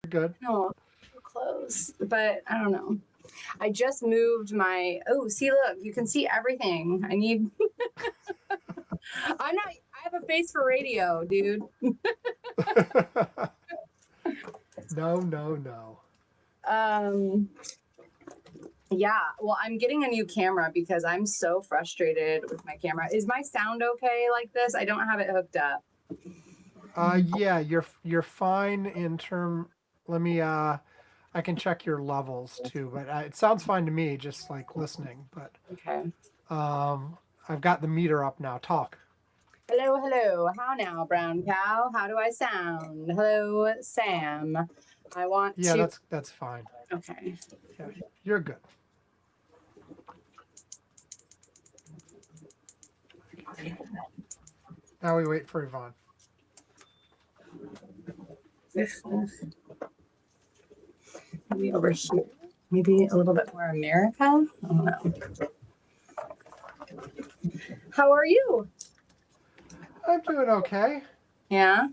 good. No, too close. But I don't know. I just moved my. Oh, see, look, you can see everything. I need. I'm not. I have a face for radio, dude. No. Um. Yeah. Well, I'm getting a new camera because I'm so frustrated with my camera. Is my sound okay like this? I don't have it hooked up. Yeah, you're fine in term. Let me. I can check your levels too, but it sounds fine to me, just like listening. But Okay. I've got the meter up now. Talk. Hello. How now, brown cow? How do I sound? Hello, Sam. I want Yeah, to. that's fine. Okay. Yeah, you're good. Now we wait for Yvonne. Maybe over here. Maybe a little bit more America. I don't know. How are you? I'm doing okay. Yeah.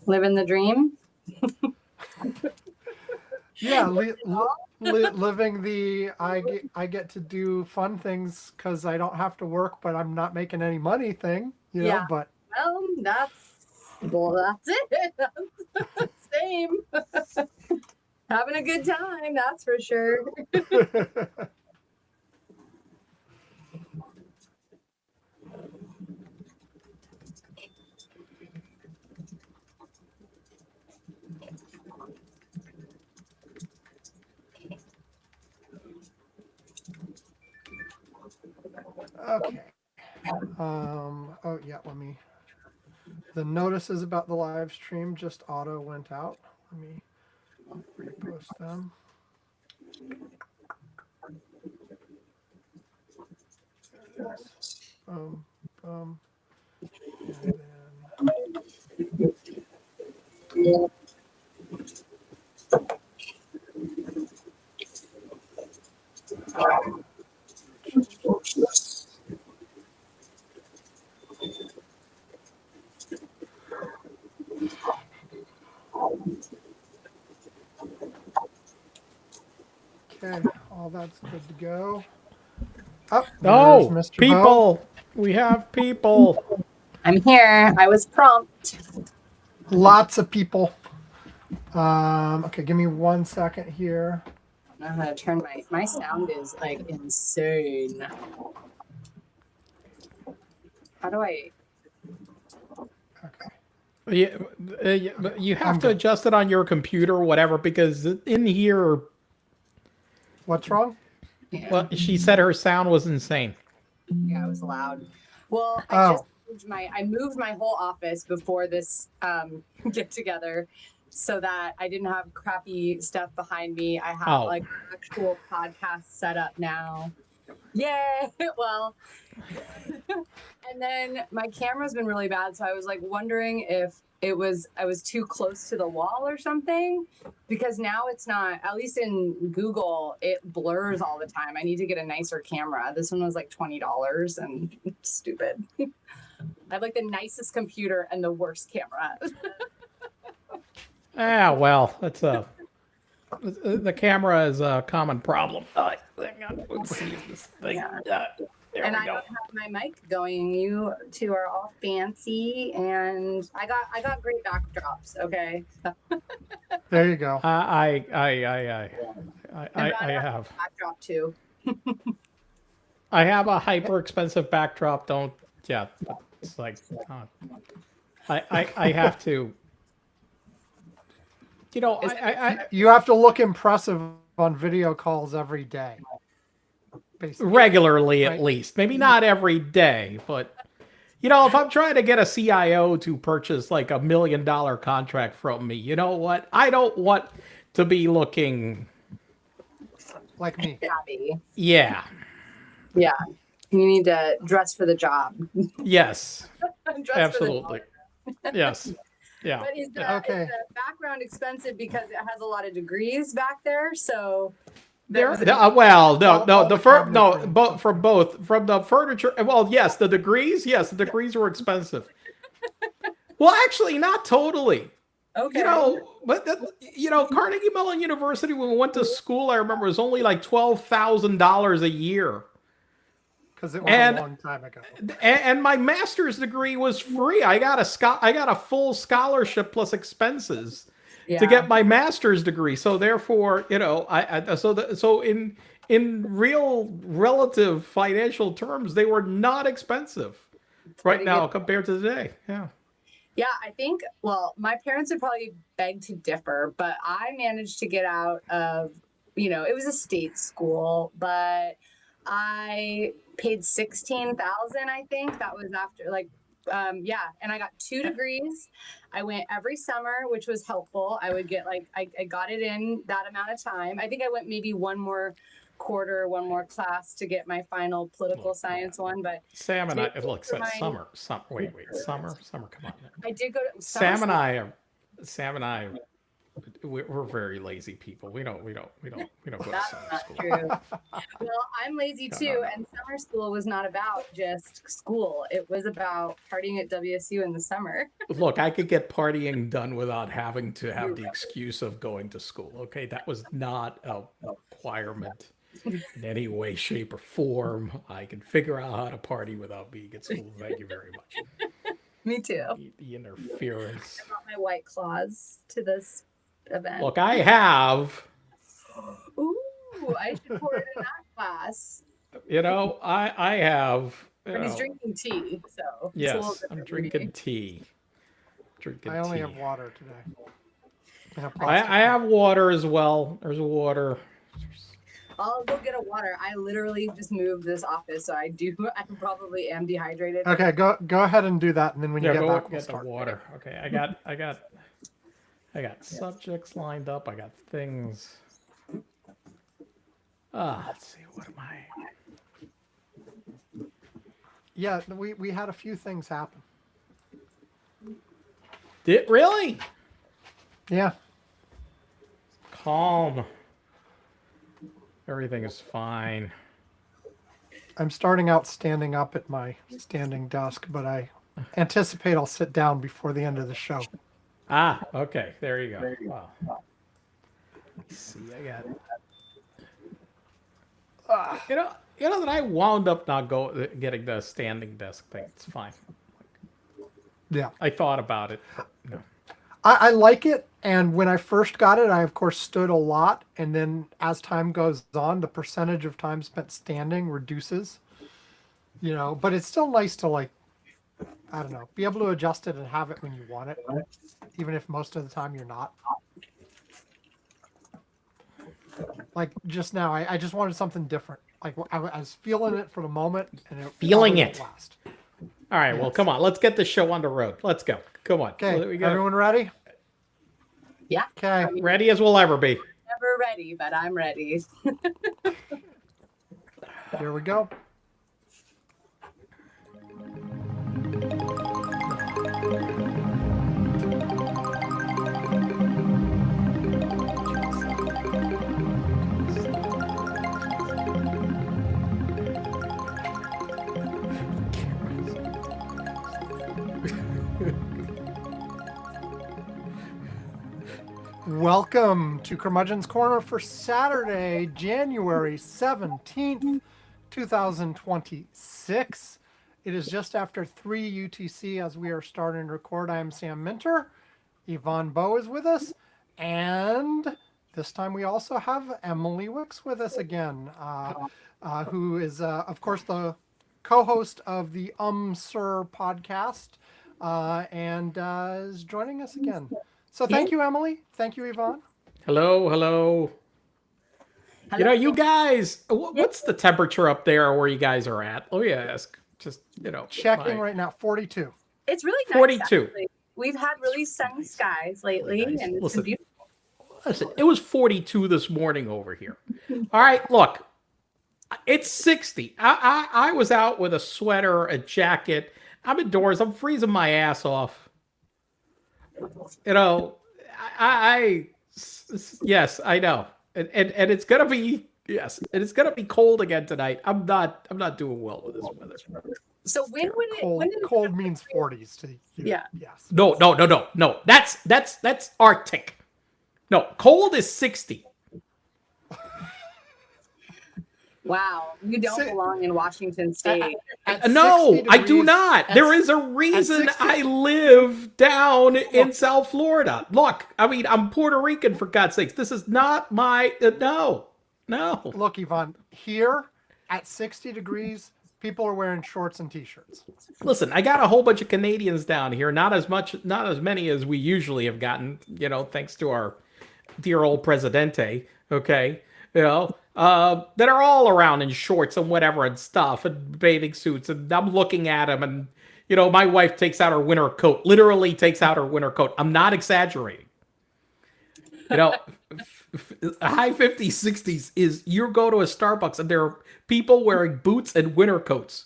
Living the dream. Yeah, living the I get to do fun things because I don't have to work, but I'm not making any money thing. Yeah. But Well, that's it. Same. Having a good time, that's for sure. Okay. Oh yeah, let me. The notices about the live stream just auto went out. Let me repost them. There it is. And then okay, all that's good to go. Oh, Mr. people. Bo. We have people. I'm here. I was prompt. Lots of people. Okay, give me 1 second here. I don't know how to turn my sound is like insane. How do I? Okay. You have to adjust it on your computer, whatever, because in here. What's wrong? Yeah. Well, she said her sound was insane. Yeah, it was loud. Well, I moved my whole office before this get together, so that I didn't have crappy stuff behind me. I have like actual podcast set up now. Yay! Well, and then my camera's been really bad, so I was like wondering if I was too close to the wall or something, because now it's not, at least in Google, it blurs all the time. I need to get a nicer camera. This one was like $20 and it's stupid. I have like the nicest computer and the worst camera. Well, that's the camera is a common problem. Let's see if this thing. There and we I go. don't have my mic going. You two are all fancy, and I got great backdrops. Okay. There you go. I have backdrop too. I have a hyper expensive backdrop. It's like I have to. You know, you have to look impressive on video calls every day. Basically. Regularly, at least. Maybe not every day, but you know, if I'm trying to get a CIO to purchase like $1 million contract from me, you know what? I don't want to be looking like me. Yeah. Yeah. You need to dress for the job. Yes. Absolutely. Yes. Yeah. But is the background expensive because it has a lot of degrees back there? So but from the furniture. Well, yes, the degrees were expensive. Well, actually, not totally. Okay. You know, but Carnegie Mellon University, when we went to school, I remember it was only like $12,000 a year. Because it was a long time ago. And my master's degree was free. I got a full scholarship plus expenses to get my master's degree. So therefore, so in real relative financial terms, they were not expensive right now compared to today. Yeah. Yeah, I think, well, my parents would probably beg to differ, but I managed to get out of, it was a state school, but I paid 16,000, I think. That was after and I got 2 degrees. I went every summer, which was helpful. I would get I got it in that amount of time. I think I went maybe one more class to get my final political science one, but Sam and I summer, come on. I did go to Sam and I we're very lazy people. We don't go to summer school. True. Well, I'm lazy too, and summer school was not about just school. It was about partying at WSU in the summer. Look, I could get partying done without having to have the excuse of going to school. Okay, that was not a requirement in any way, shape, or form. I can figure out how to party without being at school. Thank you very much. Me too. The interference. I brought my White Claws to this event. Look, I have. Ooh, I should pour it in that glass. I have. But he's drinking tea, so. Yes, I'm drinking tea. I only have water today. I have water as well. There's water. I'll go get a water. I literally just moved this office, so I probably am dehydrated. Okay, go ahead and do that, and then when you get back, we'll start. The water. Okay, I got subjects lined up. I got things. Let's see. What am I? Yeah, we had a few things happen. Did really? Yeah. Calm. Everything is fine. I'm starting out standing up at my standing desk, but I anticipate I'll sit down before the end of the show. Okay. There you go. Wow. Let's see. I got. That I wound up not getting the standing desk thing. It's fine. Yeah. I thought about it. But no. I like it, and when I first got it, I of course stood a lot, and then as time goes on, the percentage of time spent standing reduces. But it's still nice to I don't know, be able to adjust it and have it when you want it, even if most of the time you're not. Like just now, I just wanted something different. Like I was feeling it for the moment, and feeling it. Last. All right, well, come on. Let's get this show on the road. Let's go. Come on. Okay, everyone ready? Yeah. Okay. Ready as we'll ever be. Never ready, but I'm ready. Here we go. Welcome to Curmudgeon's Corner for Saturday, January 17th, 2026. It is just after 3 UTC as we are starting to record. I am Sam Minter. Yvonne Bowe is with us. And this time we also have Emily Wicks with us again, who is, of course, the co-host of the Sir podcast and is joining us again. So thank you, Emily. Thank you, Yvonne. Hello. You guys, what's the temperature up there where you guys are at? Let me ask. Just, checking right now, 42. It's really nice. 42. Actually. We've had really sunny skies lately, and it's been beautiful. Listen, it was 42 this morning over here. All right, look, it's 60. I was out with a sweater, a jacket. I'm indoors. I'm freezing my ass off. Yes, I know. And it's gonna be Yes, and it's gonna be cold again tonight. I'm not doing well with this weather. So when would it? Cold, When did cold means 40s to you. Yeah. Yes. No. That's Arctic. No, cold is 60. Wow, you don't Sit- belong in Washington State. At No, 60 I do degrees- not. at There s- is a reason 60 I live down in South Florida. Look, I mean, I'm Puerto Rican, for God's sakes. This is not my no. Look, Yvonne, here at 60 degrees, people are wearing shorts and t-shirts. Listen, I got a whole bunch of Canadians down here. Not as many as we usually have gotten. Thanks to our dear old Presidente. Okay, that are all around in shorts and whatever and stuff and bathing suits. And I'm looking at them, and my wife takes out her winter coat. Literally takes out her winter coat. I'm not exaggerating. High 50s, 60s is you go to a Starbucks and there are people wearing boots and winter coats.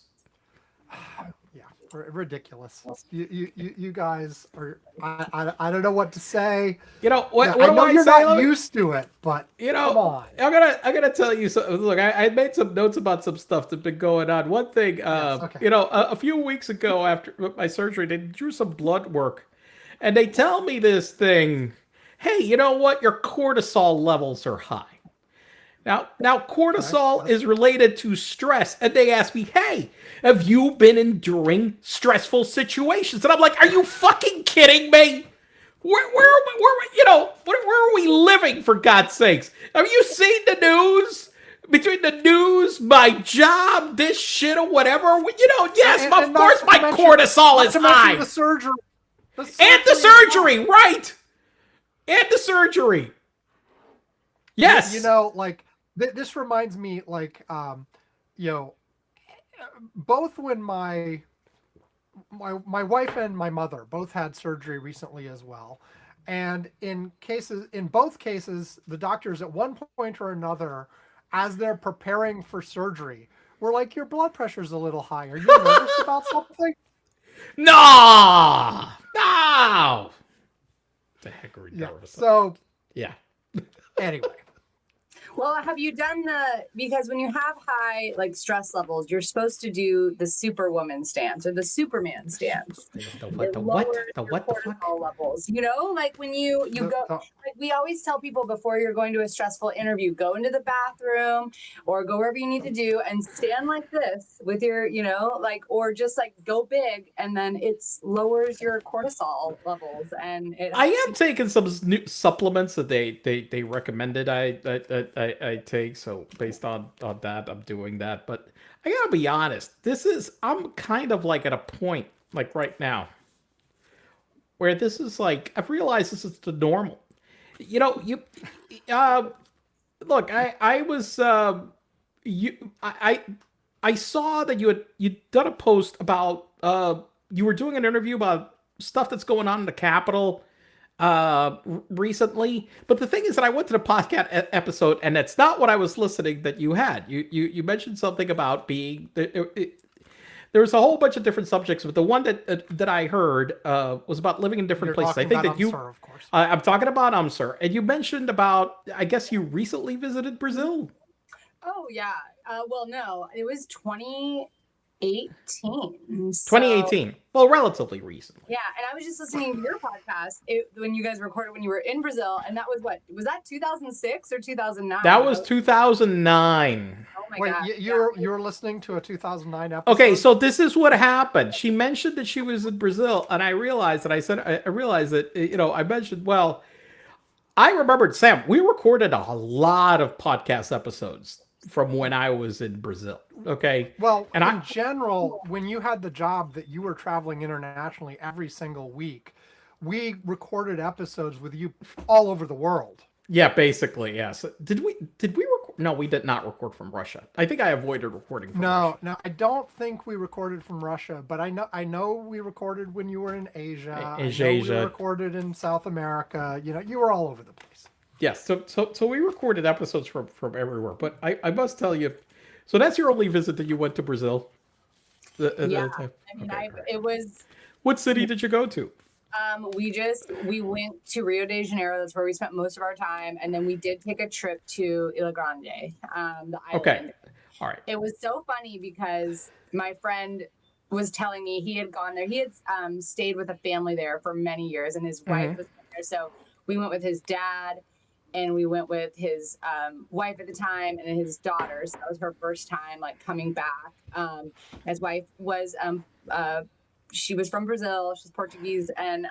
Yeah, ridiculous. You guys are. I don't know what to say. What I know do you're say? not used to it, but come on. I'm gonna tell you something. Look, I made some notes about some stuff that's been going on. One thing, okay. a few weeks ago after my surgery, they drew some blood work, and they tell me this thing. Hey, you know what? Your cortisol levels are high. Now cortisol is related to stress, and they ask me, "Hey, have you been enduring stressful situations?" And I'm like, "Are you fucking kidding me? Where are we living, for God's sakes? Have you seen the news? Between the news, my job, this shit or whatever, yes, And of course my cortisol is high. The surgery. And the surgery, right? And the surgery. Yes. This reminds me, both when my wife and my mother both had surgery recently as well. And in both cases, the doctors at one point or another, as they're preparing for surgery, were like, your blood pressure's a little high. Are you nervous about something? No. The heck are we nervous? So, yeah. Anyway. Well, have you done because when you have high stress levels, you're supposed to do the Superwoman stance or the Superman stance. The what the fuck? Levels. When you go, we always tell people before you're going to a stressful interview, go into the bathroom or go wherever you need to do and stand like this with your, or just go big, and then it lowers your cortisol levels. And I am taking some new supplements that they recommended I take, so based on that, I'm doing that. But I gotta be honest, I'm kind of at a point right now where this is I've realized this is the normal. Look, I was I saw that you'd done a post about you were doing an interview about stuff that's going on in the Capitol recently. But the thing is that I went to the podcast episode, and that's not what I was listening that you had. You mentioned something about being there's a whole bunch of different subjects, but the one that I heard was about living in different places. I think that of course. I'm talking about UMSR, and you mentioned about, I guess you recently visited Brazil. Oh yeah. Well, no, it was 2018. 2018. Well, relatively recently. Yeah, and I was just listening to your podcast when you guys recorded when you were in Brazil, and that was was that 2006 or 2009? That was 2009. Oh my Wait, god! you were listening to a 2009 episode? Okay, so this is what happened. She mentioned that she was in Brazil, and I realized that I mentioned, well, I remembered, Sam, we recorded a lot of podcast episodes from when I was in Brazil. Okay. Well, in general, when you had the job that you were traveling internationally every single week, we recorded episodes with you all over the world. Yeah, basically, yes. Did we record? No, we did not record from Russia. I think I avoided recording from Russia. No, I don't think we recorded from Russia, but I know we recorded when you were in Asia. We recorded in South America. You were all over the place. Yes, so we recorded episodes from everywhere. But I must tell you, so that's your only visit that you went to Brazil? Yeah, it was. What city did you go to? We went to Rio de Janeiro. That's where we spent most of our time, and then we did take a trip to Ilha Grande, the island. Okay. All right. It was so funny because my friend was telling me he had gone there. He had stayed with a family there for many years, and his wife was there. So we went with his dad, and we went with his wife at the time and his daughter. So that was her first time like coming back. His wife was she was from Brazil. She's Portuguese and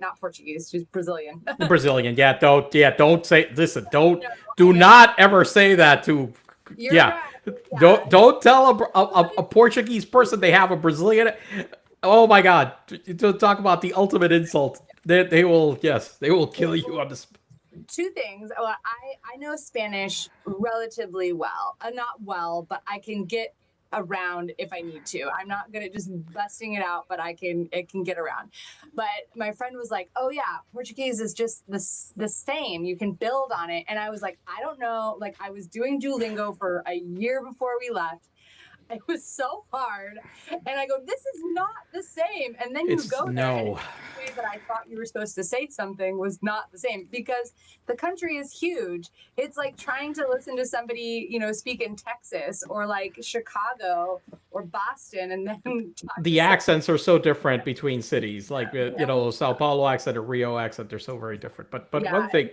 not Portuguese. She's Brazilian. Brazilian. Yeah. Don't say. Listen. Do not ever say that to. You're yeah. right. Don't tell a Portuguese person they have a Brazilian. Oh my God! To talk about the ultimate insult, they will kill you on this. Two things. Well, I know Spanish relatively well. Not well, but I can get around if I need to. I'm not good at just busting it out, but it can get around. But my friend was like, "Oh yeah, Portuguese is just the same. You can build on it." And I was like, "I don't know." Like I was doing Duolingo for a year before we left. It was so hard. And I go, this is not the same. And then you go there and the way that I thought you were supposed to say something was not the same because the country is huge. It's like trying to listen to somebody, speak in Texas or like Chicago or Boston and then the accents are so different between cities. Like Sao Paulo accent or Rio accent, they're so very different. But one thing,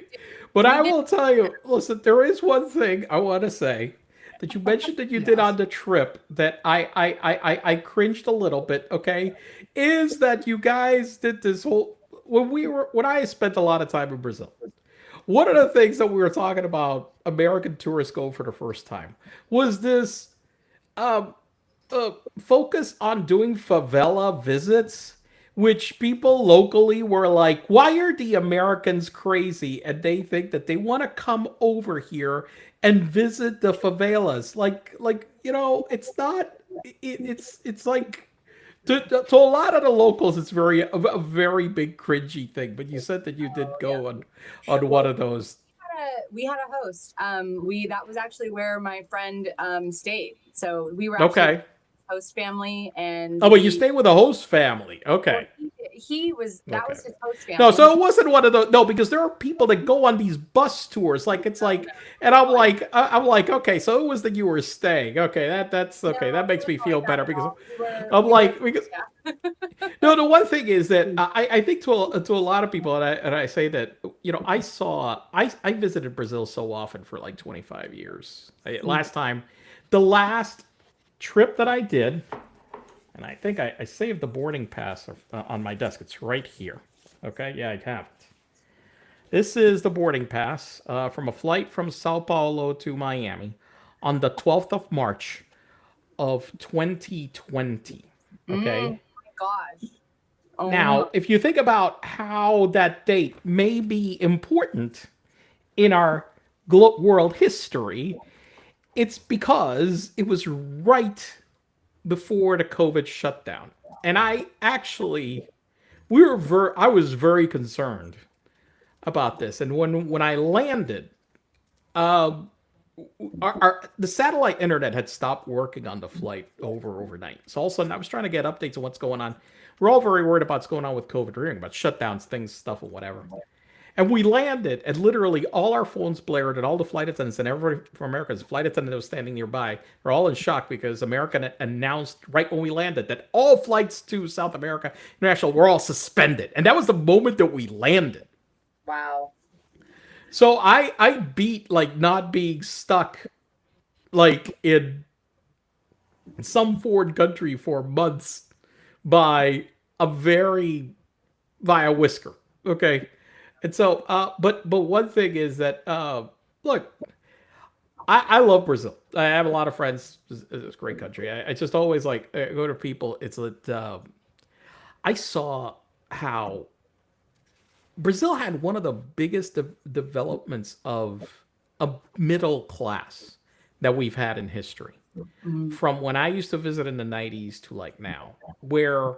but I will tell you, listen, there is one thing I want to say that you mentioned that you did on the trip that I cringed a little bit, okay, is that you guys did this whole when I spent a lot of time in Brazil. One of the things that we were talking about American tourists go for the first time was this focus on doing favela visits, which people locally were like, why are the Americans crazy? And they think that they want to come over here and visit the favelas. It's not, it's like, to a lot of the locals, it's a very big cringy thing. But you said that you did go on one of those. We had a host. That was actually where my friend stayed. So we were okay. Host family and but you stay with a host family. Okay. He was that was his host family. No, so it wasn't one of those. No, because there are people that go on these bus tours. And I'm like, okay, so it was that you were staying. Okay, that's okay. That makes me feel better because no, the one thing is that I think to a lot of people, and I say that I visited Brazil so often for like 25 years. The last trip that I did. And I think I saved the boarding pass on my desk. It's right here. Okay, yeah, I have it. This is the boarding pass from a flight from Sao Paulo to Miami on the 12th of March of 2020. Okay? Oh my gosh. Now, if you think about how that date may be important in our world history, it's because it was right before the COVID shutdown. And I was very concerned about this. And when I landed, the satellite internet had stopped working on the flight overnight. So all of a sudden I was trying to get updates on what's going on. We're all very worried about what's going on with COVID. We're hearing about shutdowns, things, stuff, or whatever. And we landed, and literally all our phones blared, and all the flight attendants and everybody from America's flight attendant that was standing nearby were all in shock because American announced right when we landed that all flights to South America International were all suspended. And that was the moment that we landed. Wow. So I beat like not being stuck like in some foreign country for months by a whisker. Okay. And so, but one thing is that, look, I love Brazil. I have a lot of friends. It's a great country. I just always like go to people. It's that I saw how Brazil had one of the biggest developments of a middle class that we've had in history. From when I used to visit in the 90s to like now, where,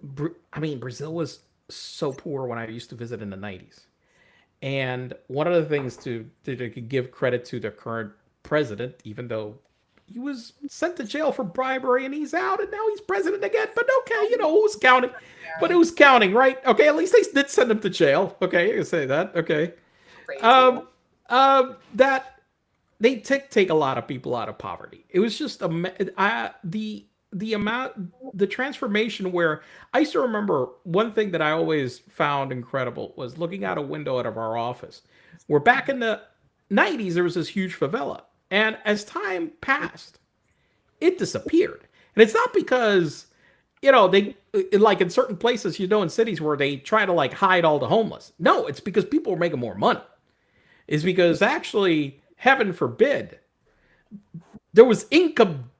Brazil was so poor when I used to visit in the 90s. And one of the things to give credit to the current president, even though he was sent to jail for bribery and he's out and now he's president again. But okay, who's counting? But who's counting, right? Okay, at least they did send him to jail. Okay, you can say that. Okay. That they take a lot of people out of poverty. It was just the amount, the transformation where I used to remember one thing that I always found incredible was looking out a window out of our office, where back in the 90s there was this huge favela, and as time passed, it disappeared. And it's not because they like in certain places, in cities where they try to like hide all the homeless. No, it's because people are making more money. It's because actually, heaven forbid, there was income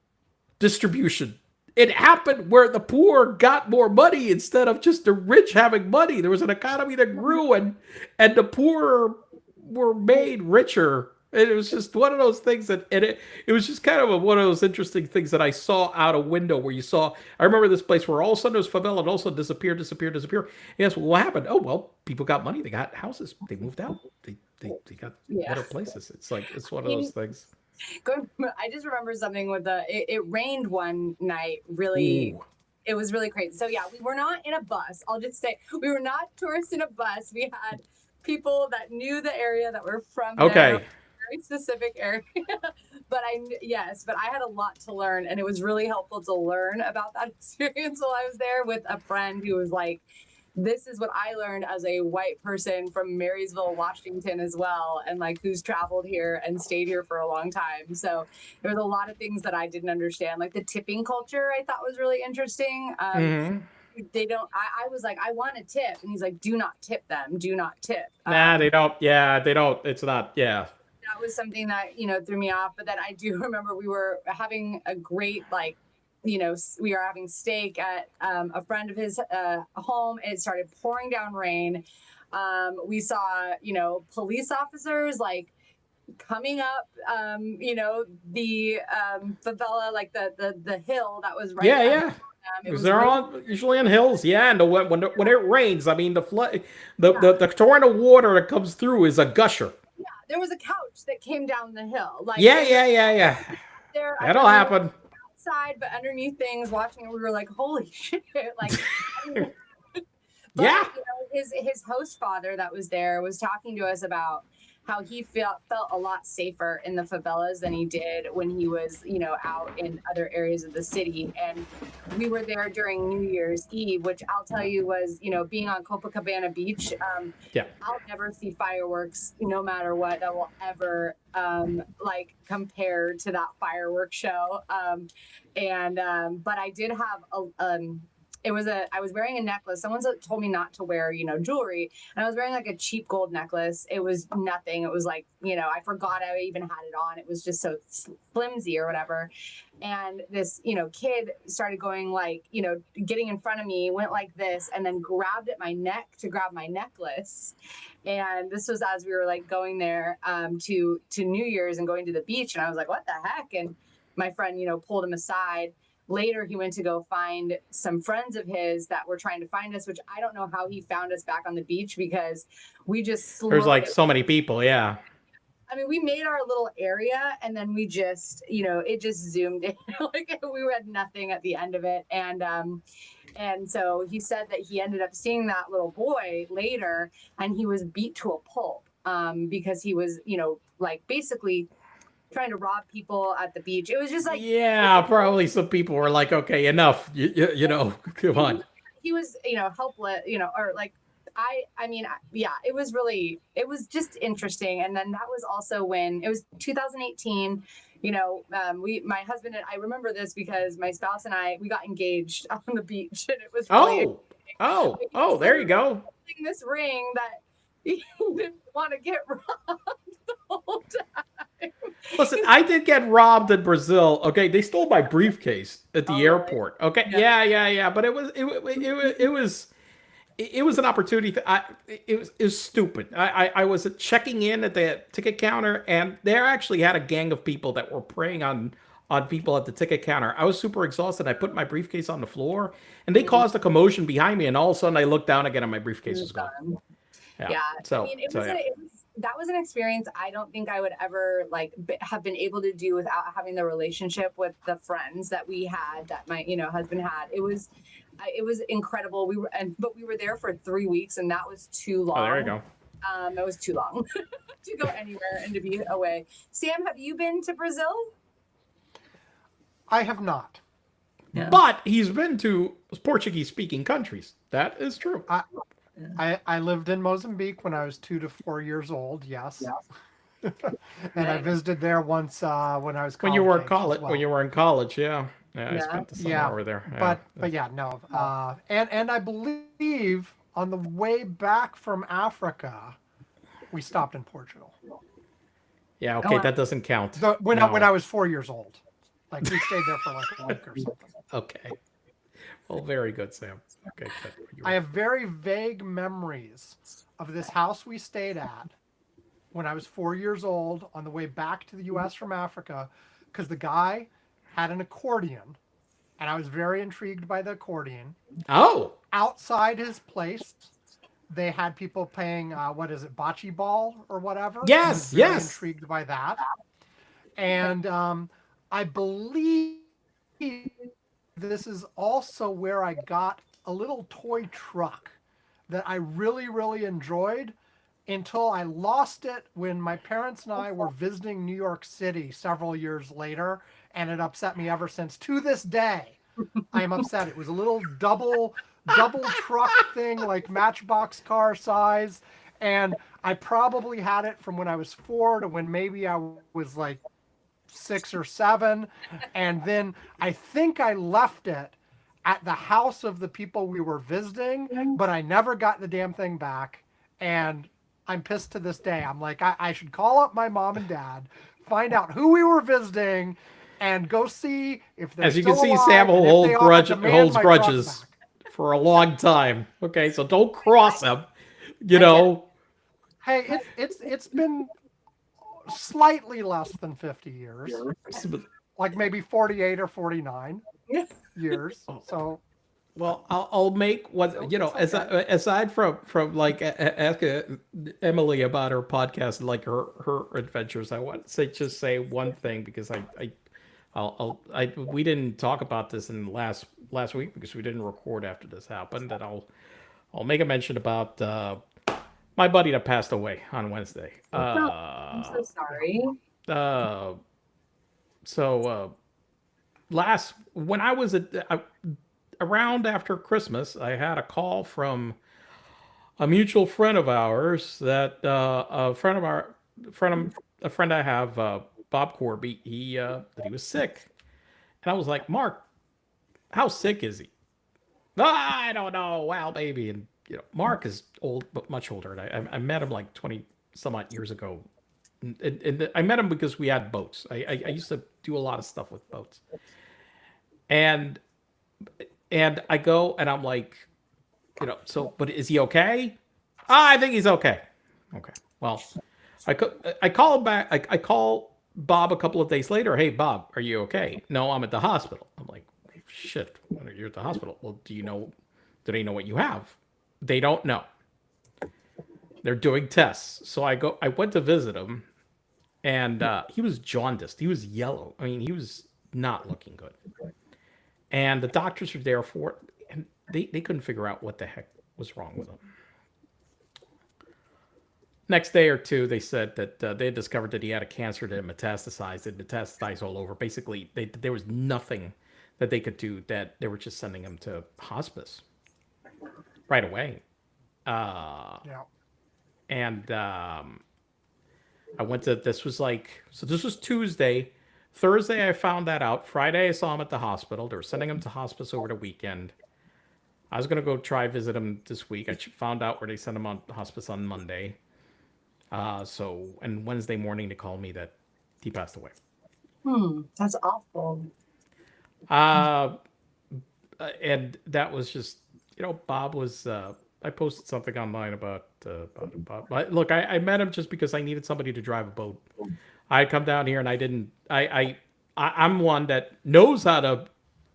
distribution. It happened where the poor got more money instead of just the rich having money. There was an economy that grew, and the poor were made richer. And it was just one of those things it was just kind of one of those interesting things that I saw out a window where you saw. I remember this place where all of a sudden there was favela and also disappeared. Yes, well, what happened? Oh, well, people got money. They got houses. They moved out. They got better places. It's one of those things. I just remember something with it rained one night. Really, Ooh. It was really crazy. So yeah, we were not in a bus. I'll just say we were not tourists in a bus. We had people that knew the area that were from there, very specific area. But I had a lot to learn, and it was really helpful to learn about that experience while I was there with a friend who was like, this is what I learned as a white person from Marysville, Washington as well, and like who's traveled here and stayed here for a long time. So there was a lot of things that I didn't understand, like the tipping culture I thought was really interesting. They don't, I was like, I want to tip. And he's like, do not tip them. Do not tip. Nah, they don't. Yeah, they don't. It's not. Yeah. That was something that, threw me off. But then I do remember we were having a great, we were having steak at a friend of his home. It started pouring down rain. We saw, police officers coming up, the favela, like the hill that was right. Yeah. Because they're usually on hills, and when it rains, I mean the flood, the torrent of water that comes through is a gusher. Yeah, there was a couch that came down the hill. Yeah. That'll happen. Outside, but underneath things, watching it, we were like, holy shit! Yeah. His host father that was there was talking to us about how he felt a lot safer in the favelas than he did when he was, out in other areas of the city. And we were there during New Year's Eve, which I'll tell you was, being on Copacabana Beach. I'll never see fireworks, no matter what, that will ever compare to that fireworks show. But I did have I was wearing a necklace. Someone told me not to wear, jewelry. And I was wearing like a cheap gold necklace. It was nothing. It was like, I forgot I even had it on. It was just so flimsy or whatever. And this, kid started going getting in front of me, went like this, and then grabbed at my neck to grab my necklace. And this was as we were going there to New Year's and going to the beach. And I was like, what the heck? And my friend, pulled him aside. Later, he went to go find some friends of his that were trying to find us, which I don't know how he found us back on the beach because we just there's so many people. Yeah. I mean, we made our little area and then we just, it just zoomed in. We had nothing at the end of it. And so he said that he ended up seeing that little boy later and he was beat to a pulp because he was, basically trying to rob people at the beach. It was just probably some people were like, okay, enough, come on. He was, helpless, or it was just interesting. And then that was also when it was 2018, my husband and I remember this because my spouse and I, we got engaged on the beach and it was there you go. This ring that he didn't want to get robbed the whole time. Listen, I did get robbed in Brazil. Okay, they stole my briefcase at the airport. Okay, yeah. But it was an opportunity. It was stupid. I was checking in at the ticket counter, and they actually had a gang of people that were preying on people at the ticket counter. I was super exhausted. I put my briefcase on the floor, and they caused a commotion behind me. And all of a sudden, I looked down again, and my briefcase was gone. Yeah. So, that was an experience I don't think I would ever have been able to do without having the relationship with the friends that we had, that my husband had. It was incredible. But we were there for 3 weeks, and that was too long. Oh, there you go. It was too long to go anywhere and to be away. Sam, have you been to Brazil? I have not. Yeah. But he's been to Portuguese-speaking countries. That is true. I lived in Mozambique when I was 2 to 4 years old. Yes. And I visited there once when I was when you were in college. Well. When you were in college, yeah. I spent the summer over there. Yeah. But yeah, no. And I believe on the way back from Africa, we stopped in Portugal. Yeah. Okay, that doesn't count. When I was 4 years old, like we stayed there for like a week or something. Okay. Well, very good, Sam. Okay, good. I have very vague memories of this house we stayed at when I was 4 years old on the way back to the U.S. from Africa, because the guy had an accordion, and I was very intrigued by the accordion. Oh! Outside his place, they had people playing, bocce ball or whatever. Yes, I was very intrigued by that. And I believe this is also where I got a little toy truck that I really, really enjoyed until I lost it when my parents and I were visiting New York City several years later, and it upset me ever since. To this day, I am upset. It was a little double truck thing, like Matchbox car size, and I probably had it from when I was 4 to when maybe I was like 6 or 7, and then I think I left it at the house of the people we were visiting, but I never got the damn thing back, and I'm pissed to this day. I'm like, I should call up my mom and dad, find out who we were visiting, and go see if they're As you still can see, alive, Sam will holds grudges back. for a long time. Okay, so don't cross him. You know. Hey, it's been slightly less than 50 years, like maybe 48 or 49 years. So, well, I'll make what aside from like ask Emily about her podcast, like her adventures. I want to say one thing, because we didn't talk about this in last week because we didn't record after this happened. And I'll make a mention about my buddy that passed away on Wednesday. I'm so sorry. When I was around after Christmas, I had a call from a mutual friend of ours that a friend I have, Bob Corby. He was sick, and I was like, Mark, how sick is he? I don't know. Well, baby, and Mark is old, but much older. And I met him like 20 some odd years ago. And I met him because we had boats. I used to do a lot of stuff with boats. And I go and I'm like, but is he okay? I think he's okay. Okay. Well, I call him back. I call Bob a couple of days later. Hey, Bob, are you okay? No, I'm at the hospital. I'm like, shit, you're at the hospital. Well, do they know what you have? They don't know. They're doing tests. So I went to visit him, and he was jaundiced. He was yellow. I mean, he was not looking good. And the doctors were there for it, and they couldn't figure out what the heck was wrong with him. Next day or two, they said that they had discovered that he had a cancer that had metastasized. It metastasized all over. Basically, there was nothing that they could do, that they were just sending him to hospice right away. And I went to, this was Tuesday. Thursday, I found that out. Friday, I saw him at the hospital. They were sending him to hospice over the weekend. I was going to go try visit him this week. I found out where they sent him on hospice on Monday. And Wednesday morning, they called me that he passed away. That's awful. And that was just, Bob was, I posted something online about Bob. Look, I met him just because I needed somebody to drive a boat. I'd come down here and I'm one that knows how to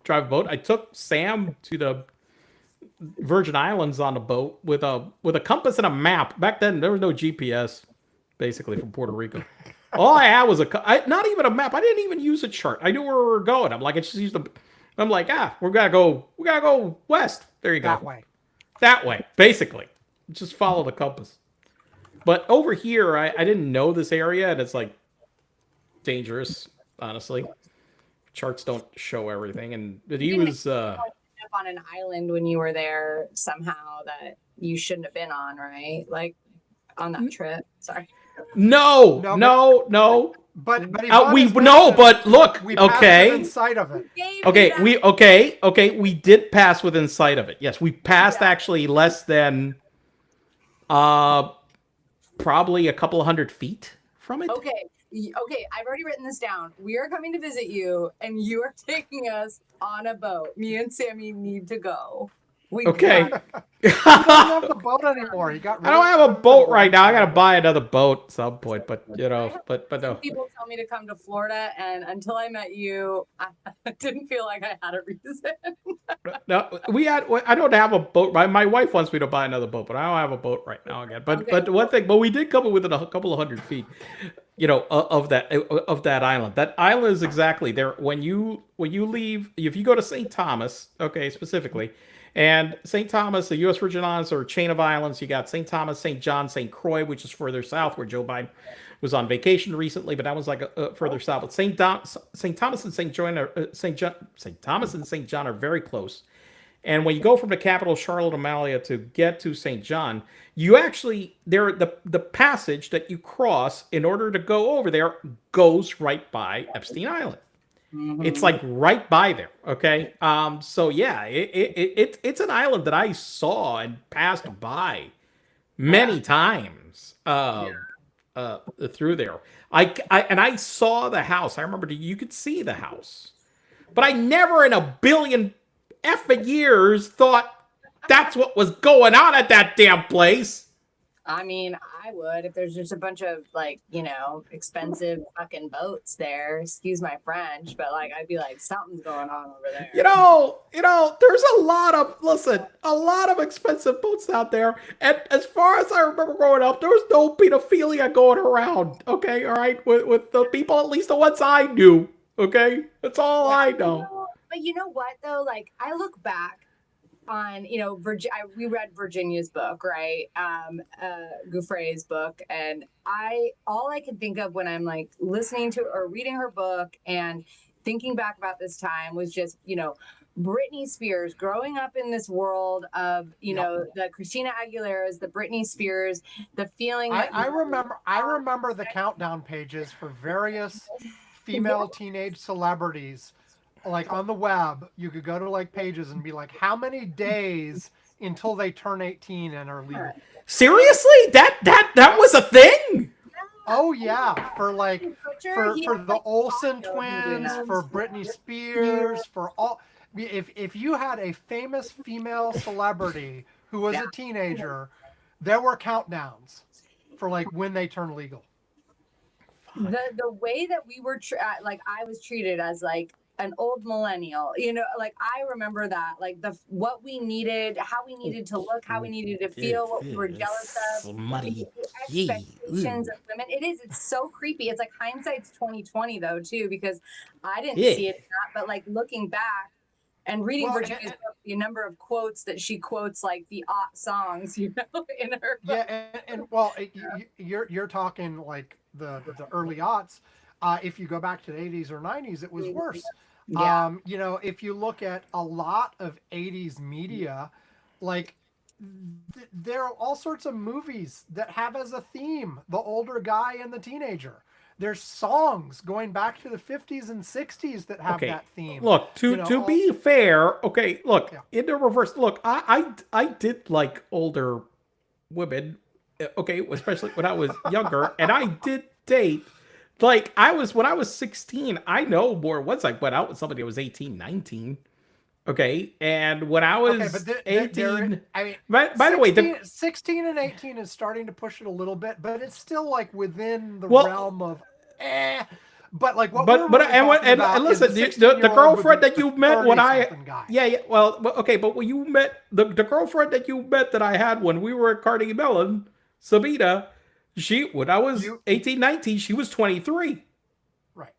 drive a boat. I took Sam to the Virgin Islands on a boat with a compass and a map. Back then, there was no GPS. basically, from Puerto Rico. All I had was not even a map. I didn't even use a chart. I knew where we were going. I'm like, I just used the. I'm like, we gotta go west. There you go. That way, basically. Just follow the compass. But over here, I didn't know this area, and it's like dangerous, honestly. Charts don't show everything, and he was up on an island when you were there somehow that you shouldn't have been on, right? Like on that trip. Sorry. No. But but look, we passed within sight of it. We did pass within sight of it. Yes, we passed actually less than probably a couple of 100 feet from it. Okay, I've already written this down. We are coming to visit you, and you are taking us on a boat. Me and Sammy need to go. He doesn't have the boat anymore. I don't have a boat right now. I gotta buy another boat at some point, but but no. People tell me to come to Florida, and until I met you, I didn't feel like I had a reason. No, I don't have a boat. My wife wants me to buy another boat, but I don't have a boat right now again. But one thing, we did come within a couple of 100 feet, of that island. That island is exactly there when you leave. If you go to St. Thomas, specifically. And St. Thomas, the U.S. Virgin Islands, or chain of islands. You got St. Thomas, St. John, St. Croix, which is further south, where Joe Biden was on vacation recently, but that was like further south. But St. Thomas and St. Thomas and St. John are very close. And when you go from the capital, Charlotte, Amalia, to get to St. John, you actually the passage that you cross in order to go over there goes right by Epstein Island. Mm-hmm. It's like right by there. Okay. So yeah, it's an island that I saw and passed by many times through there. I saw the house. I remember you could see the house, but I never in a billion effing years thought that's what was going on at that damn place. I mean, I would if there's just a bunch of expensive fucking boats there. Excuse my French, but I'd be like, something's going on over there. There's a lot of expensive boats out there. And as far as I remember growing up, there was no pedophilia going around. Okay, all right, with the people, at least the ones I knew. Okay, that's all I know. But you know what though? I look back on, we read Virginia's book, right? Gouffre's book. And all I can think of when I'm listening to or reading her book and thinking back about this time was just, Britney Spears growing up in this world of, the Christina Aguilera's, the Britney Spears, the feeling. I remember the countdown pages for various female teenage celebrities. On the web, you could go to pages and be like, how many days until they turn 18 and are legal? Seriously? That was a thing? Oh yeah, for the Olsen twins, for Britney Spears, for all. If you had a famous female celebrity who was a teenager, there were countdowns for when they turn legal. The way that we were I was treated as an old millennial, I remember that, what we needed, how we needed to look, how we needed to feel, what we were jealous of, the expectations of women. It's so creepy. It's hindsight's 2020 though too, because I didn't see it not, but looking back and reading Virginia's book, the number of quotes that she quotes, the songs, in her book. Yeah, you're talking the early aughts. If you go back to the 80s or 90s, it was worse. Yeah. If you look at a lot of 80s media, there are all sorts of movies that have as a theme the older guy and the teenager. There's songs going back to the 50s and 60s that have that theme. Look, to be fair, in the reverse, I did like older women, especially when I was younger, and I did date. When I was 16, I know more once I went out with somebody that was 18, 19. Okay. And when I was 18, by the way, 16 and 18 is starting to push it a little bit, but it's still within the realm of, but listen, the girlfriend that you met when but when you met the girlfriend that you met that I had when we were at Carnegie Mellon, Sabina, When I was You 18, 19, she was 23. right.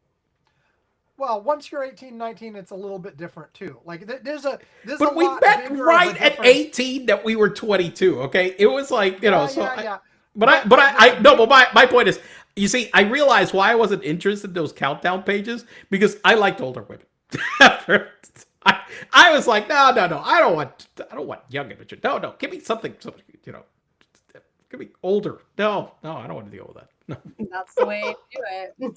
Well, once you're 18, 19, it's a little bit different too. Like there's a But we lot met bigger of a right at difference. 18 that we were 22. Okay, it was like, Yeah, so. yeah, yeah. I The no, big but my point is, you see, I realized why I wasn't interested in those countdown pages because I liked older women. I was like, no, I don't want young imagery. No, give me something, you know, give me older. No, I don't want to deal with that. No. That's the way to do it.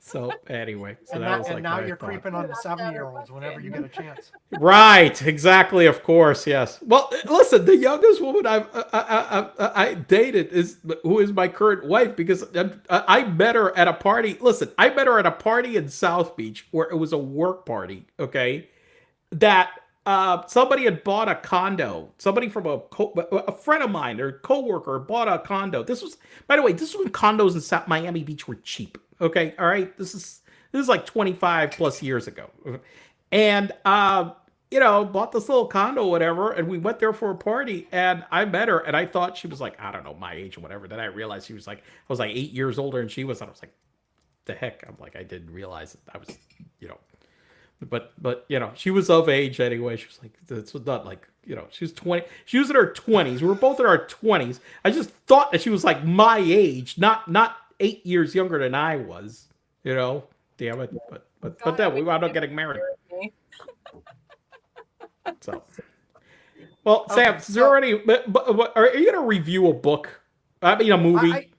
So anyway, so and that now was and like now my you're thought. creeping on the That's not a 70-year-olds whenever you get a chance. Right, exactly. Of course, yes. Well, listen, the youngest woman I dated is who is my current wife because I met her at a party. Listen, I met her at a party in South Beach where it was a work party. Okay, that somebody had bought a condo. Somebody from a friend of mine or coworker bought a condo. This was, by the way, this was when condos in South Miami Beach were cheap. Okay, all right. This is like 25 plus years ago, and bought this little condo, or whatever, and we went there for a party, and I met her, and I thought she was like, I don't know, my age or whatever. Then I realized she was like, I was like 8 years older, and she was, and I was like, the heck? I'm like, I didn't realize that I was, you know. But she was of age anyway. She was like, this was not like, she was 20. She was in her 20s. We were both in our 20s. I just thought that she was like my age, not 8 years younger than I was. Damn it. But then we wound up getting married. So, well, Sam, Okay, is there already? Are you gonna review a book? I mean, a movie.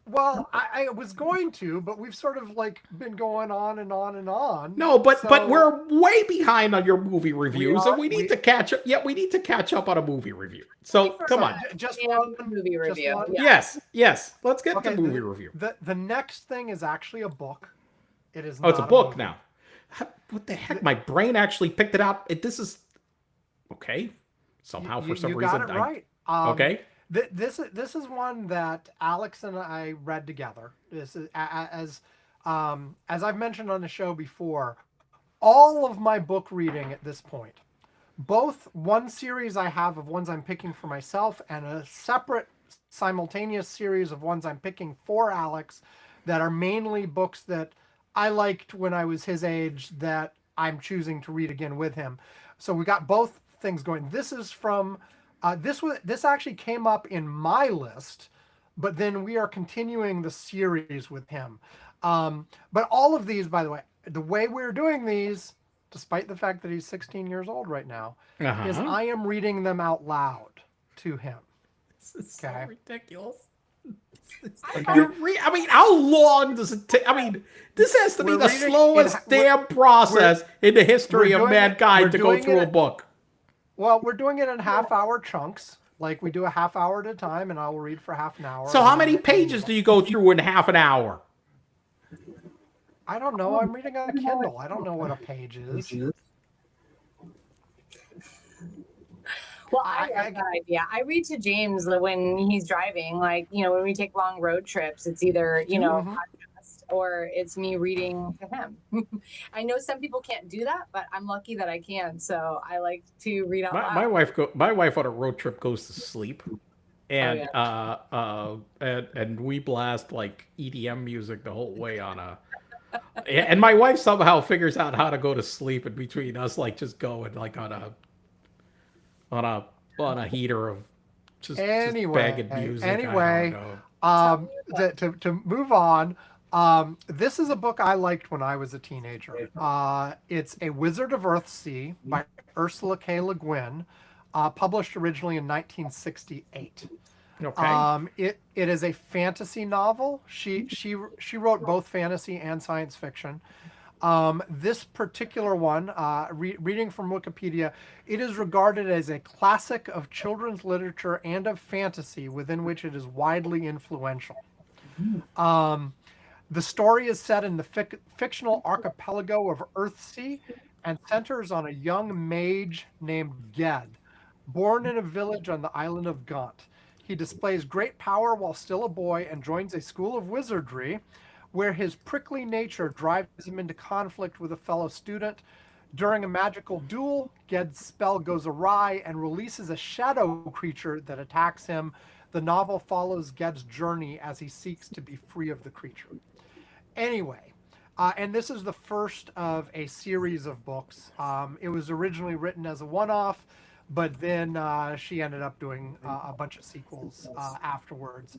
Well, I was going to, but we've sort of like been going on and on and on. No, but So we're way behind on your movie reviews, and are- we need we- to catch up. Yeah, we need to catch up on a movie review. So come on. just Yeah, one movie just review. one- Yeah. Yes. Let's get Okay, to movie review. The next thing is actually a book. It is. Oh, it's a not book movie. now. What the heck? My brain actually picked it out. This is okay. Somehow, for some you reason, got it right. Okay. This is one that Alex and I read together. This is as I've mentioned on the show before. All of my book reading at this point, both one series I have of ones I'm picking for myself and a separate simultaneous series of ones I'm picking for Alex that are mainly books that I liked when I was his age that I'm choosing to read again with him. So we got both things going. This is from this actually came up in my list, but then we are continuing the series with him. But all of these, by the way we're doing these, despite the fact that he's 16 years old right now, is I am reading them out loud to him. This is so ridiculous. Okay. I mean, how long does it take? I mean, this has to be the slowest damn process in the history of mankind to go through a book. Well, we're doing it in half-hour chunks. Like we do a half hour at a time, and I will read for half an hour. So how many pages do you go through in half an hour? I don't know. I'm reading on a Kindle. I don't know what a page is. Well, I like that idea. I read to James when he's driving. Like, when we take long road trips, it's either, podcast or it's me reading to him. I know some people can't do that, but I'm lucky that I can. So I like to read out loud. My wife on a road trip goes to sleep. And and we blast like EDM music the whole way on a and my wife somehow figures out how to go to sleep in between us, like just going like on a heater of just banging music. Anyway, to move on, this is a book I liked when I was a teenager. It's A Wizard of Earthsea by Ursula K. Le Guin, published originally in 1968. Okay. It is a fantasy novel. She wrote both fantasy and science fiction. This particular one, reading from Wikipedia, it is regarded as a classic of children's literature and of fantasy, within which it is widely influential. The story is set in the fictional archipelago of Earthsea and centers on a young mage named Ged, born in a village on the island of Gaunt. He displays great power while still a boy and joins a school of wizardry, where his prickly nature drives him into conflict with a fellow student. During a magical duel, Ged's spell goes awry and releases a shadow creature that attacks him. The novel follows Ged's journey as he seeks to be free of the creature. Anyway, and this is the first of a series of books. It was originally written as a one-off, but then she ended up doing a bunch of sequels afterwards.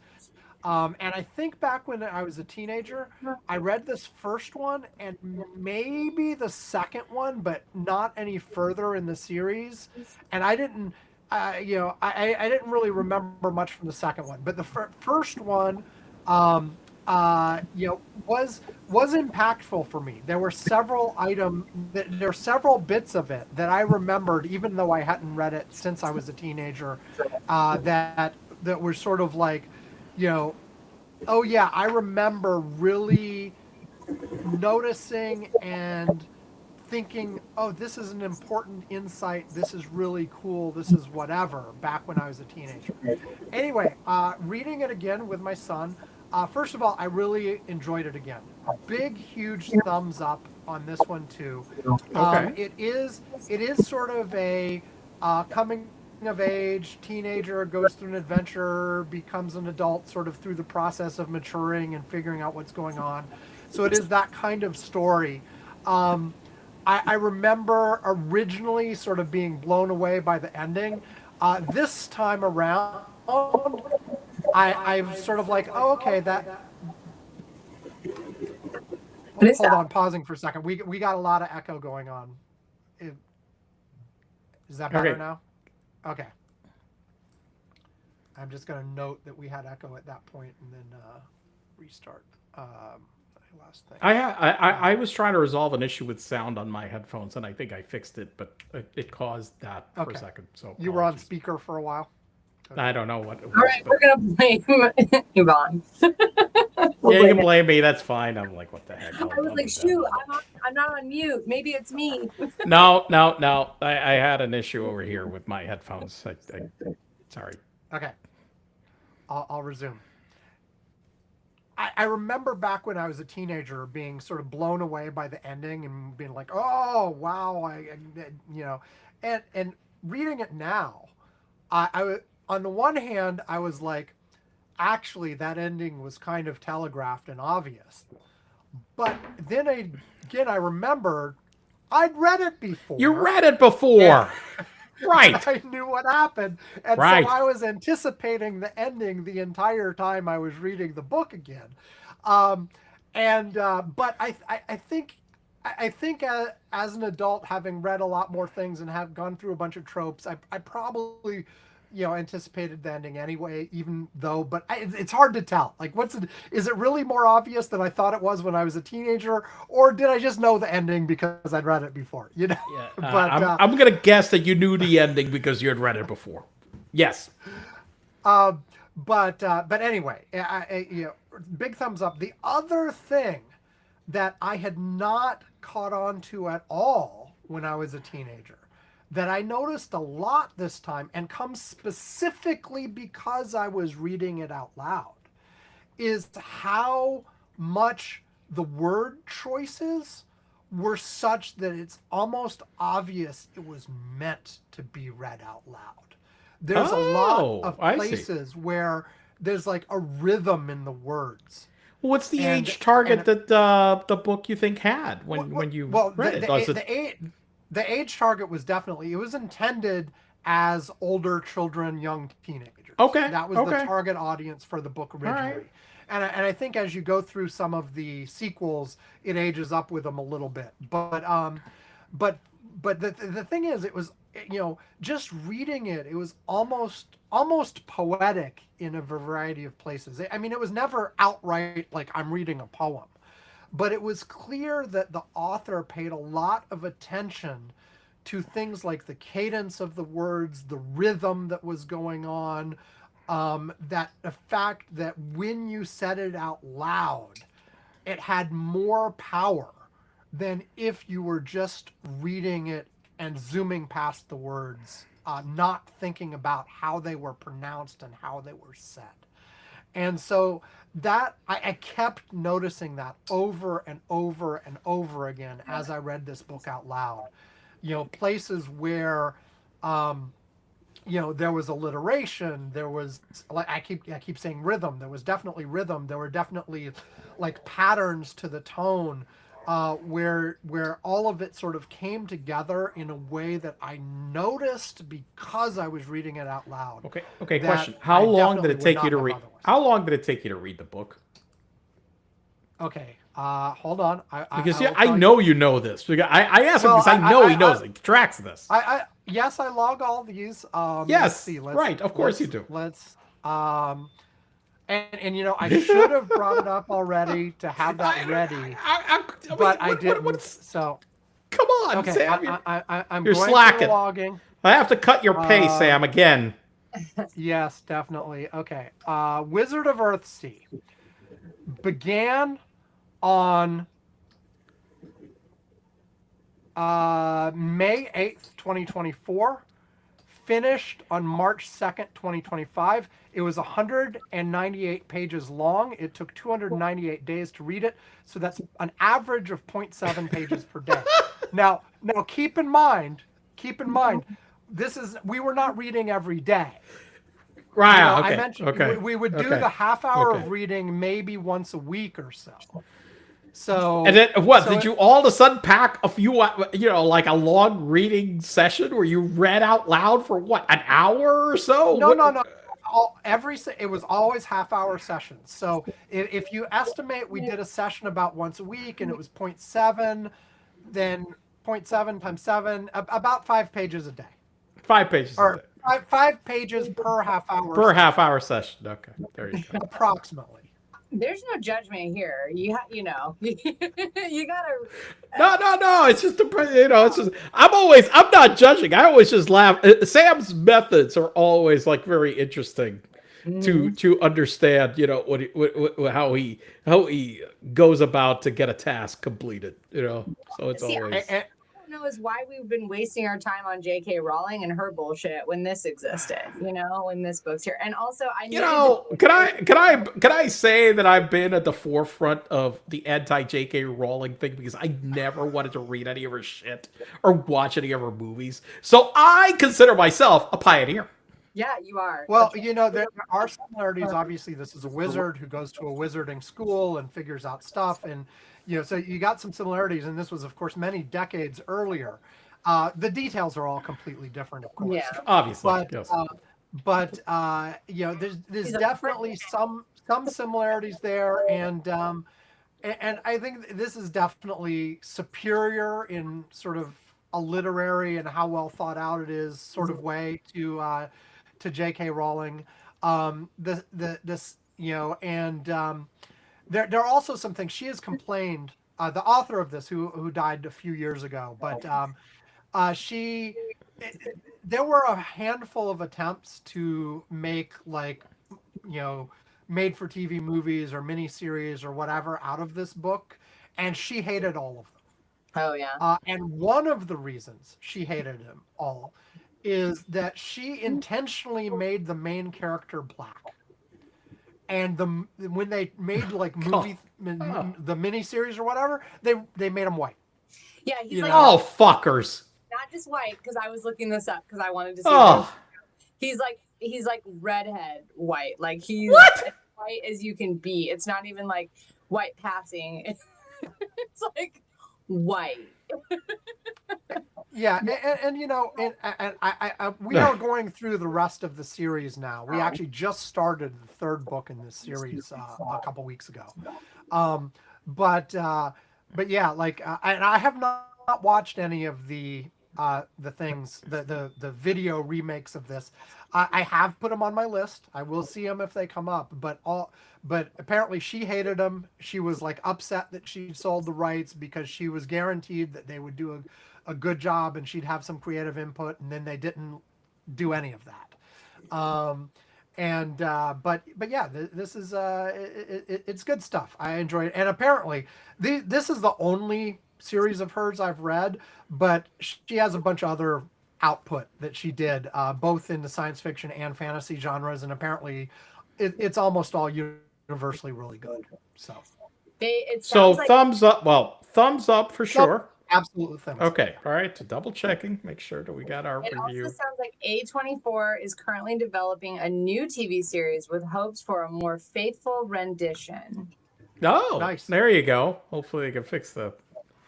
And I think back when I was a teenager, I read this first one and maybe the second one, but not any further in the series. And I didn't, I didn't really remember much from the second one. But the first one, was impactful for me. There were several there were several bits of it that I remembered, even though I hadn't read it since I was a teenager, that were sort of like, oh yeah, I remember really noticing and thinking, oh, this is an important insight. This is really cool. This is whatever, back when I was a teenager. Anyway, reading it again with my son, first of all, I really enjoyed it again. Big, huge thumbs up on this one too. Okay. It is sort of a coming of age teenager, goes through an adventure, becomes an adult sort of through the process of maturing and figuring out what's going on. So it is that kind of story. I remember originally sort of being blown away by the ending. This time around, I'm sort of like, oh, okay, that. Hold on, pausing for a second. We got a lot of echo going on. Is that better now? Okay. I'm just going to note that we had echo at that point and then restart. Last thing. I was trying to resolve an issue with sound on my headphones, and I think I fixed it, but it caused that for a second. So you were on speaker for a while. Okay. I don't know what it was. All right, we're gonna blame Yvonne. Yeah, you can blame me. That's fine. I'm like, what the heck? I was like, shoot, I'm not on mute. Maybe it's me. No. I had an issue over here with my headphones. Sorry. Okay. I'll resume. I remember back when I was a teenager being sort of blown away by the ending and being like, oh, wow. And reading it now, I on the one hand, I was like, actually, that ending was kind of telegraphed and obvious. But then again, I remembered I'd read it before. You read it before. Right. I knew what happened. And so I was anticipating the ending the entire time I was reading the book again. But I think as an adult, having read a lot more things and have gone through a bunch of tropes, I probably anticipated the ending anyway, even though, but it's hard to tell. Like, is it really more obvious than I thought it was when I was a teenager, or did I just know the ending because I'd read it before? Yeah. But I'm gonna guess that you knew the ending because you had read it before. Yes. But anyway, big thumbs up. The other thing that I had not caught on to at all when I was a teenager, that I noticed a lot this time, and comes specifically because I was reading it out loud, is how much the word choices were such that it's almost obvious it was meant to be read out loud. There's a lot of places where there's like a rhythm in the words. What's the age target that the book you think had when you read it? The age target was definitely, it was intended as older children, young teenagers. Okay. That was the target audience for the book originally. Right. And I think as you go through some of the sequels, it ages up with them a little bit. But the thing is, it was, just reading it, it was almost poetic in a variety of places. I mean, it was never outright like I'm reading a poem. But it was clear that the author paid a lot of attention to things like the cadence of the words, the rhythm that was going on, that the fact that when you said it out loud, it had more power than if you were just reading it and zooming past the words, not thinking about how they were pronounced and how they were said. And so that I kept noticing that over and over and over again as I read this book out loud. Places where there was alliteration. There was, like, I keep saying rhythm. There was definitely rhythm. There were definitely like patterns to the tone, where all of it sort of came together in a way that I noticed because I was reading it out loud. Okay. Question: How long did it take you to read? Otherwise. How long did it take you to read the book? Okay, hold on. Because I know you know this. I asked him because I know he knows it. He tracks this. Yes, I log all these. Yes, right. Of course you do. Let's and I should have brought it up already to have that ready, but I didn't. So come on, okay, Sam. I'm you're going slacking. Logging. I have to cut your pace, Sam, again. Yes, definitely. Okay, Wizard of Earthsea began on May 8th, 2024, finished on March 2nd, 2025. It was 198 pages long. It took 298 days to read it. So that's an average of 0.7 pages per day. Now keep in mind, we were not reading every day. Right. Okay. I mentioned we would do the half hour of reading maybe once a week or so. So and then what? Did you all of a sudden pack a few, like a long reading session where you read out loud for what, an hour or so? No. It was always half-hour sessions. So if you estimate, we did a session about once a week, and it was 0.7, then 0.7 times 7, about 5 pages a day. 5 pages a day. 5 pages per half hour. Per half hour session. Okay, there you go. Approximately. There's no judgment here. You gotta. No. It's just It's just I'm not judging. I always just laugh. Sam's methods are always like very interesting to understand. How he goes about to get a task completed. So it's always. I don't know is why we've been wasting our time on J.K. Rowling and her bullshit when this existed, when this book's here. And also can I say that I've been at the forefront of the anti-J.K. Rowling thing because I never wanted to read any of her shit or watch any of her movies. So I consider myself a pioneer. Yeah, you are. Well, there are similarities. Obviously, this is a wizard who goes to a wizarding school and figures out stuff, and so you got some similarities. And this was, of course, many decades earlier. The details are all completely different, of course. Yeah, obviously. But there's definitely some similarities there, and I think this is definitely superior in sort of a literary and how well thought out it is sort of way to J.K. Rowling. There are also some things she has complained. The author of this, who died a few years ago, but there were a handful of attempts to make made for TV movies or miniseries or whatever out of this book, and she hated all of them. Oh yeah. And one of the reasons she hated them all is that she intentionally made the main character black. And when they made the miniseries or whatever, they made him white. Yeah, he's fuckers. Not just white, because I was looking this up because I wanted to see. He's like redhead white. Like he's as white as you can be. It's not even like white passing. It's like white. Yeah, and we are going through the rest of the series now. We actually just started the third book in this series a couple weeks ago. But yeah, and I have not watched any of the things, the video remakes of this. I have put them on my list. I will see them if they come up. But apparently she hated them. She was upset that she sold the rights because she was guaranteed that they would do a good job and she'd have some creative input, and then they didn't do any of that. But yeah, this is it's good stuff. I enjoy it, and apparently this is the only series of hers I've read, but she has a bunch of other output that she did, both in the science fiction and fantasy genres, and apparently it's almost all universally really good. So thumbs up. Well, thumbs up for sure. absolutely thin. Okay, all right. Double checking, make sure that we got our It review. also sounds like A24 is currently developing a new TV series with hopes for a more faithful rendition. Oh, Nice. There you go. Hopefully they can fix the.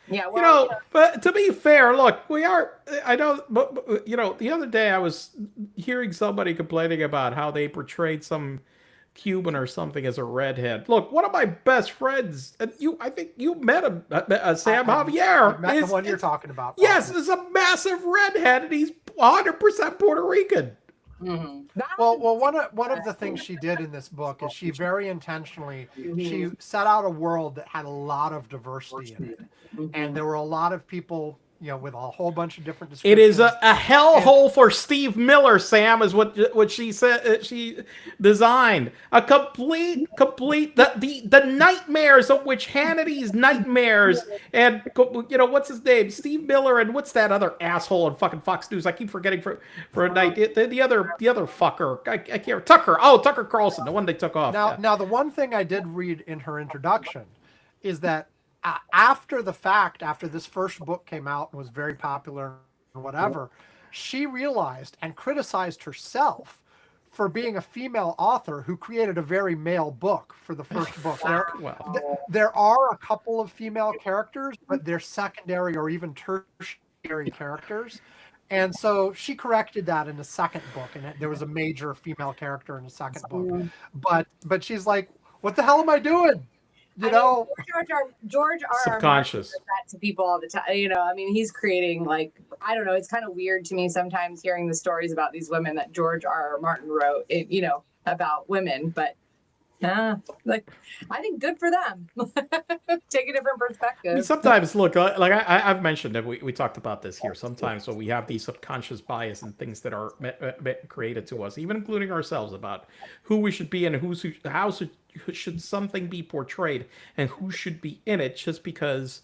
Yeah, well, But to be fair, look, we are. I know, but the other day I was hearing somebody complaining about how they portrayed some Cuban or something as a redhead. Look, one of my best friends, and I think you met him, Sam Javier. I've met the one you're talking about. Yes, is a massive redhead, and he's 100% Puerto Rican. Mm-hmm. Well, one of the things she did in this book is she very intentionally she set out a world that had a lot of diversity in it, and there were a lot of people, with a whole bunch of different descriptions. It is a hellhole for Steve Miller, Sam, is what she said. She designed a complete the nightmares of which Hannity's nightmares, and what's his name, Steve Miller, and what's that other asshole on fucking Fox News? I keep forgetting for a night. The other fucker, I can't. Tucker Carlson, the one they took off. Now the one thing I did read in her introduction is that after the fact, after this first book came out and was very popular and whatever, she realized and criticized herself for being a female author who created a very male book for the first book. There are a couple of female characters, but they're secondary or even tertiary characters. And so she corrected that in the second book, and there was a major female character in the second book. But she's like, what the hell am I doing? George R. R. Subconscious. Martin does that to people all the time. He's creating, I don't know. It's kind of weird to me sometimes hearing the stories about these women that George R. R. Martin wrote, about women. But I think good for them. Take a different perspective. Sometimes, look, like I've mentioned that we talked about this here. Sometimes when we have these subconscious bias and things that are created to us, even including ourselves, about who we should be and how should something be portrayed and who should be in it, just because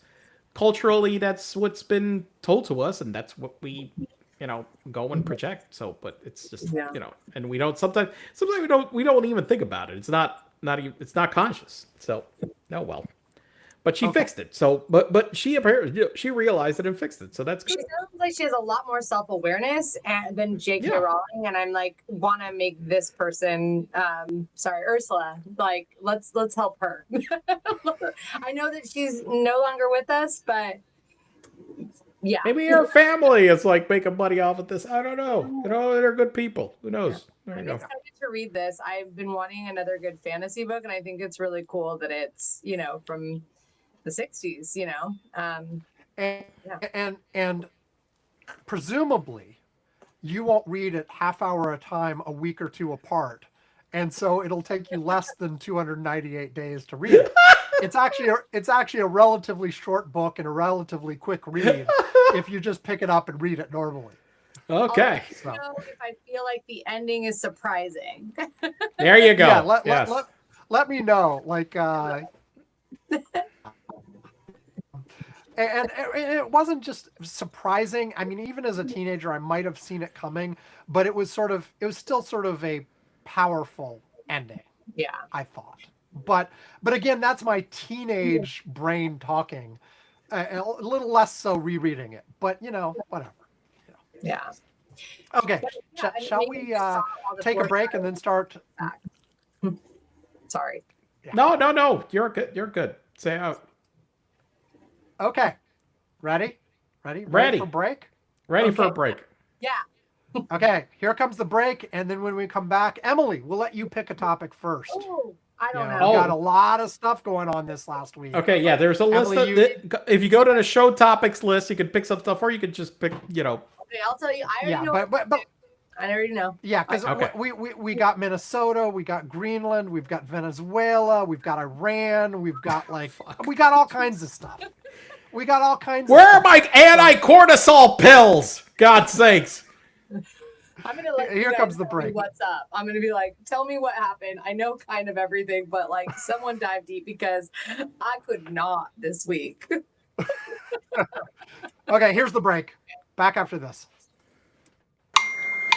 culturally that's what's been told to us and that's what we go and project. So, but it's just and we don't sometimes we don't even think about it. It's not conscious. So, no, well, but she fixed it. So, but she apparently she realized it and fixed it. So that's good. She sounds like she has a lot more self-awareness than J.K. Rowling, and I'm want to make this person, Ursula. Let's help her. I know that she's no longer with us, but. Yeah. Maybe her family is making money off of this. I don't know. They're good people. Who knows? There you go. I'm excited to read this. I've been wanting another good fantasy book, and I think it's really cool that it's from the 60s. And presumably, you won't read it half hour at a time, a week or two apart, and so it'll take you less than 298 days to read it. It's actually a relatively short book and a relatively quick read if you just pick it up and read it normally. Okay. I'll let you know if I feel like the ending is surprising. There you go. Yeah, let me know. And it wasn't just surprising. Even as a teenager, I might have seen it coming, but it was still sort of a powerful ending. Yeah, I thought. But again, that's my teenage brain talking. A little less so rereading it, but whatever. Yeah. Okay. Shall we take a break and then start? Sorry. Yeah. No. You're good. You're good. Say out. Okay. Ready for break? Ready for a break. Yeah. Okay. Here comes the break, and then when we come back, Emily, we'll let you pick a topic first. Oh. I don't know. We got a lot of stuff going on this last week. Okay, yeah, there's a list. If you go to the show topics list, you can pick some stuff, or you could just pick, Okay, I'll tell you. I already know. But I already know. Yeah, because we got Minnesota, we got Greenland, we've got Venezuela, we've got Iran, we've got we got all kinds of stuff. We got all kinds. Where are my anti-cortisol pills? God's sakes. I'm gonna let Here comes the break. What's up? I'm gonna be tell me what happened. I know kind of everything, but someone dive deep because I could not this week. Okay, here's the break. Back after this.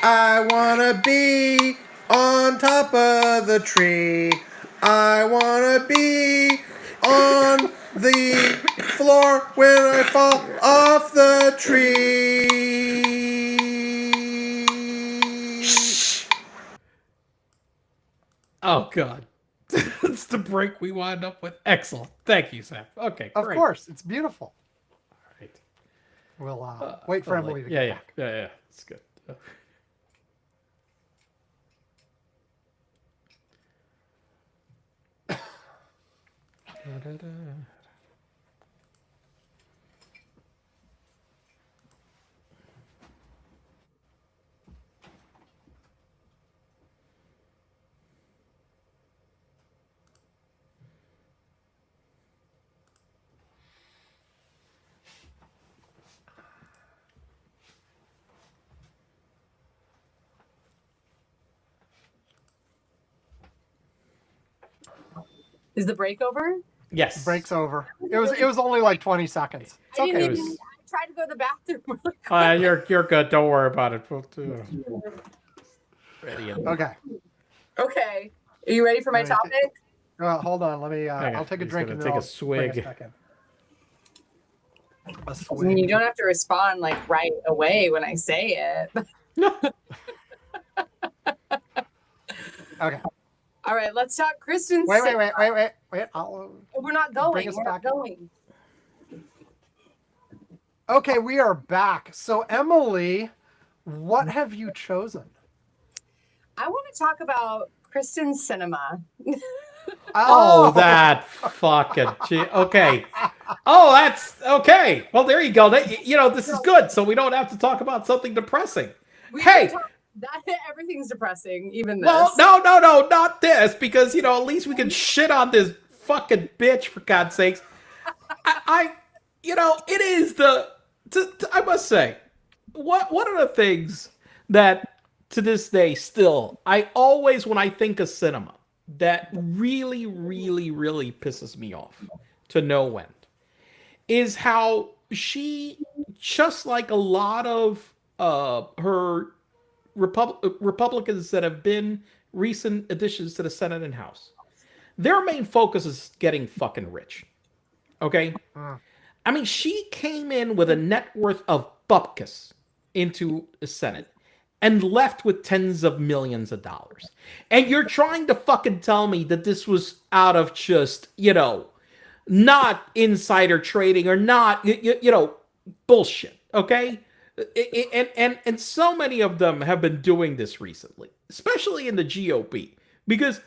I wanna be on top of the tree. I wanna be on the floor when I fall off the tree. Oh, God. That's the break we wound up with. Excellent. Thank you, Sam. Okay, Of great. course, it's beautiful. All right. We'll wait for Emily to get back. Yeah. It's good. Is the break over? Yes. Break's over. It was only like 20 seconds. It's I didn't okay. even. I tried to go to the bathroom. You're good. Don't worry about it. We'll do ready. Okay. Okay. Are you ready for my topic? Well, hold on. Let me. Hang on. I'll take a He's drink gonna and take then a I'll swig. bring us back in. A I swig. mean, you don't have to respond like right away when I say it. Okay. All right, let's talk Kristen. Wait. I'll We're not going. bring us We're not back. going. Okay, we are back. So, Emily, what have you chosen? I want to talk about Kristen Cinema. Oh, that fucking okay. Oh, that's okay. Well, there you go. This is good. So we don't have to talk about something depressing. Hey, everything's depressing, even this. well, no, not this, because at least we can shit on this fucking bitch, for God's sakes. It is I must say, one of the things that to this day still, I always, when I think of cinema, that really, really, really pisses me off to no end, is how she, just like a lot of her Republicans that have been recent additions to the Senate and House, their main focus is getting fucking rich. Okay? I mean, she came in with a net worth of bupkis into the Senate and left with tens of millions of dollars. And you're trying to fucking tell me that this was out of just, not insider trading or not, bullshit, okay? And so many of them have been doing this recently, especially in the GOP, because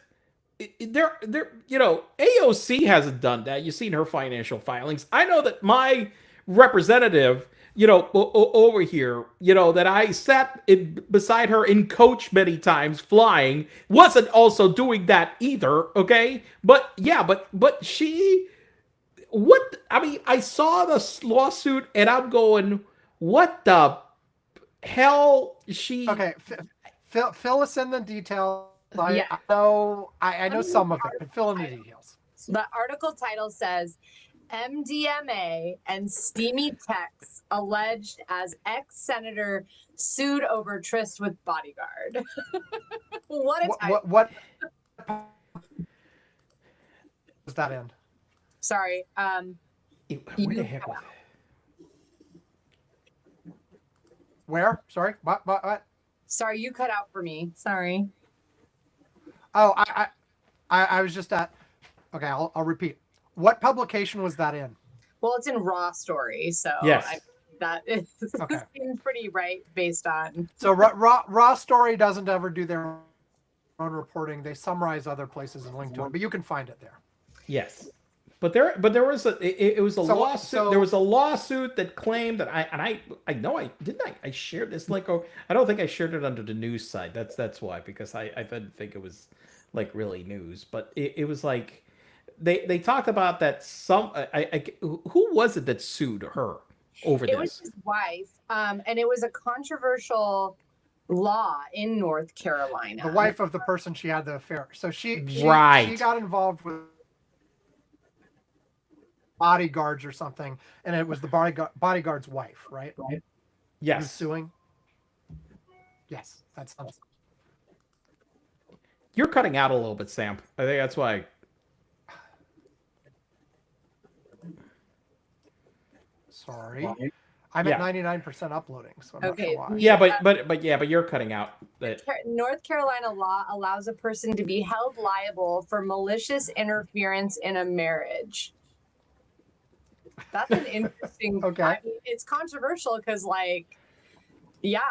AOC hasn't done that. You've seen her financial filings. I know that my representative, over here, that I sat beside her in coach many times flying, wasn't also doing that either. Okay, but she, I saw the lawsuit and I'm going, what the hell? Okay, fill us in the details. Yeah. I know some of it, but fill in the details. The article title says, MDMA and steamy texts alleged as ex-senator sued over tryst with bodyguard. What a title. What does that end? Sorry. Where the heck was it? Where? Sorry. What? Sorry, you cut out for me. Sorry. Oh, I was just at. Okay, I'll repeat. What publication was that in? Well, it's in Raw Story, so yes. That is okay. Seems pretty right based on. So Raw Story doesn't ever do their own reporting. They summarize other places and link to it, but you can find it there. Yes. But there was it was a lawsuit. There was a lawsuit that claimed that I know I shared this I don't think I shared it under the news side. That's why, because I didn't think it was like really news, but it was like they talked about that who was it that sued her over this? It was his wife, and it was a controversial law in North Carolina. The wife of the person she had the affair. So she got involved with bodyguards or something, and it was the bodyguard's wife, right? Yes. Who's suing? Yes, that's. You're cutting out a little bit, Sam. I think that's why. sorry. I'm at 99% uploading, so I'm not sure why. Yeah, but you're cutting out. North Carolina law allows a person to be held liable for malicious interference in a marriage. That's an interesting. Okay. I mean, it's controversial because, yeah.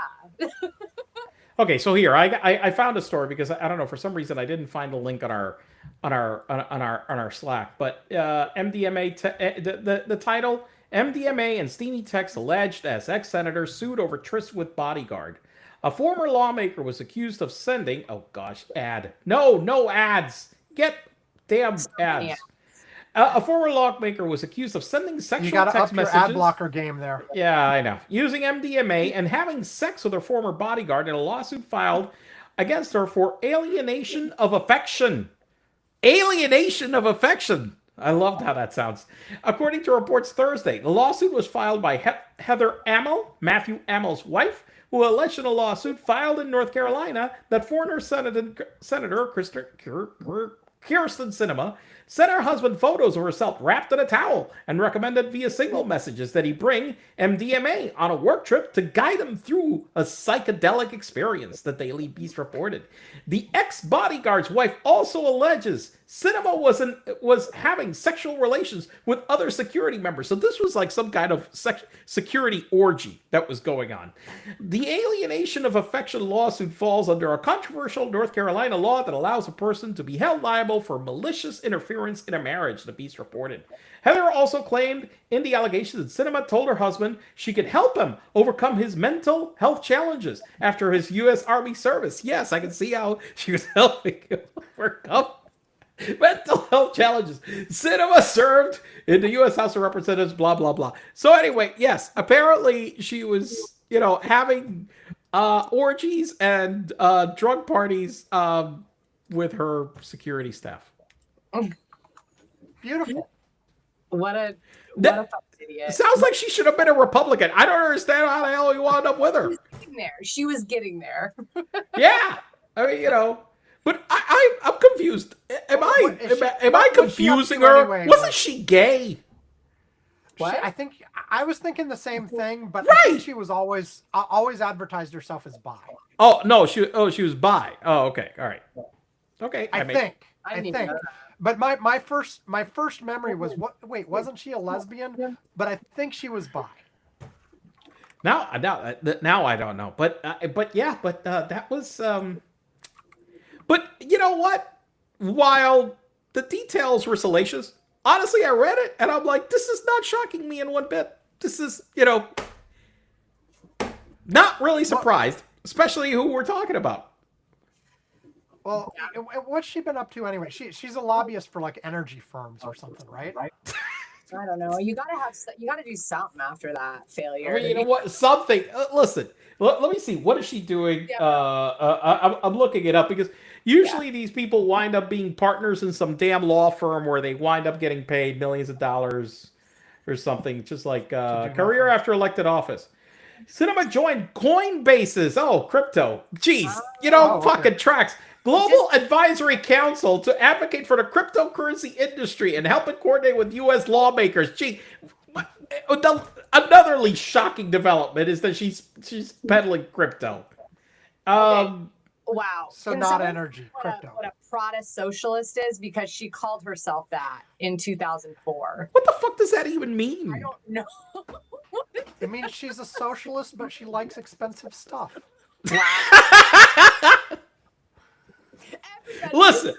Okay, so here I found a story because I don't know, for some reason I didn't find a link on our Slack, but MDMA the title, MDMA and steamy text alleged as ex-senator sued over tryst with bodyguard. A former lawmaker was accused of sending no ads. Get damn ads. A former lawmaker was accused of sending sexual text messages. You got to up your ad blocker game there. Yeah, I know. Using MDMA and having sex with her former bodyguard in a lawsuit filed against her for alienation of affection. Alienation of affection. I loved how that sounds. According to reports Thursday, the lawsuit was filed by Heather Amell, Matthew Amell's wife, who alleged in a lawsuit filed in North Carolina that former Senator Kyrsten Sinema sent her husband photos of herself wrapped in a towel and recommended via signal messages that he bring MDMA on a work trip to guide him through a psychedelic experience, the Daily Beast reported. The ex-bodyguard's wife also alleges Sinema was having sexual relations with other security members. So this was like some kind of security orgy that was going on. The alienation of affection lawsuit falls under a controversial North Carolina law that allows a person to be held liable for malicious interference in a marriage, the Beast reported. Heather also claimed in the allegations that Sinema told her husband she could help him overcome his mental health challenges after his U.S. Army service. Yes, I can see how she was helping him overcome mental health challenges. Sinema served in the U.S. House of Representatives, blah, blah, blah. So anyway, yes, apparently she was, having orgies and drug parties with her security staff. Beautiful. What a fucking idiot. Sounds like she should have been a Republican. I don't understand how the hell you wound up with her. She was getting there. Yeah. I mean, but I'm confused. Am I confusing her? Anyway, Wasn't she gay? What? I was thinking the same thing, but I think she was always advertised herself as bi. Oh no, she was bi. Oh, okay, all right, okay. I think. But my first memory was wasn't she a lesbian? But I think she was bi. Now I don't know, but that was. But you know what? While the details were salacious, honestly, I read it and I'm like, this is not shocking me in one bit. This is, not really surprised, especially who we're talking about. Well, what's she been up to anyway? She's a lobbyist for like energy firms or something, right? I don't know. You gotta do something after that failure. I mean, you know what? Something. Listen, let me see. What is she doing? Yeah. I'm looking it up because usually these people wind up being partners in some damn law firm where they wind up getting paid millions of dollars or something, just like career after elected office. Sinema joined Coinbase's crypto. Jeez, fucking tracks. Global Advisory Council to advocate for the cryptocurrency industry and help it coordinate with U.S. lawmakers. Gee, another shocking development is that she's peddling crypto. Wow. So not energy, crypto. What a Protest socialist is, because she called herself that in 2004. What the fuck does that even mean? I don't know. It means she's a socialist, but she likes expensive stuff. Wow. Listen.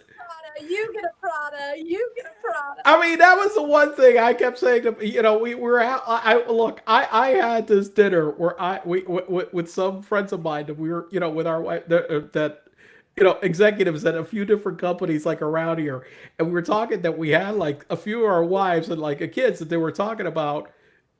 You get a Prada. You get a Prada. I mean, that was the one thing I kept saying to we were out. I had this dinner where we with some friends of mine that we were with our wife that executives at a few different companies like around here, and we were talking that we had like a few of our wives and like kids that they were talking about.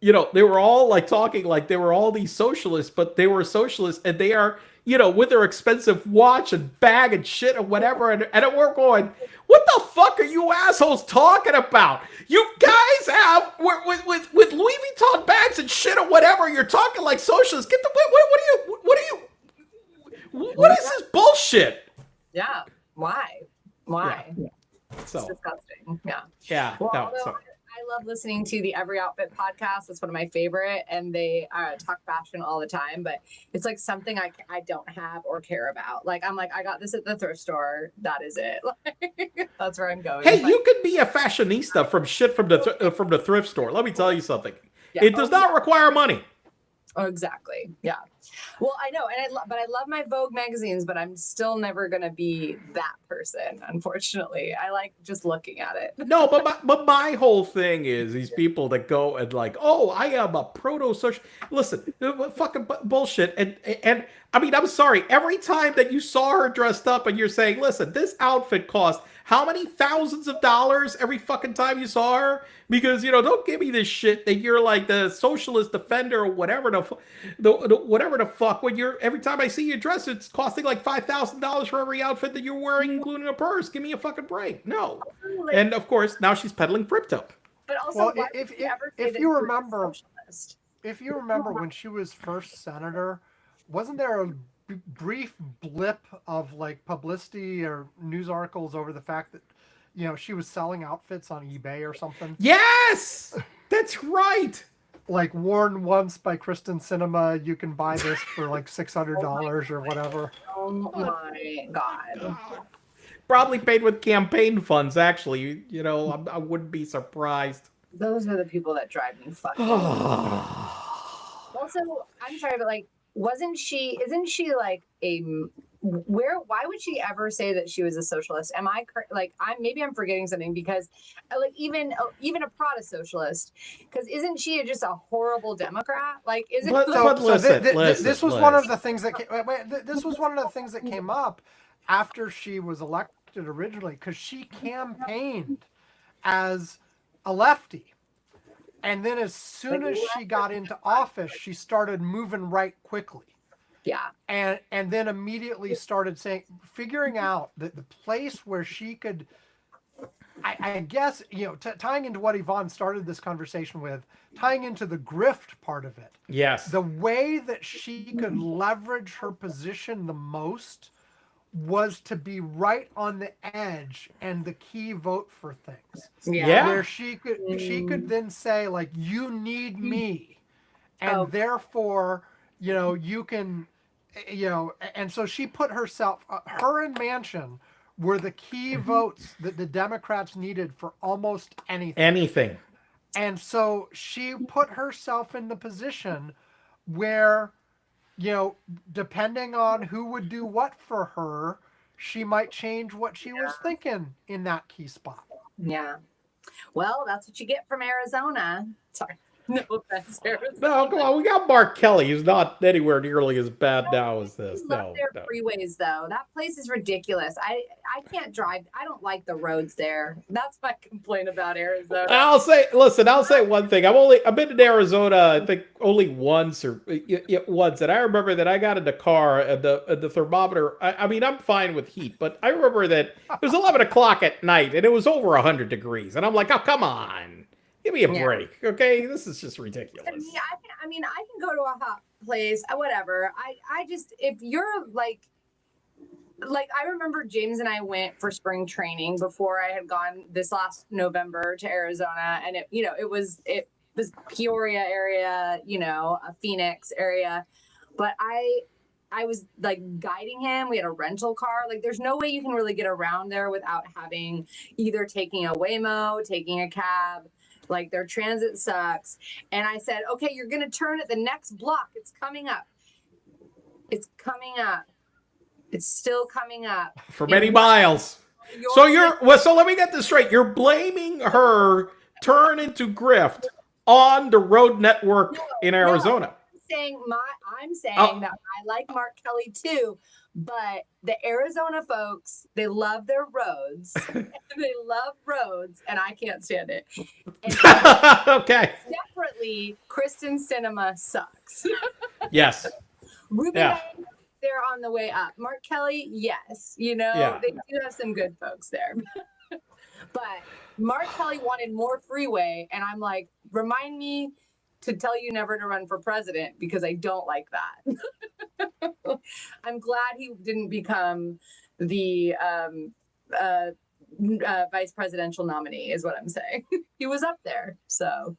They were all like talking like they were all these socialists, but they were socialists and they are. With their expensive watch and bag and shit or whatever. And we're going, what the fuck are you assholes talking about? You guys have, with Louis Vuitton bags and shit or whatever, you're talking like socialists. Get the, what is this bullshit? Yeah. Why? Yeah. So. It's disgusting. Yeah. Yeah. Well, no, I love listening to the Every Outfit podcast. It's one of my favorite, and they talk fashion all the time. But it's like something I don't have or care about. Like I'm like, I got this at the thrift store. That is it. Like, that's where I'm going. Hey, But, you could be a fashionista from shit from the thrift store. Let me tell you something. yeah. It does not require money. Oh, exactly. Yeah. Well, I know, and but I love my Vogue magazines, but I'm still never gonna be that person. Unfortunately, I like just looking at it. No, but my whole thing is these people that go and like, oh, I am a proto-social. Listen, fucking bullshit. And I mean, I'm sorry. Every time that you saw her dressed up and you're saying, listen, this outfit cost how many thousands of dollars every fucking time you saw her? Because, you know, don't give me this shit that you're like the socialist defender or whatever whatever the fuck. When you're every time I see you dress, it's costing like $5,000 for every outfit that you're wearing, including a purse. Give me a fucking break. No. And of course, now she's peddling crypto. But also, Well, why if would you ever say if that you you're a remember, socialist? if you remember when she was first senator, wasn't there a brief blip of like publicity or news articles over the fact that, you know, she was selling outfits on eBay or something? Yes, that's right. Like worn once by Kristen Cinema, you can buy this for like $600 or whatever. Oh my God. Probably paid with campaign funds, actually. You know, I wouldn't be surprised. Those are the people that drive me fucking. Also, I'm sorry, but like, isn't she like why would she ever say that she was a socialist? Am I like, maybe I'm forgetting something, because like even a Prada socialist, because isn't she just a horrible Democrat? Like, isn't this was one of the things that this was one of the things that came up after she was elected originally, because she campaigned as a lefty. And then as soon as she got into office, she started moving right quickly. Yeah. And then immediately started figuring out that the place where she could, I guess, you know, tying into what Yvonne started this conversation with, tying into the grift part of it. Yes. The way that she could leverage her position the most was to be right on the edge and the key vote for things. Yeah. Where she could then say, like, you need me. And therefore, you know, you can, you know, and so she put herself, her and Manchin were the key votes that the Democrats needed for almost anything. And so she put herself in the position where, you know, depending on who would do what for her, she might change what she was thinking in that key spot. Yeah. Well, that's what you get from Arizona. Sorry. No offense, Arizona. No, come on. We got Mark Kelly, who's not anywhere nearly as bad now as this. I love their freeways, though. That place is ridiculous. I can't drive. I don't like the roads there. That's my complaint about Arizona. I'll say one thing. I've been in Arizona, I think only once, and I remember that I got in the car and the thermometer. I mean, I'm fine with heat, but I remember that it was 11 o'clock at night and it was over 100 degrees, and I'm like, oh, come on. Give me a break, okay? This is just ridiculous. I mean, I can go to a hot place, whatever. I just, if you're like I remember James and I went for spring training before I had gone this last November to Arizona, and it was Peoria area, you know, a Phoenix area, but I was like guiding him. We had a rental car. Like, there's no way you can really get around there without having either taking a Waymo, taking a cab. Like, their transit sucks. And I said, okay, you're going to turn at the next block. It's coming up. It's coming up. It's still coming up. For many miles. So let me get this straight. You're blaming her turn into grift on the road network in Arizona. I'm saying that I like Mark Kelly too, but the Arizona folks, they love their roads. They love roads, and I can't stand it. And okay. Separately, Kristen Cinema sucks. Yes. Ruben, they're on the way up. Mark Kelly, yes. You know, they do have some good folks there. But Mark Kelly wanted more freeway, and I'm like, remind me to tell you never to run for president, because I don't like that. I'm glad he didn't become the vice presidential nominee, is what I'm saying. He was up there, so.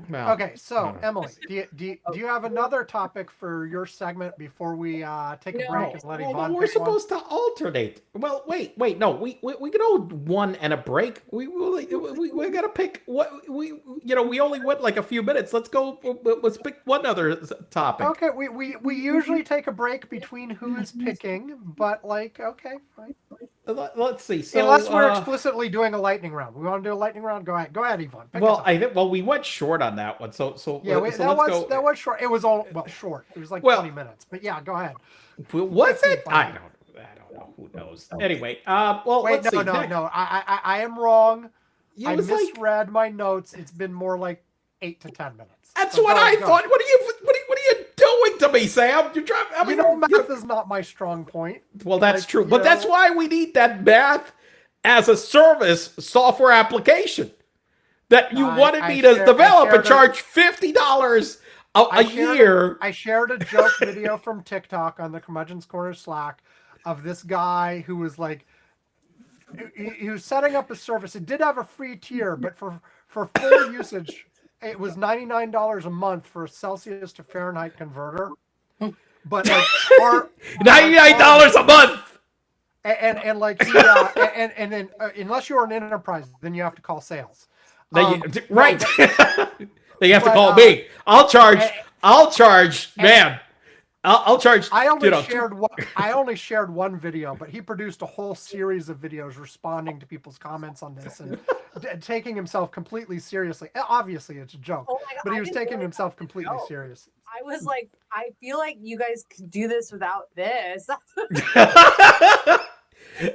Well, Okay, so Emily, do you have another topic for your segment before we take a break and let Yvonne we're pick one? supposed to alternate. Well, wait, no, we can hold one and a break. We gotta pick what we only went like a few minutes. Let's go. Let's pick one other topic. Okay, we usually take a break between who is picking, but like, okay, fine. Let's see. So, unless we're explicitly doing a lightning round, we want to do a lightning round. Go ahead, Yvonne. We went short on that one. So yeah, that was short. It was all short. It was like 20 minutes. But yeah, go ahead. Was it? I don't know. Who knows? Anyway, wait, let's see. No. I am wrong. I misread like, my notes. It's been more like 8 to 10 minutes. That's what I thought. What are you doing to me, Sam? You're trying. Math is not my strong point. Well, that's true, but that's why we need that math as a service software application that you wanted me to develop and charge $50 a year. I shared a joke video from TikTok on the Curmudgeon's Corner Slack of this guy who was like, he was setting up a service. It did have a free tier, but for full usage, it was $99 a month for a Celsius to Fahrenheit converter. But like $99 a month. And like and then unless you're an enterprise, then you have to call sales. Right. They have to call me. I'll charge, man. I'll charge. I only shared one video, but he produced a whole series of videos responding to people's comments on this and taking himself completely seriously. Obviously, it's a joke, but he was taking himself completely serious. I was like, I feel like you guys could do this without this.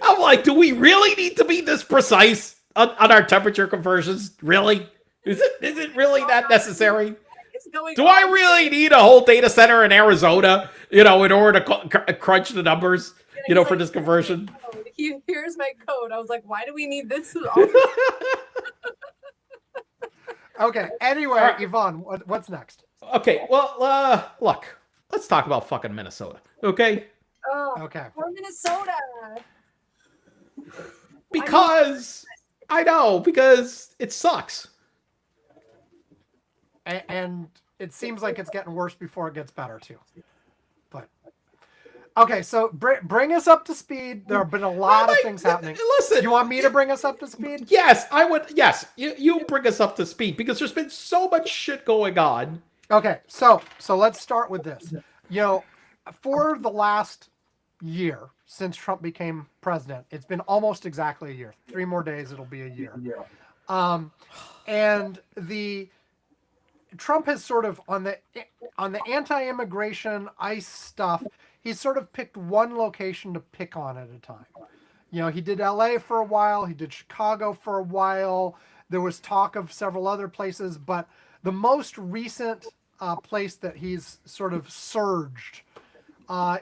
I'm like, do we really need to be this precise on our temperature conversions? Really? Is it really that necessary? Do I really need a whole data center in Arizona, in order to crunch the numbers, for this conversion? Here's my code. I was like, why do we need this? Okay. Anyway, Yvonne, what's next? Okay. Well, look, let's talk about fucking Minnesota. Okay. Okay. Or Minnesota. Because it sucks. And it seems like it's getting worse before it gets better too. But okay, so bring us up to speed. There have been a lot of things happening. Listen, you want me to bring us up to speed? Yes, I would. Yes, you bring us up to speed because there's been so much shit going on. Okay, so let's start with this. For the last year since Trump became president, it's been almost exactly a year. 3 more days, it'll be a year. And Trump has sort of on the anti-immigration ICE stuff, he's sort of picked one location to pick on at a time. He did LA for a while, he did Chicago for a while. There was talk of several other places, but the most recent place that he's sort of surged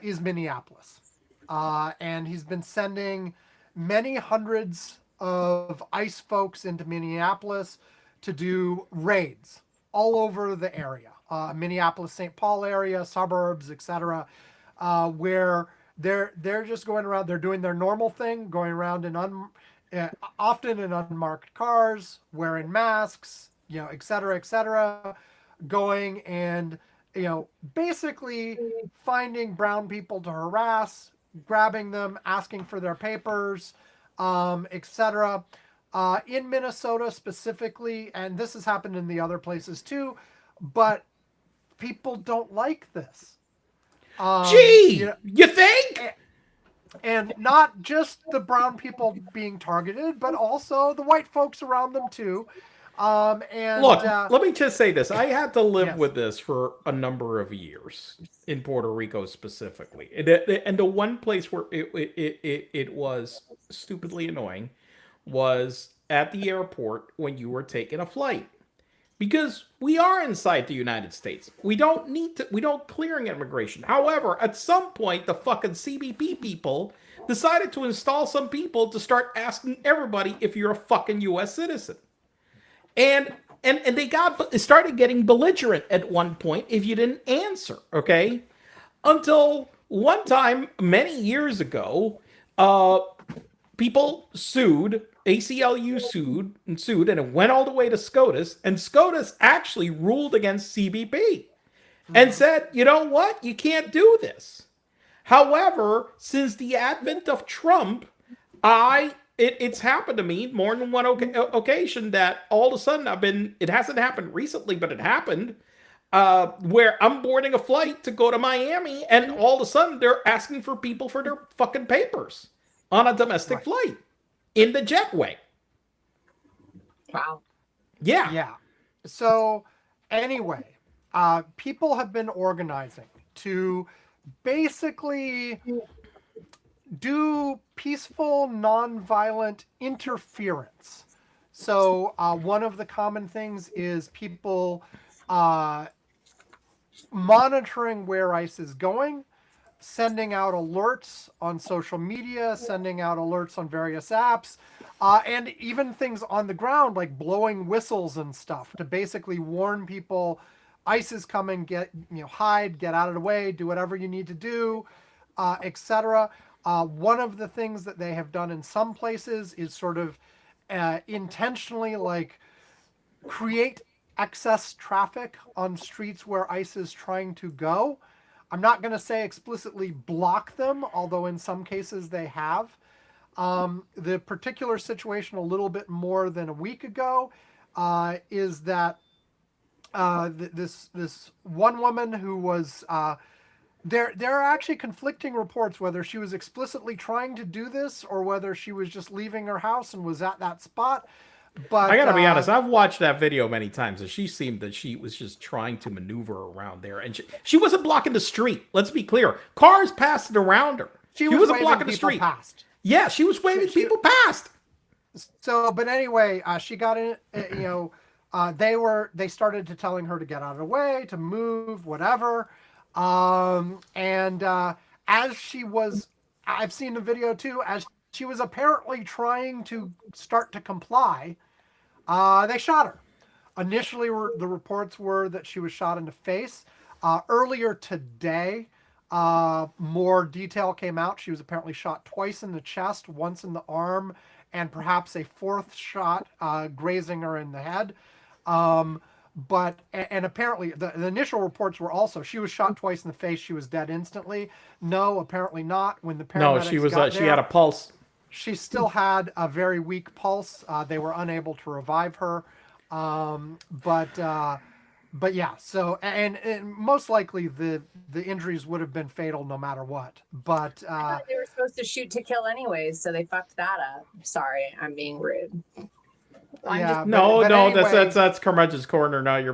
is Minneapolis. And he's been sending many hundreds of ICE folks into Minneapolis to do raids all over the area, Minneapolis, St. Paul area, suburbs, etc., where they're just going around. They're doing their normal thing, going around in often in unmarked cars, wearing masks, etc., going and basically finding brown people to harass, grabbing them, asking for their papers, etc. In Minnesota specifically, and this has happened in the other places too, but people don't like this. You think? And not just the brown people being targeted, but also the white folks around them too. And look, let me just say this. I had to live with this for a number of years in Puerto Rico specifically. And the one place where it was stupidly annoying was at the airport when you were taking a flight. Because we are inside the United States. We don't clearing immigration. However, at some point, the fucking CBP people decided to install some people to start asking everybody if you're a fucking U.S. citizen. And they started getting belligerent at one point if you didn't answer, okay? Until one time, many years ago, people sued, ACLU sued, and it went all the way to SCOTUS, and SCOTUS actually ruled against CBP and said, you know what, you can't do this. However, since the advent of Trump, it's happened to me more than one occasion that all of a sudden it hasn't happened recently, but it happened, where I'm boarding a flight to go to Miami, and all of a sudden they're asking for people for their fucking papers on a domestic flight in the jetway. Wow. Yeah. Yeah. So anyway, people have been organizing to basically do peaceful, nonviolent interference. So one of the common things is people monitoring where ICE is going, sending out alerts on social media, sending out alerts on various apps, and even things on the ground like blowing whistles and stuff to basically warn people ICE is coming, hide, get out of the way, do whatever you need to do, etc. One of the things that they have done in some places is sort of intentionally create excess traffic on streets where ICE is trying to go. I'm not going to say explicitly block them, although in some cases they have. The particular situation a little bit more than a week ago is that this one woman who was there are actually conflicting reports whether she was explicitly trying to do this or whether she was just leaving her house and was at that spot. But I gotta be honest, I've watched that video many times, and she seemed that she was just trying to maneuver around there, and she wasn't blocking the street. Let's be clear, cars passed around her. She wasn't blocking the street. Past. Yeah, she was waving people past. So, but anyway, she got in. They started to telling her to get out of the way, to move, whatever. And as she was, I've seen the video too. As she was apparently trying to start to comply, they shot her. Initially, the reports were that she was shot in the face. Earlier today, more detail came out. She was apparently shot twice in the chest, once in the arm, and perhaps a fourth shot grazing her in the head. But apparently the initial reports were also she was shot twice in the face. She was dead instantly. No, apparently not. When the paramedics she was got she there, had a pulse. She still had a very weak pulse. They were unable to revive her. But yeah. So and most likely the injuries would have been fatal no matter what. But I thought they were supposed to shoot to kill anyways, so they fucked that up. Sorry, I'm being rude. Anyway, that's Curmudgeon's corner. No, you're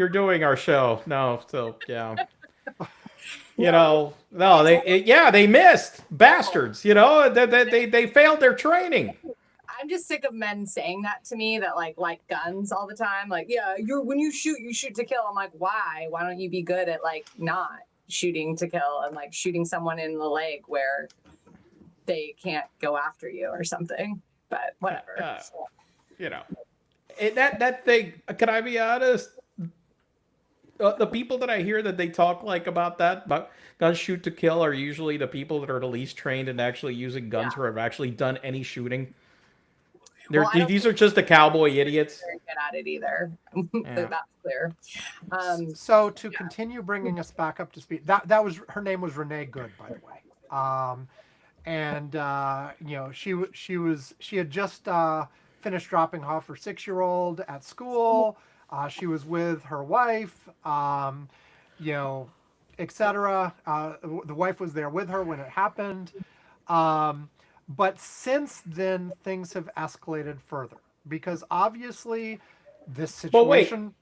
doing our show. No, so yeah. They missed bastards. They failed their training. I'm just sick of men saying that to me that like guns all the time. Like, yeah, when you shoot to kill. I'm like, why? Why don't you be good at not shooting to kill and shooting someone in the leg where they can't go after you or something? But whatever. That thing. Can I be honest? The people that I hear that they talk about guns shoot to kill are usually the people that are the least trained in actually using guns or have actually done any shooting. These are just the cowboy idiots. Very good at it either. That's clear. So to continue bringing us back up to speed, that was her name was Renee Good, by the way. And she had just finished dropping off her 6-year-old at school. She was with her wife, etc. The wife was there with her when it happened. But since then, things have escalated further because obviously this situation.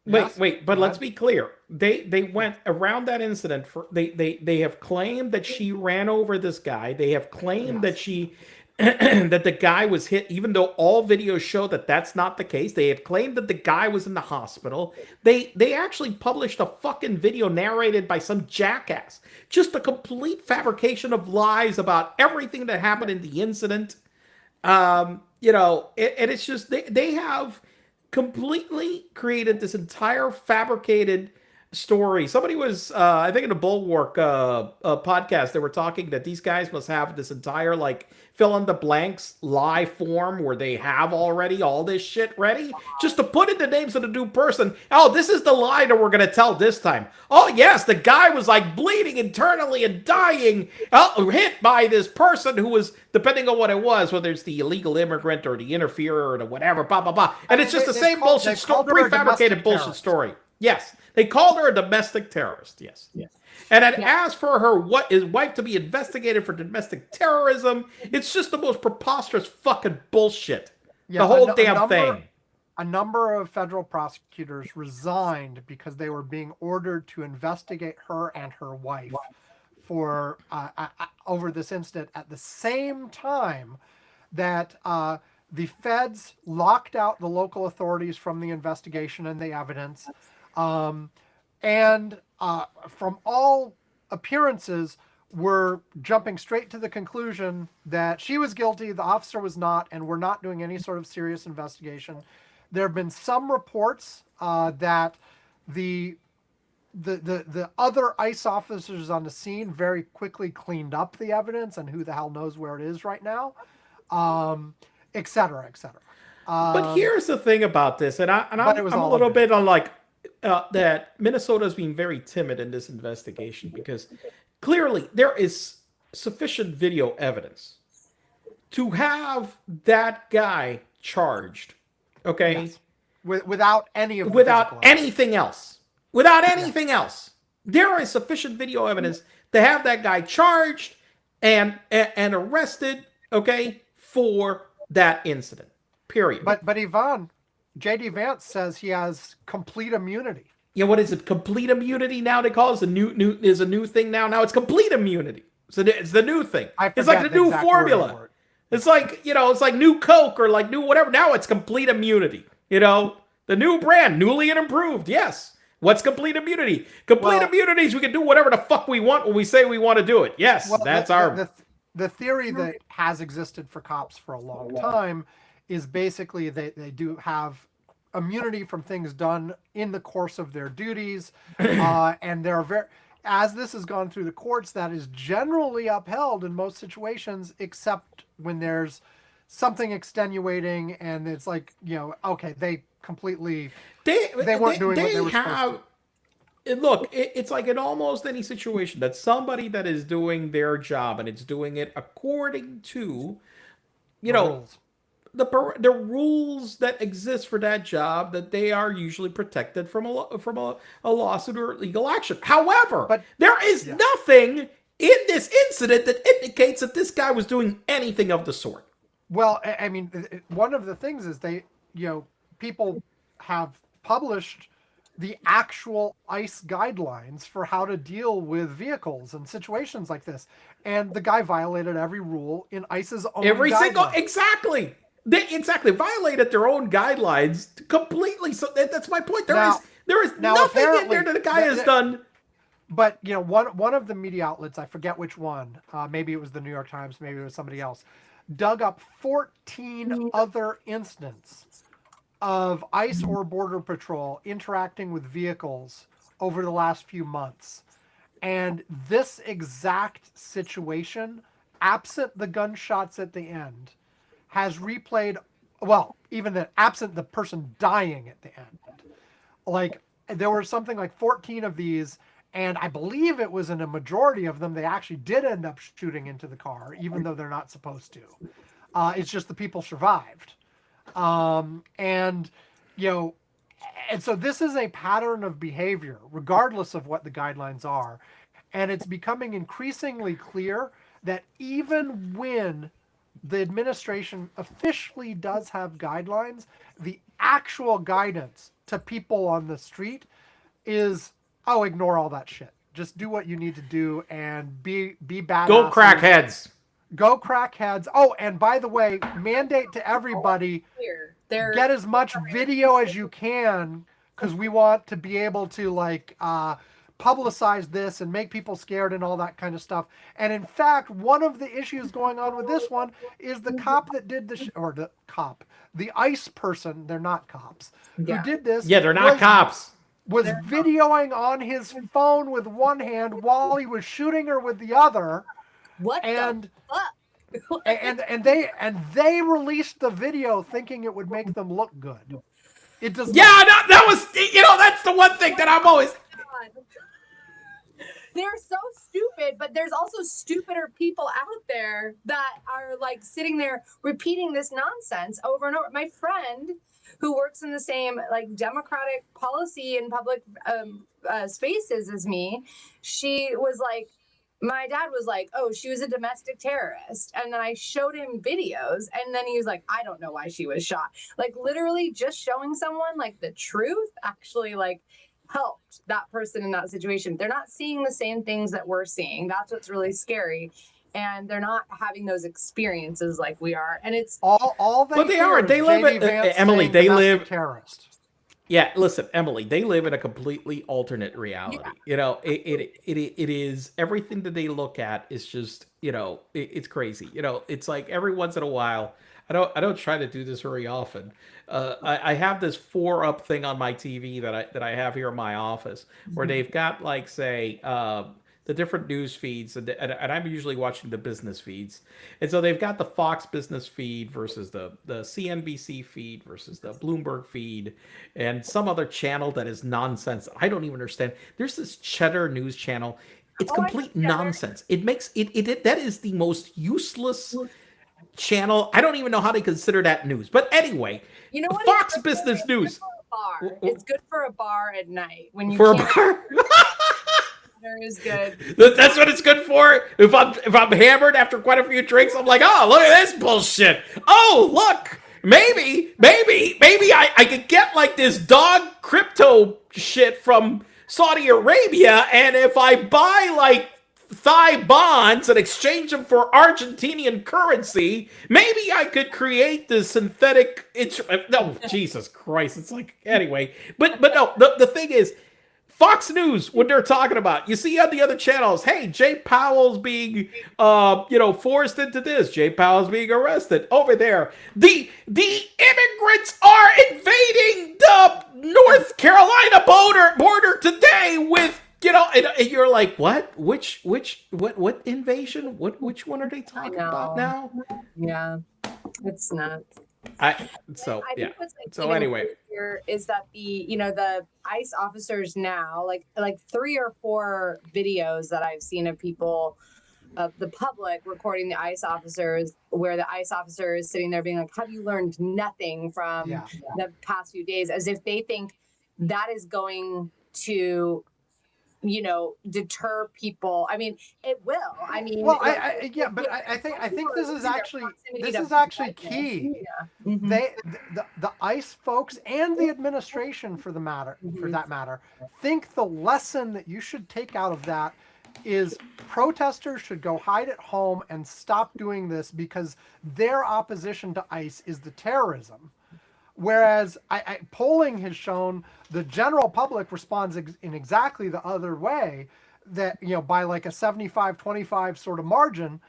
Wait, but let's be clear. They went around that incident they have claimed that she ran over this guy. They have claimed that she that the guy was hit, even though all videos show that that's not the case. They had claimed that the guy was in the hospital. They actually published a fucking video narrated by some jackass. Just a complete fabrication of lies about everything that happened in the incident. And it's just they have completely created this entire fabricated story. Somebody was, I think in a Bulwark podcast, they were talking that these guys must have this entire like fill in the blanks live form where they have already all this shit ready just to put in the names of the new person. Oh, this is the lie that we're going to tell this time. Oh, yes, the guy was like bleeding internally and dying, hit by this person who was, depending on what it was, whether it's the illegal immigrant or the interferer or the whatever, blah, blah, blah. And it's just the same bullshit story, prefabricated bullshit story. Yes. They called her a domestic terrorist. Yes. Yes. And had asked for her wife to be investigated for domestic terrorism. It's just the most preposterous fucking bullshit. Yeah, the whole damn thing. A number of federal prosecutors resigned because they were being ordered to investigate her and her wife for over this incident at the same time that the feds locked out the local authorities from the investigation and the evidence. And from all appearances, we're jumping straight to the conclusion that she was guilty, the officer was not, and we're not doing any sort of serious investigation. There have been some reports that the other ICE officers on the scene very quickly cleaned up the evidence, and who the hell knows where it is right now, et cetera, et cetera. But here's the thing about this, and I'm a little bit on like, that Minnesota is being very timid in this investigation because clearly there is sufficient video evidence to have that guy charged. Okay, yes. Without any of anything else, there is sufficient video evidence to have that guy charged and arrested. Okay, for that incident. Period. But Yvonne, J.D. Vance says he has complete immunity. Yeah, what is it? Complete immunity now? They call it a new thing now. Now it's complete immunity. So it's the new thing. It's like the new formula. It's like, it's like new Coke or like new whatever. Now it's complete immunity. The new brand, newly and improved. Yes. What's complete immunity? Complete immunity is we can do whatever the fuck we want when we say we want to do it. Yes, that's the theory that has existed for cops for a long time is basically they do have immunity from things done in the course of their duties, and they're as this has gone through the courts, that is generally upheld in most situations, except when there's something extenuating and it's like, okay, they completely they weren't doing what they were supposed to. Look, it's like in almost any situation that somebody that is doing their job and it's doing it according to, rules. The rules that exist for that job, that they are usually protected from a lawsuit or legal action. However, there is nothing in this incident that indicates that this guy was doing anything of the sort. Well, I mean, one of the things is people have published the actual ICE guidelines for how to deal with vehicles and situations like this, and the guy violated every rule in ICE's own guidelines. Exactly violated their own guidelines completely. So that's my point. There is nothing in there that the guy has done. But one of the media outlets, I forget which one, maybe it was the New York Times, maybe it was somebody else, dug up 14 other incidents of ICE or Border Patrol interacting with vehicles over the last few months, and this exact situation, absent the gunshots at the end, has replayed, absent the person dying at the end. Like, there were something like 14 of these, and I believe it was in a majority of them, they actually did end up shooting into the car, even though they're not supposed to. It's just the people survived. And so this is a pattern of behavior, regardless of what the guidelines are. And it's becoming increasingly clear that even when the administration officially does have guidelines, the actual guidance to people on the street is, ignore all that shit. Just do what you need to do and be badass. Go crackheads. Go crackheads. Oh, and by the way, mandate to everybody, get as much video as you can, because we want to be able to publicize this and make people scared and all that kind of stuff. And in fact, one of the issues going on with this one is the cop that did the ICE person, they're not cops, who did this. Yeah, they're not cops. was videoing on his phone with one hand while he was shooting her with the other. What and the fuck? and they released the video thinking it would make them look good. It does Yeah, not. that was, that's the one thing that I'm always. They're so stupid, but there's also stupider people out there that are like sitting there repeating this nonsense over and over. My friend who works in the same like democratic policy and public spaces as me, she was like, my dad was like, oh, she was a domestic terrorist. And then I showed him videos and then he was like, I don't know why she was shot. Like literally just showing someone like the truth actually like helped that person in that situation. They're not seeing the same things that we're seeing. That's what's really scary. And they're not having those experiences like we are. And it's all they. But they are. They live in Emily. They live terrorist. Yeah, listen, Emily. They live in a completely alternate reality. Yeah. It is everything that they look at is just it's crazy. It's like every once in a while. I don't try to do this very often. I have this 4-up thing on my TV that I have here in my office where they've got like say the different news feeds and I'm usually watching the business feeds, and so they've got the Fox business feed versus the CNBC feed versus the Bloomberg feed and some other channel that is nonsense. I don't even understand. There's this Cheddar News channel. It's complete nonsense. It makes it that is the most useless channel. I don't even know how they consider that news. But anyway, you know what, Fox Business News. It's good for a bar at night when you for a bar. Is good. That's what it's good for. If I'm hammered after quite a few drinks, I'm like, oh, look at this bullshit. Oh, look, maybe I could get like this dog crypto shit from Saudi Arabia, and if I buy like Thai bonds and exchange them for Argentinian currency, maybe I could create this synthetic instrument. No, Jesus Christ, it's like anyway. But no, the thing is. Fox News, what they're talking about. You see on the other channels, hey, Jay Powell's being, forced into this. Jay Powell's being arrested. Over there, the immigrants are invading the North Carolina border today with, and you're like, what? What invasion? Which one are they talking about now? Yeah, it's nuts. I think what's anyway, here is that the ICE officers now, like 3 or 4 videos that I've seen of people, of the public recording the ICE officers, where the ICE officer is sitting there being like, have you learned nothing from the past few days? As if they think that is going to deter people. I mean, it will. I mean, well, I think this is actually key. Yeah. Mm-hmm. The ICE folks and the administration, for that matter, think the lesson that you should take out of that is protesters should go hide at home and stop doing this because their opposition to ICE is the terrorism. Whereas polling has shown the general public responds in exactly the other way, that, by like a 75-25 sort of margin,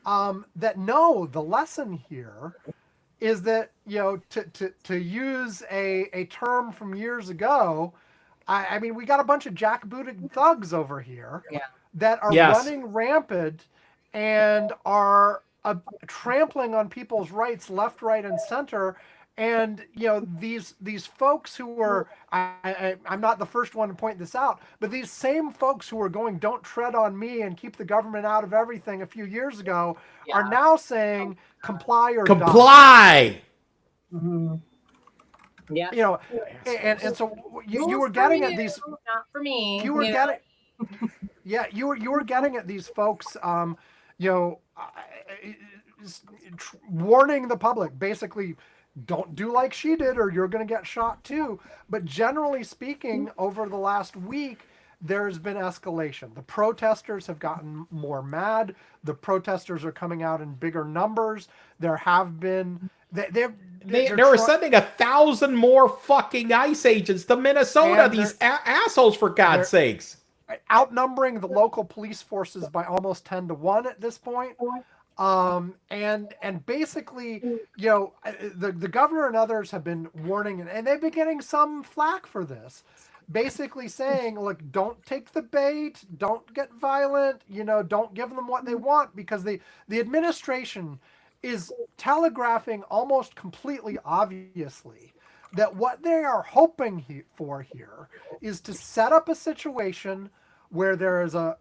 that no, the lesson here is that, to use a term from years ago, I mean, we got a bunch of jackbooted thugs over here that are running rampant and are trampling on people's rights left, right, and center. And these folks who were, I'm not the first one to point this out, but these same folks who were going, don't tread on me and keep the government out of everything a few years ago, are now saying comply or comply. Die. Mm-hmm. Yeah. And so you were getting at these, not for me. You were getting, you were getting at these folks, warning the public, basically. Don't do like she did or you're going to get shot too. But generally speaking, over the last week, there's been escalation. The protesters have gotten more mad. The protesters are coming out in bigger numbers. There have been... They were sending 1,000 more fucking ICE agents to Minnesota. These assholes, for God's sakes. Outnumbering the local police forces by almost 10-1 at this point. And basically, the governor and others have been warning, and they've been getting some flack for this, basically saying, look, don't take the bait, don't get violent, don't give them what they want, because the administration is telegraphing almost completely obviously that what they are hoping for here is to set up a situation where there is a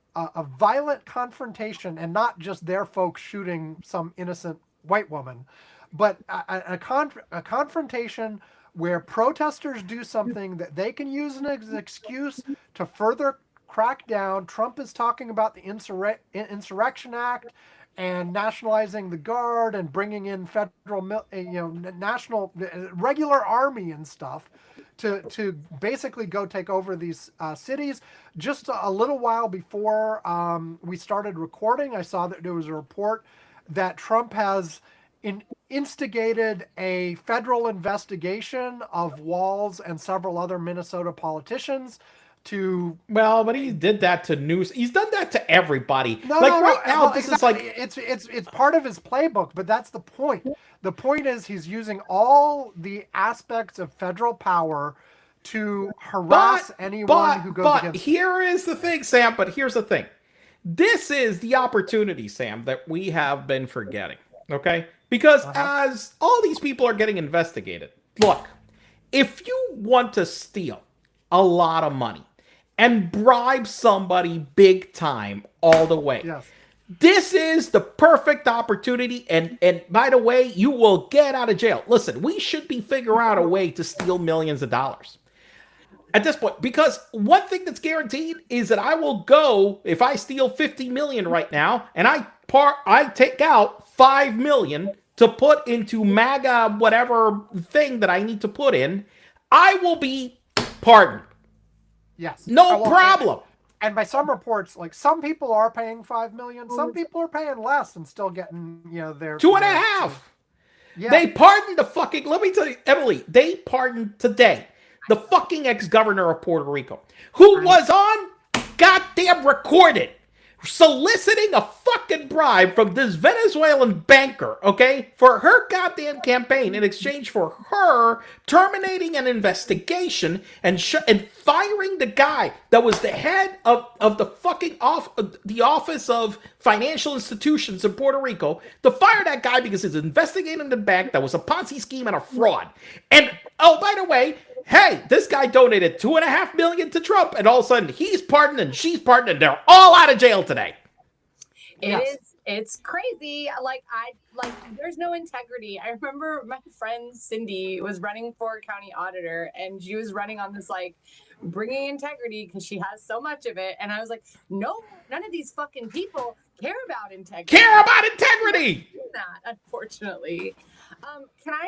violent confrontation, and not just their folks shooting some innocent white woman, but a confrontation where protesters do something that they can use as an excuse to further crack down. Trump is talking about the Insurrection Act and nationalizing the guard and bringing in federal, national, regular army and stuff to basically go take over these cities. Just a little while before we started recording, I saw that there was a report that Trump has instigated a federal investigation of Walz and several other Minnesota politicians to. Well, but he did that to news. He's done that to everybody. No, right now, well, this exactly. is like it's part of his playbook, but that's the point. The point is he's using all the aspects of federal power to harass anyone who goes against. But here is the thing, Sam. But here's the thing. This is the opportunity, Sam, that we have been forgetting. Okay? Because as all these people are getting investigated, look, if you want to steal a lot of money and bribe somebody big time all the way, Yes. this is the perfect opportunity. And by the way, you will get out of jail. Listen, we should be figuring out a way to steal millions of dollars at this point, because one thing that's guaranteed is that I will go, if I steal 50 million right now and I take out 5 million to put into MAGA whatever thing that I need to put in, I will be pardoned. Yes. No problem. And by some reports, like, some people are paying 5 million, some people are paying less and still getting, their 2.5. Yeah. They pardoned the fucking, let me tell you, Emily, they pardoned today the fucking ex-governor of Puerto Rico, who was on goddamn recorded soliciting a fucking bribe from this Venezuelan banker, okay, for her goddamn campaign in exchange for her terminating an investigation and firing the guy that was the head of the fucking the Office of Financial Institutions in Puerto Rico, to fire that guy because he's investigating the bank that was a Ponzi scheme and a fraud. And oh, by the way, hey, this guy donated $2.5 million to Trump, and all of a sudden he's pardoned and she's pardoned, and they're all out of jail today. It's crazy. Like there's no integrity. I remember my friend Cindy was running for county auditor, and she was running on this like bringing integrity because she has so much of it. And I was like, no, none of these fucking people care about integrity. That, unfortunately. Can I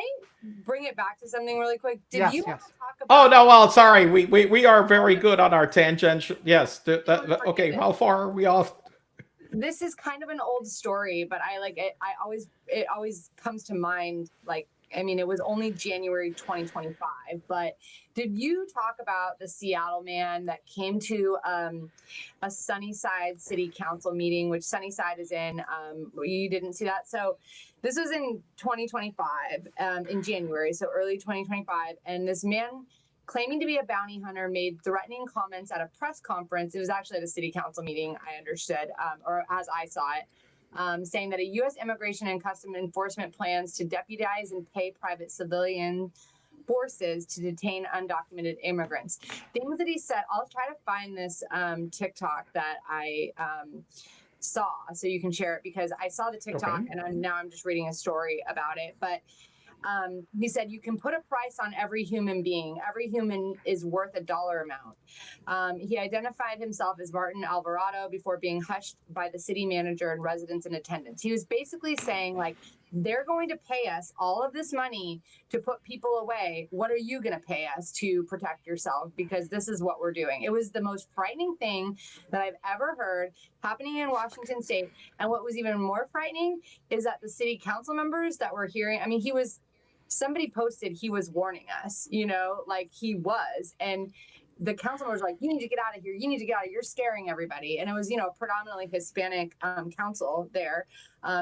bring it back to something really quick? Did you want to talk about? Oh no, well, sorry, we are very good on our tangent. Yes, okay. How far are we off? This is kind of an old story, but I like it. It always comes to mind. Like, I mean, it was only January 2025, but did you talk about the Seattle man that came to a Sunnyside City Council meeting, which Sunnyside is in? You didn't see that? So this was in 2025, in January, so early 2025. And this man claiming to be a bounty hunter made threatening comments at a press conference. It was actually at a city council meeting, I understood, or as I saw it. Saying that a U.S. Immigration and Customs Enforcement plans to deputize and pay private civilian forces to detain undocumented immigrants. Things that he said. I'll try to find this TikTok that I saw so you can share it, because I saw the TikTok and now I'm just reading a story about it. But he said, you can put a price on every human being. Every human is worth a dollar amount. He identified himself as Martin Alvarado before being hushed by the city manager and residents in attendance. He was basically saying, like, they're going to pay us all of this money to put people away. What are you going to pay us to protect yourself? Because this is what we're doing. It was the most frightening thing that I've ever heard happening in Washington State. And what was even more frightening is that the city council members that were hearing, I mean, somebody posted he was warning us, like he was. And the council members were like, you need to get out of here. You need to get out of here. You're scaring everybody. And it was, predominantly Hispanic council there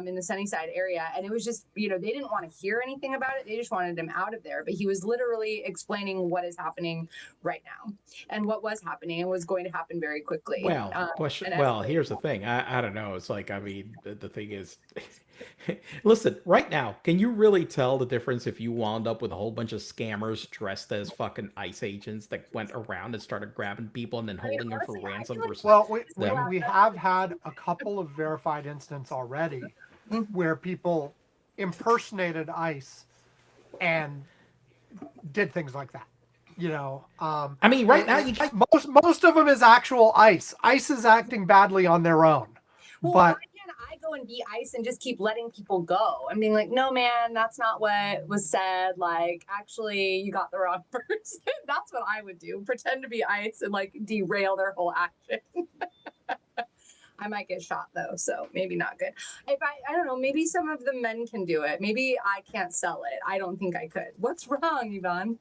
in the Sunnyside area. And it was just, they didn't want to hear anything about it. They just wanted him out of there. But he was literally explaining what is happening right now and what was happening and was going to happen very quickly. Well, here's the thing. I don't know. It's like, I mean, the thing is, listen, right now, can you really tell the difference if you wound up with a whole bunch of scammers dressed as fucking ICE agents that went around and started grabbing people and then holding them for ransom versus we have had a couple of verified incidents already where people impersonated ICE and did things like that. I mean, right now, most of them is actual ICE. ICE is acting badly on their own. Well, but I go and be ICE and just keep letting people go. I'm being like, no, man, that's not what was said. Like, actually, you got the wrong person. That's what I would do. Pretend to be ICE and like derail their whole action. I might get shot though, so maybe not good. If I don't know, maybe some of the men can do it. Maybe I can't sell it. I don't think I could. What's wrong, Yvonne?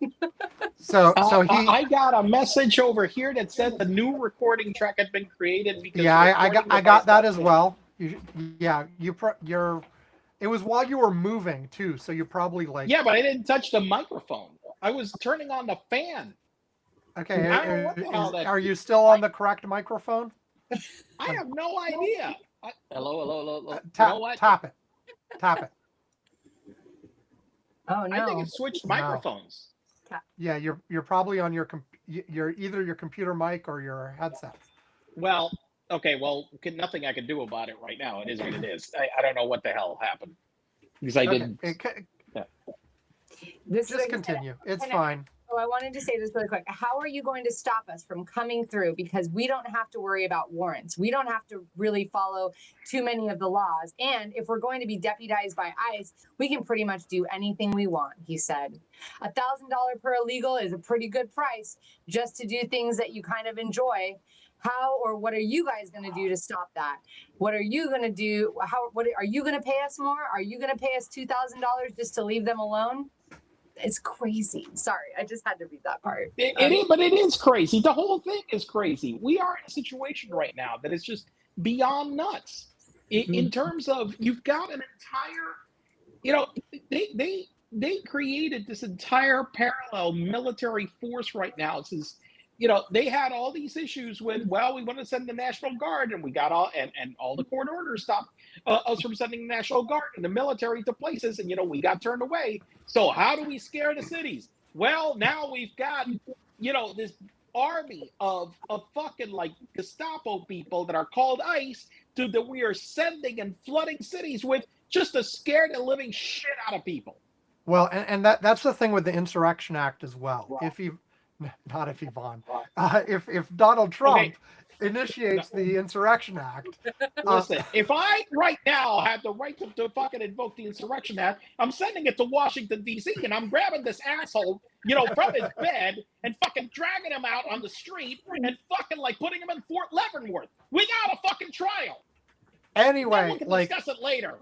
I got a message over here that said the new recording track had been created because I got that as well. It was while you were moving too, so you probably like. Yeah, but I didn't touch the microphone. I was turning on the fan. Okay, are you still on the correct microphone? I have no idea. Hello. Tap it. Oh no! I think it switched microphones. No. Yeah, you're probably on you're either your computer mic or your headset. Well, okay. Well, nothing I can do about it right now. It is what it is. I don't know what the hell happened because I didn't. Just continue. It's fine. So I wanted to say this really quick. How are you going to stop us from coming through? Because we don't have to worry about warrants. We don't have to really follow too many of the laws. And if we're going to be deputized by ICE, we can pretty much do anything we want, he said. $1,000 per illegal is a pretty good price just to do things that you kind of enjoy. How or what are you guys going to do to stop that? What are you going to do? What are you going to pay us more? Are you going to pay us $2,000 just to leave them alone? It's crazy. Sorry, I just had to read that part. But it is crazy. The whole thing is crazy. We are in a situation right now that is just beyond nuts. In terms of, you've got an entire, they created this entire parallel military force right now. Since they had all these issues with, well, we want to send the National Guard, and we got all the court orders stopped us from sending the National Guard and the military to places, and we got turned away. So how do we scare the cities? Well, now we've got this army of fucking like Gestapo people that are called ICE that we are sending and flooding cities with just to scare the living shit out of people. Well, and that's the thing with the Insurrection Act as well. If Donald Trump initiates the Insurrection Act. Listen, if I right now have the right to fucking invoke the Insurrection Act, I'm sending it to Washington, D.C., and I'm grabbing this asshole, from his bed and fucking dragging him out on the street and fucking like putting him in Fort Leavenworth without a fucking trial. Anyway, we can discuss it later.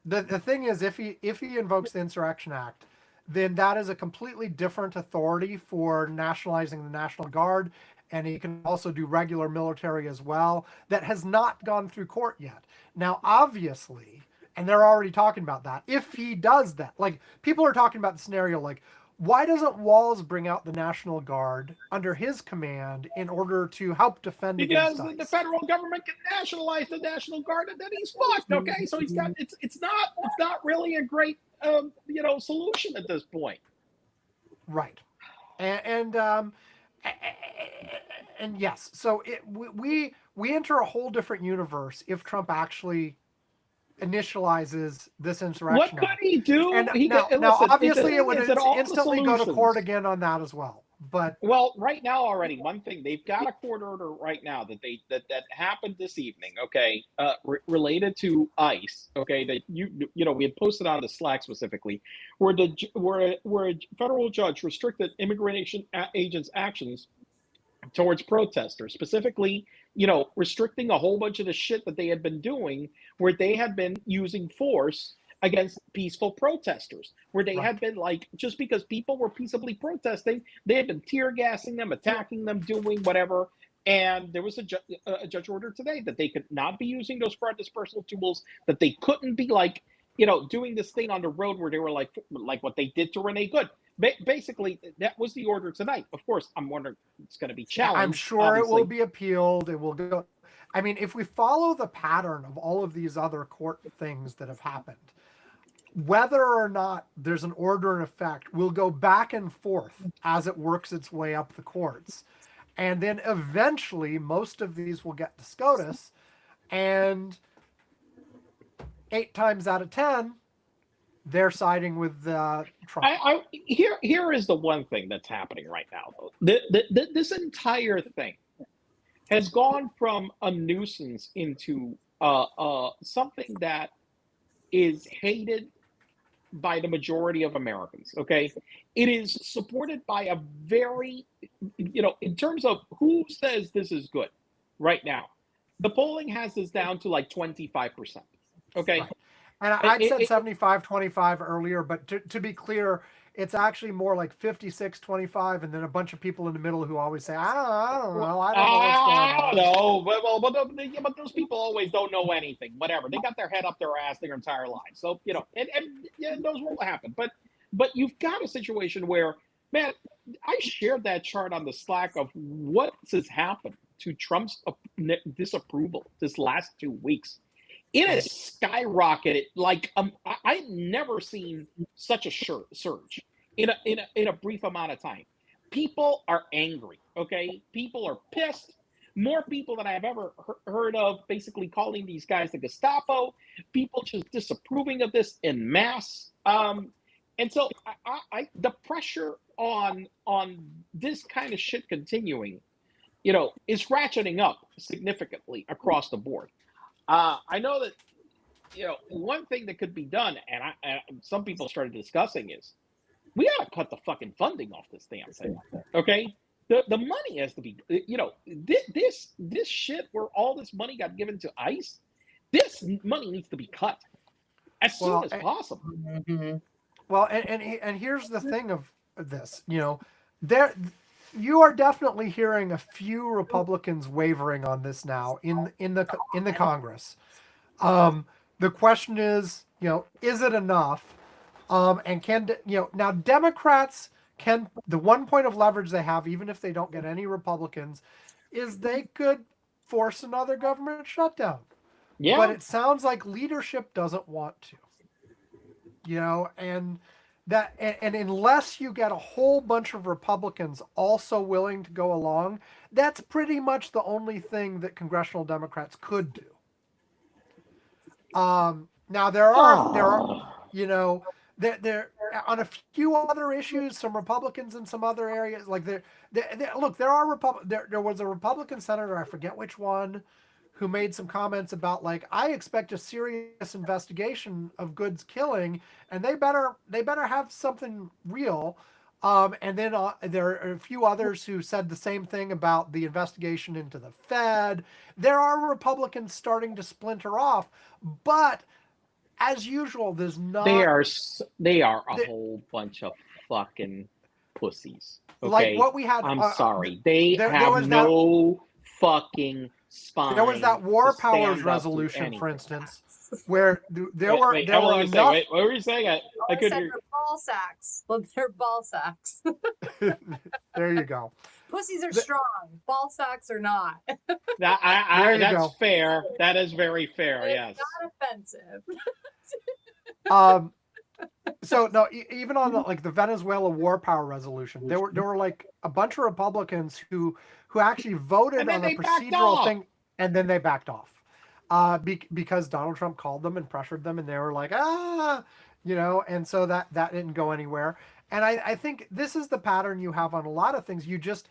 The thing is, if he invokes the Insurrection Act, then that is a completely different authority for nationalizing the National Guard, and he can also do regular military as well that has not gone through court yet. Now, obviously, and they're already talking about that, if he does that, like people are talking about the scenario like, why doesn't Walz bring out the National Guard under his command in order to help defend against ICE? Because the federal government can nationalize the National Guard, and then he's fucked. Okay, so he's got it's not really a great solution at this point. Right, and yes, so we enter a whole different universe if Trump actually initializes this insurrection. What could he do? And now obviously it would instantly go to court again on that as well. But right now already, one thing, they've got a court order right now that happened this evening. Okay, related to ICE. Okay, that we had posted on the Slack specifically, where a federal judge restricted immigration agents' actions towards protesters, specifically, restricting a whole bunch of the shit that they had been doing, where they had been using force against peaceful protesters, where they Right. had been like, just because people were peaceably protesting, they had been tear gassing them, attacking them, doing whatever. And there was a judge order today that they could not be using those fraud dispersal tools, that they couldn't be like, doing this thing on the road where they were like what they did to Renee Good. Basically, that was the order tonight. Of course, I'm wondering it's going to be challenged. I'm sure obviously. it will be appealed. It will go. I mean, if we follow the pattern of all of these other court things that have happened, whether or not there's an order in effect will go back and forth as it works its way up the courts. And then eventually, most of these will get to SCOTUS, and 8 times out of 10, they're siding with Trump. Here is the one thing that's happening right now, though. This entire thing has gone from a nuisance into something that is hated by the majority of Americans. Okay, it is supported by a very, in terms of who says this is good right now, the polling has this down to like 25%. Okay. Right. And I'd said 75-25 earlier, but to be clear, it's actually more like 56-25, and then a bunch of people in the middle who always say, I don't know what's going on. I don't know. But those people always don't know anything. Whatever. They got their head up their ass their entire lives. So, and those will happen. But you've got a situation where, man, I shared that chart on the Slack of what has happened to Trump's disapproval this last 2 weeks. It has skyrocketed like I've never seen such a surge in a brief amount of time. People are angry. Okay, people are pissed. More people than I have ever heard of, basically calling these guys the Gestapo. People just disapproving of this en masse. And so the pressure on this kind of shit continuing, is ratcheting up significantly across the board. I know that, one thing that could be done, and some people started discussing, is we got to cut the fucking funding off this damn thing. Okay, the money has to be, this shit where all this money got given to ICE, this money needs to be cut as soon as possible. Mm-hmm. Well, and here's the thing of this, you are definitely hearing a few Republicans wavering on this now in the Congress. The question is, is it enough? And can now Democrats can, the one point of leverage they have, even if they don't get any Republicans, is they could force another government shutdown. Yeah. But it sounds like leadership doesn't want to. And unless you get a whole bunch of Republicans also willing to go along, that's pretty much the only thing that congressional Democrats could do. Now there are there on a few other issues, some Republicans in some other areas, like there was a Republican senator, I forget which one, who made some comments about, like, I expect a serious investigation of Good's killing, and they better have something real. And then there are a few others who said the same thing about the investigation into the Fed. There are Republicans starting to splinter off, but as usual, there's not. They are a whole bunch of fucking pussies. Okay? Like what we had. I'm sorry. They have no fucking spine. There was that War Powers resolution, for instance, where there were enough. Wait, what were you saying? I could hear. Ball sacks. Well, they're ball sacks. There you go. Pussies are strong. Ball sacks are not. That's fair. That is very fair. It's yes. Not offensive. So no, even on the Venezuela War Power resolution, there were like a bunch of Republicans who actually voted on the procedural thing, and then they backed off because Donald Trump called them and pressured them, and they were like, and so that didn't go anywhere. And I think this is the pattern you have on a lot of things. You just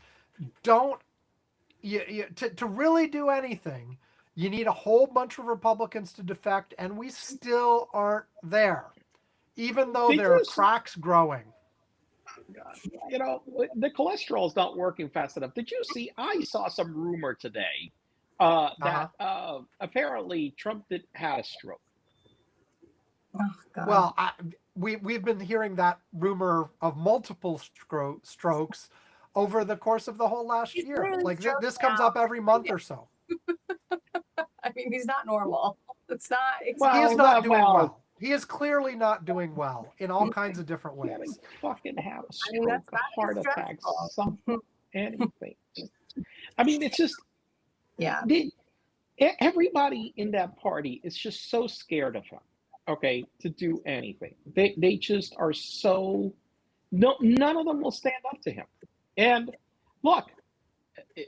don't to really do anything. You need a whole bunch of Republicans to defect, and we still aren't there, even though there are cracks growing. The cholesterol is not working fast enough. Did you see? I saw some rumor today that apparently Trump had a stroke. Oh God. Well, we've been hearing that rumor of multiple strokes over the course of the whole last He's year. literally Like stroked this comes up every month or so. I mean, he's not normal. It's not. He is Well, not that, doing well, well. He is clearly not doing well in all I kinds of different getting ways. fucking have a mean, that's stroke, a gotta be heart attack, stressful. something, anything. I mean, it's just Yeah. everybody in that party is just so scared of him. Okay, to do anything. They just are so no. None of them will stand up to him. And look,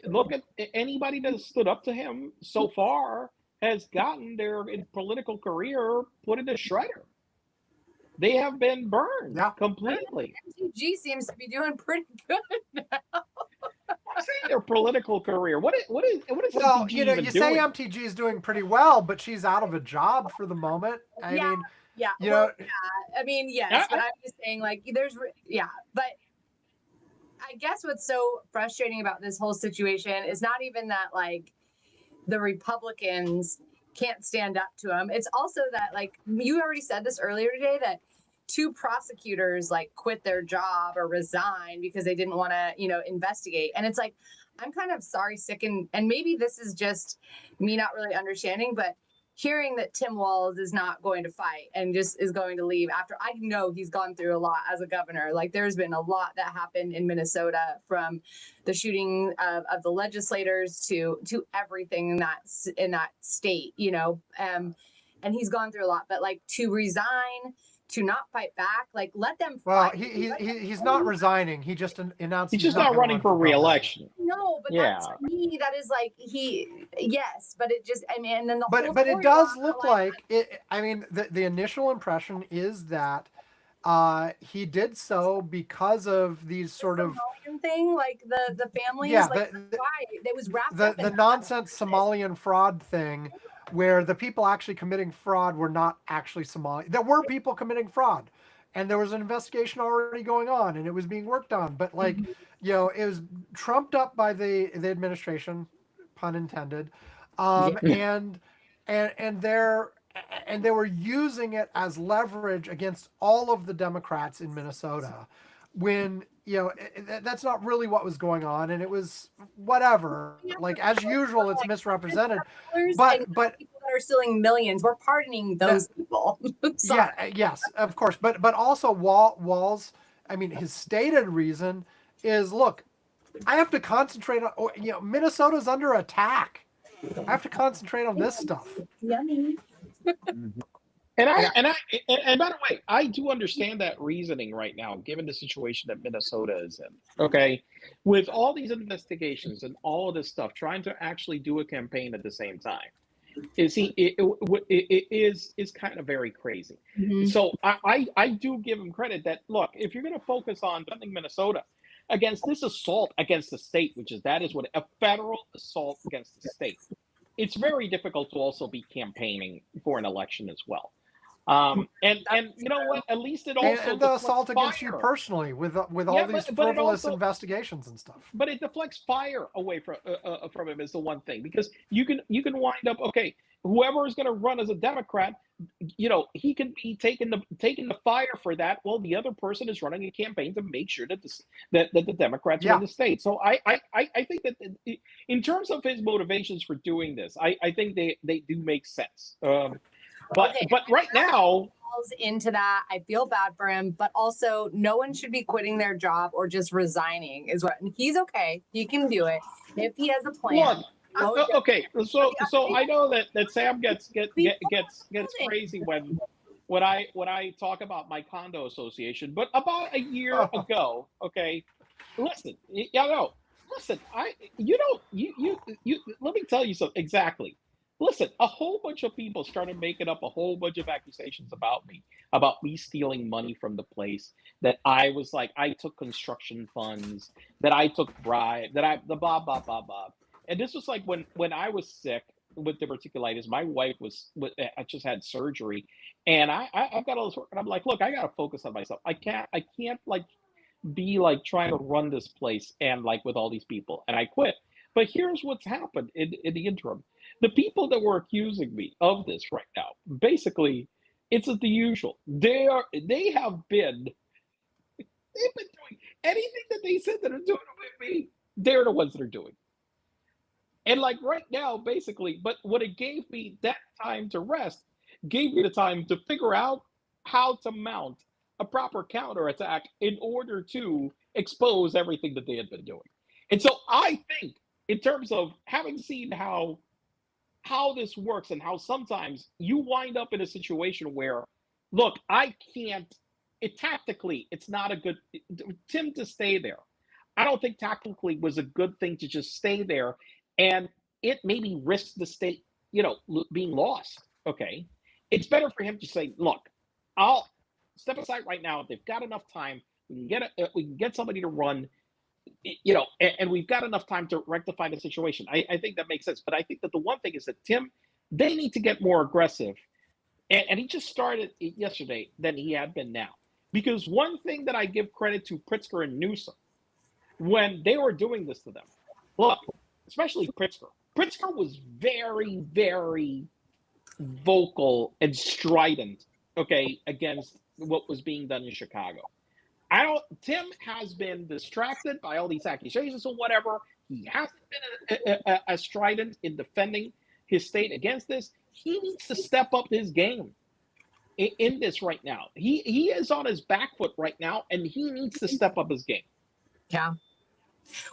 look at anybody that has stood up to him so far has gotten their political career put in the shredder. They have been burned Yeah. completely. MTG seems to be doing pretty good. I'm saying their political career. What is Well, MTG you know, even you say doing? MTG is doing pretty well, but she's out of a job for the moment. I Yeah. mean, Yeah. you Well, know, yeah. I mean, yes, I, but I, I'm just saying, like, there's, yeah, but I guess what's so frustrating about this whole situation is not even that, like, the Republicans can't stand up to him. It's also that, like, you already said this earlier today, that two prosecutors like quit their job or resign because they didn't want to, investigate. And it's like, I'm kind of sorry, sick, and maybe this is just me not really understanding, but hearing that Tim Walz is not going to fight and just is going to leave after, I know he's gone through a lot as a governor. Like, there's been a lot that happened in Minnesota, from the shooting of the legislators to everything in that state, and he's gone through a lot. But like, to resign, to not fight back, like, let them well, fight. he's not resigning. He just announced he's he's just not not going to running run for for governor. reelection. No, but that, Yeah. to me, that is like, yes, but it just, I mean, and then the whole But it story does about, look like it. I mean, the initial impression is that he did so because of these sort of Somalian thing, like the families, yeah like, why it was wrapped up in the that. nonsense Somalian fraud thing, where the people actually committing fraud were not actually Somali. There were people committing fraud, and there was an investigation already going on, and it was being worked on. But like, it was trumped up by the administration, pun intended, Yeah. And they were using it as leverage against all of the Democrats in Minnesota, when that's not really what was going on, and it was whatever. Like, as usual, it's misrepresented. But People that are stealing millions, we're pardoning those people. yeah, yes, of course. But also Walls. I mean, his stated reason is, look, I have to concentrate on. Minnesota's under attack. I have to concentrate on this stuff. Yummy. And by the way, I do understand that reasoning right now, given the situation that Minnesota is in. Okay, with all these investigations and all of this stuff, trying to actually do a campaign at the same time, it is kind of very crazy. Mhm. So I do give him credit that, look, if you're going to focus on defending Minnesota against this assault against the state, that is what a federal assault against the state, it's very difficult to also be campaigning for an election as well. And you know what? At least it also And the deflects assault against you fire. personally with all Yeah, these but it frivolous also investigations and stuff. but it deflects fire away from him is the one thing, because you can wind up, okay, whoever is going to run as a Democrat, he can be taking the fire for that, while the other person is running a campaign to make sure that the Democrats Yeah. win the state. So I think that in terms of his motivations for doing this, I think they do make sense. But right now, falls into that. I feel bad for him, but also no one should be quitting their job or just resigning. Is what, and he's okay. He can do it if he has a plan. look, okay, so I know that Sam gets crazy when I talk about my condo association, but about a year ago, okay, listen, listen, let me tell you something exactly. Listen, a whole bunch of people started making up a whole bunch of accusations about me stealing money from the place, that I was like, I took construction funds, that I took bribe, the blah blah blah blah. And this was like when I was sick with diverticulitis. My wife I just had surgery, and I've got all this work, and I'm like, look, I got to focus on myself. I can't like be like trying to run this place and like with all these people, and I quit. But here's what's happened in the interim. The people that were accusing me of this right now, basically, It's the usual. They have been they've been doing anything that they said that are doing with me. They're the ones that are doing. And like right now, basically, but what it gave me that time to rest, gave me the time to figure out how to mount a proper counterattack in order to expose everything that they had been doing. And so I think, in terms of having seen how this works and how sometimes you wind up in a situation where, look, I can't. It tactically, it's not a good Tim to stay there. I don't think tactically was a good thing to just stay there, and it maybe risks the state, being lost. Okay, it's better for him to say, look, I'll step aside right now. If they've got enough time, we can get somebody to run, and we've got enough time to rectify the situation. I think that makes sense. But I think that the one thing is that Tim, they need to get more aggressive. And he just started yesterday than he had been now. Because one thing that I give credit to Pritzker and Newsom, when they were doing this to them, look, especially Pritzker. Pritzker was very, very vocal and strident, okay, against what was being done in Chicago. Tim has been distracted by all these accusations or whatever. He hasn't been a strident in defending his state against this. He needs to step up his game in this right now. He is on his back foot right now, and he needs to step up his game. Yeah.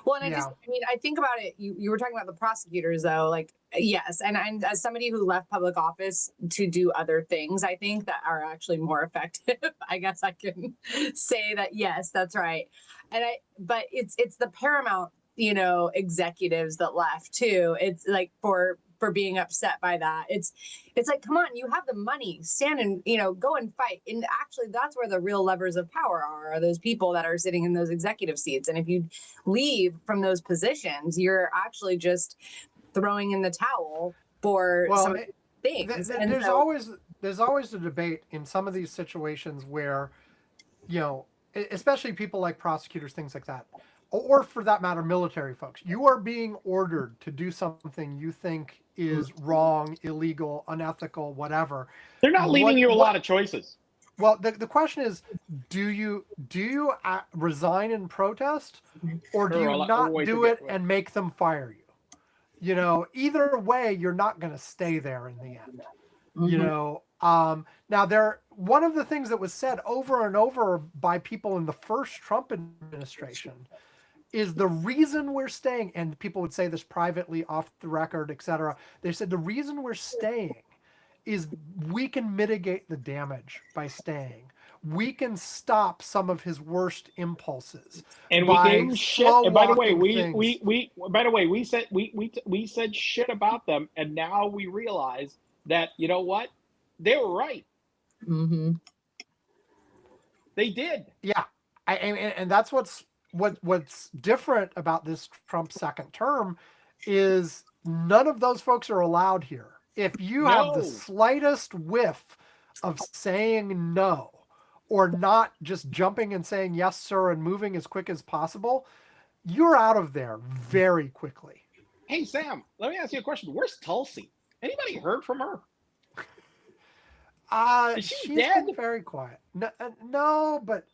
Well, and I think about it. You were talking about the prosecutors, though. Like, yes, and as somebody who left public office to do other things, I think that are actually more effective. I guess I can say that. Yes, that's right. But it's the paramount, executives that left too. It's like for being upset by that. It's like, come on, you have the money, stand and, go and fight. And actually that's where the real levers of power are those people that are sitting in those executive seats. And if you leave from those positions, you're actually just throwing in the towel for some things. There's always a debate in some of these situations where, especially people like prosecutors, things like that, or for that matter, military folks, you are being ordered to do something you think is wrong, illegal, unethical, whatever. They're not leaving you a lot of choices. Well, the question is, do you resign in protest, or do you not do it and make them fire you? Either way, you're not going to stay there in the end. Mm-hmm. Now one of the things that was said over and over by people in the first Trump administration is the reason we're staying, and people would say this privately, off the record, etc. They said the reason we're staying is we can mitigate the damage by staying. We can stop some of his worst impulses. And we gave him shit. And by the way, we said shit about them, and now we realize that, you know what? They were right. Mm-hmm. They did. Yeah. And that's what's different about this Trump second term is none of those folks are allowed here. If you have the slightest whiff of saying no, or not just jumping and saying yes, sir, and moving as quick as possible, you're out of there very quickly. Hey, Sam, let me ask you a question. Where's Tulsi? Anybody heard from her? She's dead? Been very quiet. No, but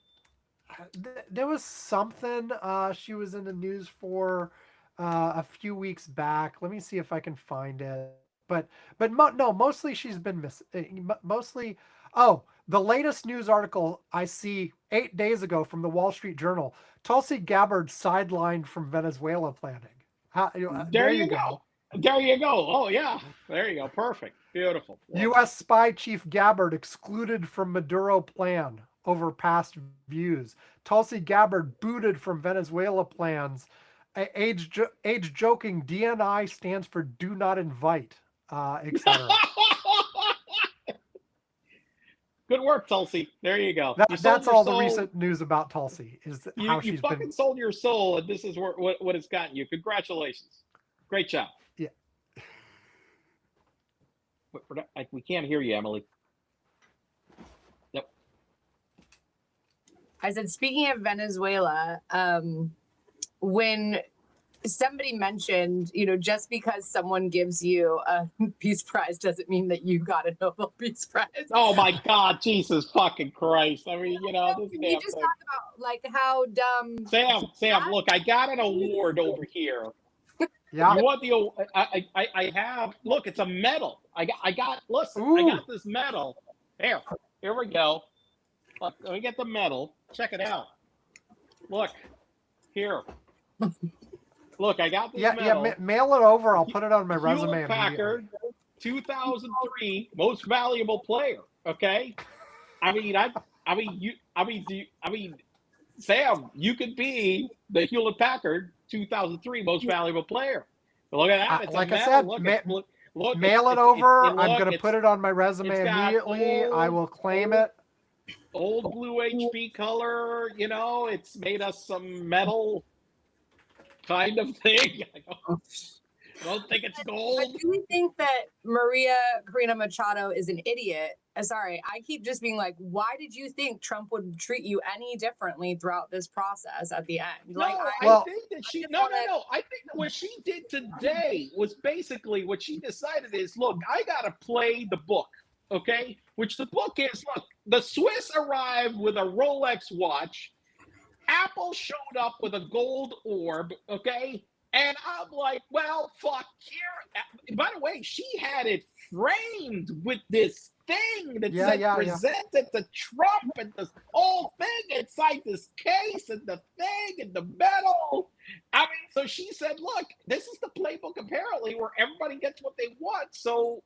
there was something she was in the news for a few weeks back. Let me see if I can find it. But mostly she's been mostly. Oh, the latest news article I see 8 days ago from the Wall Street Journal: Tulsi Gabbard sidelined from Venezuela planning. There you go. There you go. Oh yeah, there you go. Perfect. Beautiful. U.S. spy chief Gabbard excluded from Maduro plan over past views. Tulsi Gabbard booted from Venezuela plans. Age joking DNI stands for do not invite, etc. Good work, Tulsi. There you go. That's all the recent news about Tulsi is how she's fucking been sold your soul, and this is what it's gotten you. Congratulations. Great job. Yeah. We can't hear you, Emily. Yep. I said, speaking of Venezuela, when somebody mentioned, just because someone gives you a Peace Prize doesn't mean that you got a Nobel Peace Prize. Oh my God, Jesus fucking Christ! I mean, this Can we damn just thing. talk about like how dumb? Sam, look, I got an award over here. Yeah. You want the? I have. Look, it's a medal. Listen, I Ooh. got this medal. Here we go. Look, let me get the medal. Check it out. Look, here. Look, I got this medal. Mail it over. I'll put it on my resume Hewlett Packard, 2003 Most Valuable Player. Okay. Sam, you could be the Hewlett Packard 2003 Most Valuable Player. But look at that. It's like a I medal. said, Look, mail it over. I'm going to put it on my resume got immediately. I will claim it. Old blue HB color. It's made us some metal kind of thing. I don't think it's gold. I really think that Maria Corina Machado is an idiot. Sorry, I keep just being like, why did you think Trump would treat you any differently throughout this process at the end? I think that I think that what she did today was basically what she decided is, look, I got to play the book, okay? Which the book is, look, the Swiss arrived with a Rolex watch. Apple showed up with a gold orb, okay? And I'm like, well, fuck, here. By the way, she had it framed with this thing that said presented to Trump and this whole thing inside this case and the thing and the medal. I mean, so she said, look, this is the playbook apparently where everybody gets what they want. So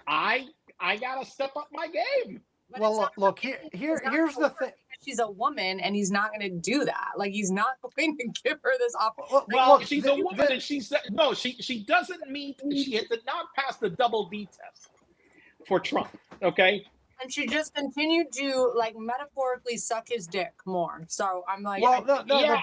I got to step up my game. But well, look, here's the thing. She's a woman, and he's not going to do that. Like, he's not going to give her this opportunity. Well, she's a woman, and she said no. She doesn't meet. She did not pass the double D test for Trump. Okay. And she just continued to metaphorically suck his dick more. So I'm like, well, but the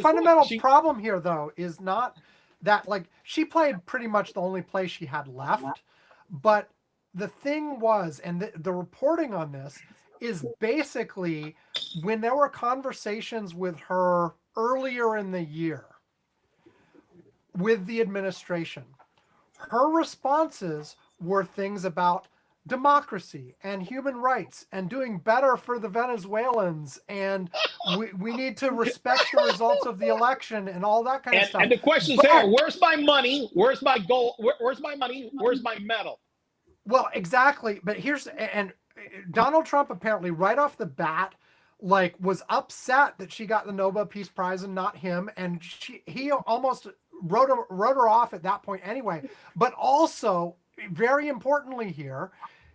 fundamental problem here, though, is not that she played pretty much the only play she had left, but the thing was, and the reporting on this is basically when there were conversations with her earlier in the year with the administration, her responses were things about democracy and human rights and doing better for the Venezuelans, and we need to respect the results of the election and all that kind of stuff. And the question is, where's my money? Where's my gold? Where's my money? Where's my medal? Well, exactly. But and Donald Trump apparently right off the bat, was upset that she got the Nobel Peace Prize and not him. And he almost wrote her off at that point anyway. But also, very importantly here,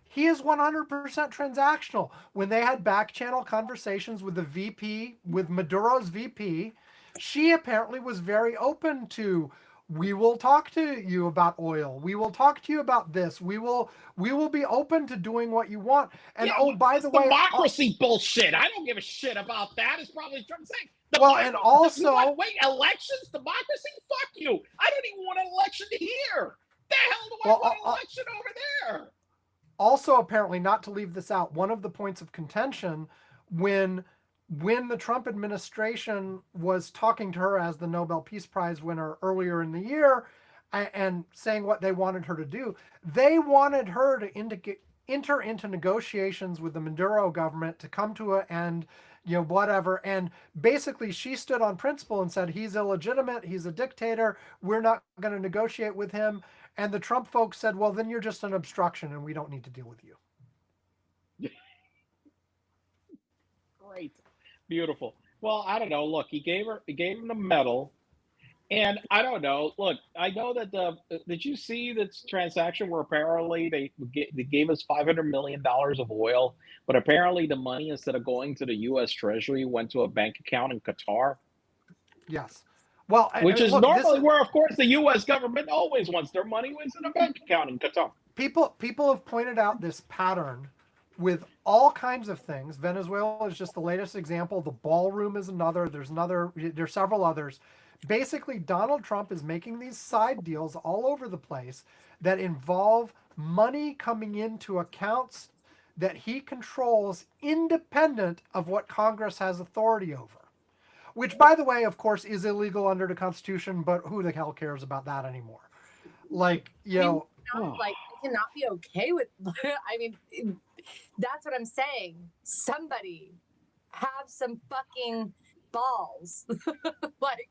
he is 100% transactional. When they had back channel conversations with the VP, with Maduro's VP, she apparently was very open to, we will talk to you about oil. We will talk to you about this. We will be open to doing what you want. And by the way, democracy bullshit. I don't give a shit about that. It's probably Trump saying. And also, elections, democracy. Fuck you. I don't even want an election here. The hell do I want an election over there? Also, apparently, not to leave this out, one of the points of contention when the Trump administration was talking to her as the Nobel Peace Prize winner earlier in the year and saying what they wanted her to do, they wanted her to enter into negotiations with the Maduro government to come to an end, whatever. And basically she stood on principle and said, he's illegitimate, he's a dictator, we're not going to negotiate with him. And the Trump folks said, well, then you're just an obstruction and we don't need to deal with you. Great. Beautiful. Well, I don't know. Look, he gave him the medal, and I don't know. Look, I know that did you see this transaction where apparently they gave us $500 million of oil, but apparently the money, instead of going to the U.S. Treasury, went to a bank account in Qatar? Yes. Well, which is normally where, of course, the U.S. government always wants their money was in a bank account in Qatar. People have pointed out this pattern with all kinds of things. Venezuela is just the latest example. The ballroom is another. There's several others. Basically, Donald Trump is making these side deals all over the place that involve money coming into accounts that he controls independent of what Congress has authority over. which, by the way, of course, is illegal under the Constitution, but who the hell cares about that anymore? Like, you know. Like, I cannot be okay with, I mean, that's what I'm saying. Somebody have some fucking balls. Like,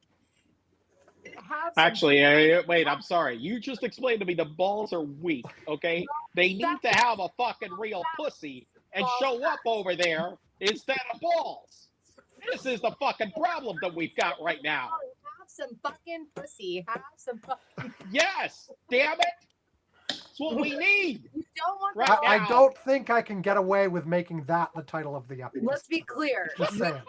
have some. Actually, wait, I'm sorry. You just explained to me the balls are weak, okay? They need to have a fucking real pussy and show up over there instead of balls. This is the fucking problem that we've got right now. Have some fucking pussy. Have some fucking. Yes, damn it. That's what we need. You don't want right that. now. I don't think I can get away with making that the title of the episode. Let's be clear. Just saying.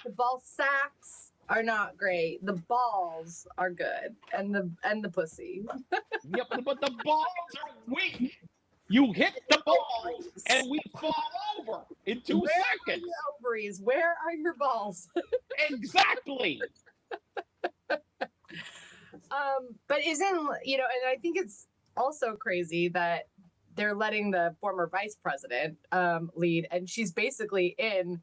The ball sacks are not great. The balls are good, and the pussy. Yep, but the balls are weak. You hit the balls and we fall over in 2 Where seconds. are your ovaries? Where are your balls? Exactly. But isn't, you know, and I think it's also crazy that they're letting the former vice president lead, and she's basically in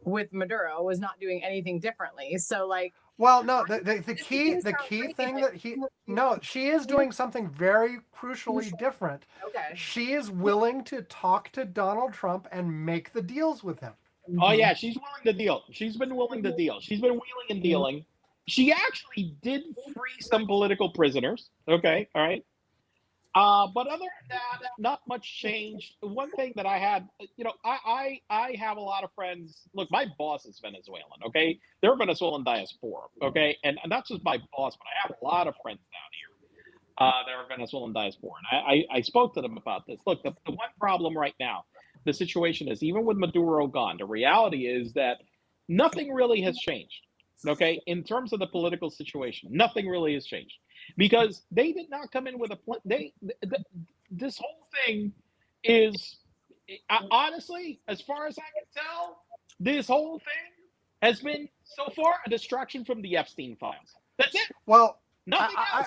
with Maduro, was not doing anything differently. So like, well, no, the key thing that she is doing something very crucially different. okay, She is willing to talk to Donald Trump and make the deals with him. Oh yeah, she's willing to deal. She's been willing to deal. She's been wheeling and dealing. She actually did free some political prisoners. Okay, all right. But other than that, not much changed. One thing that I had, you know, I have a lot of friends. Look, my boss is Venezuelan. Okay, they're Venezuelan diaspora. Okay, and not just my boss, but I have a lot of friends down here that are Venezuelan diaspora. And I spoke to them about this. Look, the one problem right now, the situation is, even with Maduro gone, the reality is that nothing really has changed. Okay, in terms of the political situation, nothing really has changed because they did not come in with a plan. This whole thing is, honestly, as far as I can tell, this whole thing has been so far a distraction from the Epstein files. That's it. Well, Nothing else.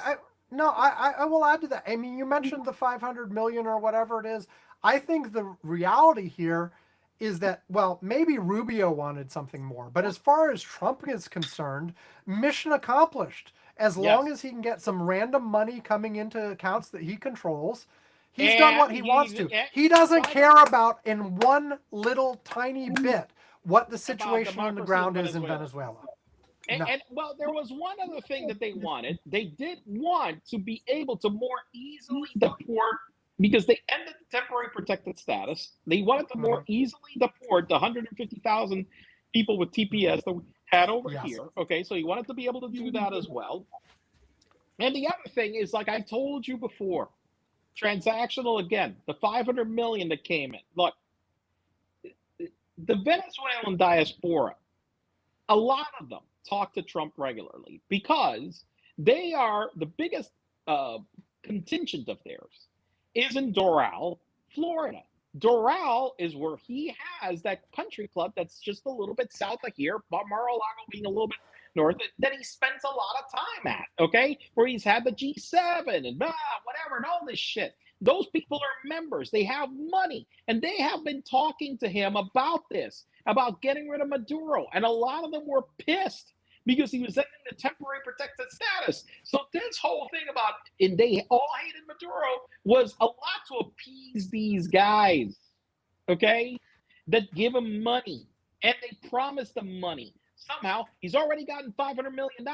I will add to that. I mean, you mentioned the 500 million or whatever it is. I think the reality here is that, well, maybe Rubio wanted something more, but as far as Trump is concerned, mission accomplished. As long as he can get some random money coming into accounts that he controls, he's done what he wants to. He doesn't care about, in one little tiny bit, what the situation on the ground is in Venezuela. And well, there was one other thing that they wanted. They did want to be able to more easily deport, because they ended the temporary protected status. They wanted to more easily deport the 150,000 people with TPS that we had over here. Okay, so he wanted to be able to do that as well. And the other thing is, like I told you before, transactional again, the 500 million that came in. Look, the Venezuelan diaspora, a lot of them talk to Trump regularly because they are the biggest contingent of theirs is in Doral, Florida. Doral is where he has that country club that's just a little bit south of here, but Mar-a-Lago being a little bit north, that he spends a lot of time at, okay? Where he's had the G7 and whatever and all this shit. Those people are members. They have money. And they have been talking to him about this, about getting rid of Maduro. And a lot of them were pissed because he was ending the temporary protected status. So this whole thing about, and they all hated Maduro, was a lot to appease these guys, okay, that give him money. And they promise them money. Somehow, he's already gotten $500 million.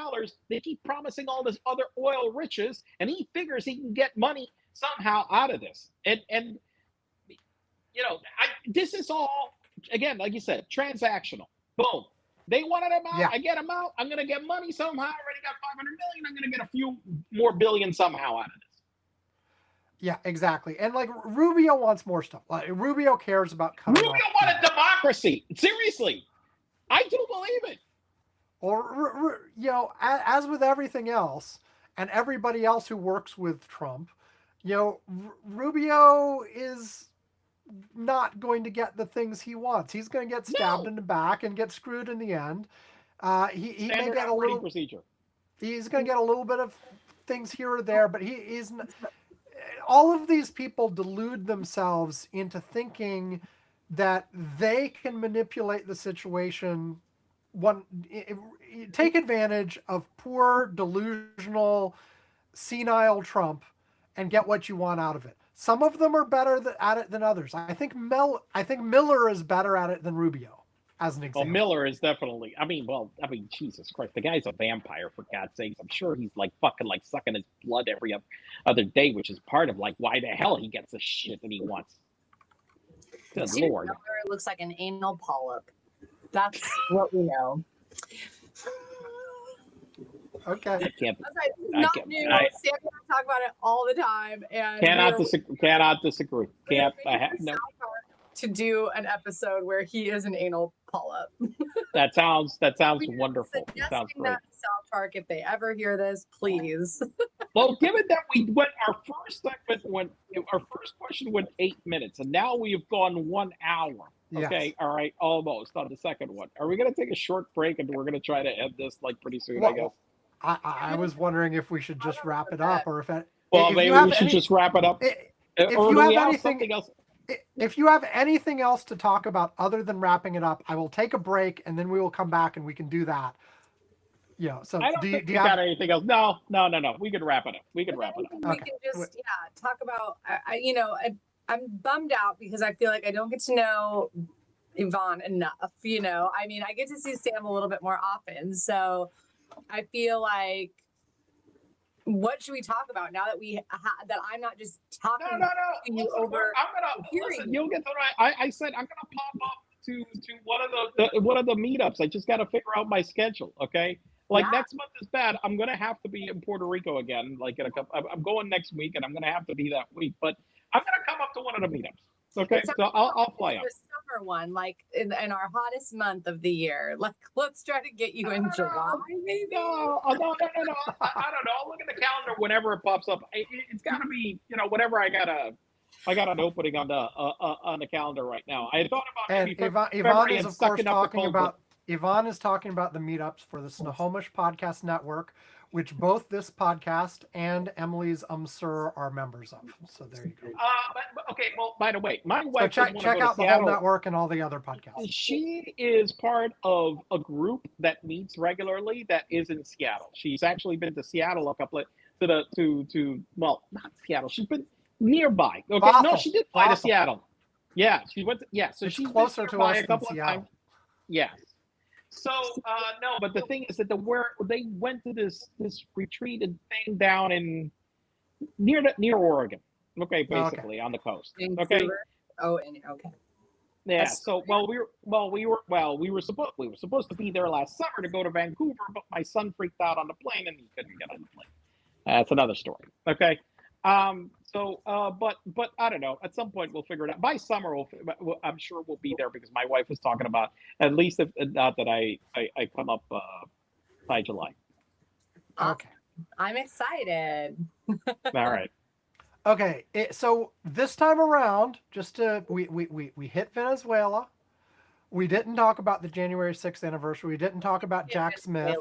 They keep promising all this other oil riches, and he figures he can get money somehow out of this. And you know, this is all, again, like you said, transactional. Boom. They wanted him out. I get him out. I'm going to get money somehow. I already got 500 million. I'm going to get a few more billion somehow out of this. Yeah, exactly. And like Rubio wants more stuff. Like Rubio cares about cutting Rubio wanted democracy. Seriously. I do believe it. Or, you know, as with everything else and everybody else who works with Trump, you know, Rubio is not going to get the things he wants. He's going to get stabbed in the back and get screwed in the end. He may get a little procedure. He's going to get a little bit of things here or there, but he isn't. All of these people delude themselves into thinking that they can manipulate the situation take advantage of poor, delusional, senile Trump and get what you want out of it. Some of them are better at it than others. I think Miller is better at it than Rubio, as an Well, example. Miller is definitely. I mean, Jesus Christ, the guy's a vampire for God's sakes. I'm sure he's like fucking like sucking his blood every other day, which is part of like why the hell he gets the shit that he wants. Good Stephen Lord. Miller looks like an anal polyp. That's what we know. Okay. I can't. Not can't- new. I- Sam and I talk about it all the time, and Cannot disagree. Cannot disagree. Can't. I have no. to do an episode where he is an anal polyp. That sounds We wonderful. It suggesting sounds great. that to South Park, if they ever hear this, please. Well, given that we went, our first question went 8 minutes, and now we have gone 1 hour. Okay, Yes. all right, almost on the second one. Are we going to take a short break, and we're going to try to end this like pretty soon? I guess. I was wondering if we should just wrap it up, or if it. Well, if maybe you have we should just wrap it up. If Or you do have we have anything, something else? if you have anything else to talk about other than wrapping it up, I will take a break and then we will come back and we can do that. Yeah. So I don't do think you we have got anything else. No. We can wrap it up. We can wrap it up. We Okay. can just talk about. I'm bummed out because I feel like I don't get to know Yvonne enough. I mean, I get to see Sam a little bit more often, so I feel like. What should we talk about now that that I'm not just talking No. to you Listen, over? listen. You'll get the right. I said I'm gonna pop up to one of the meetups. I just got to figure out my schedule. Okay, like next month is bad. I'm gonna have to be in Puerto Rico again. Like in a couple. I'm going next week, and I'm gonna have to be that week. But I'm gonna come up to one of the meetups. Okay, so I'll fly up. The summer one, like in our hottest month of the year. Like, let's try to get you in July. No. I don't know. I'll look at the calendar whenever it pops up. It's got to be, whatever I got an opening on the calendar right now. I thought about and maybe Yvonne February is and of course sucking up the talking cold, about Yvonne is talking about the meetups for the Snohomish Podcast Network, which both this podcast and Emily's Sir are members of. So there you go. but okay. Well, by the way, my wife So check out the whole network and all the other podcasts. She is part of a group that meets regularly that is in Seattle. She's actually been to Seattle a couple of well, not Seattle. She's been nearby. Okay, Bothell. no, she did fly to Bothell. Seattle. Yeah, she went. So It's she's closer been to us nearby a than couple of Seattle. times. Yes. So no, but the thing is that they went to this retreat and thing down in near Oregon. Okay, basically on the coast. Vancouver? Okay. Oh, okay. Yeah. That's So we were supposed to be there last summer to go to Vancouver, but my son freaked out on the plane and he couldn't get on the plane. That's another story. Okay. But I don't know. At some point, we'll figure it out. By summer, I'm sure we'll be there because my wife was talking about at least if not that I come up by July. Okay. I'm excited. All right. Okay. So this time around, we hit Venezuela. We didn't talk about the January 6th anniversary. We didn't talk about Jack Smith.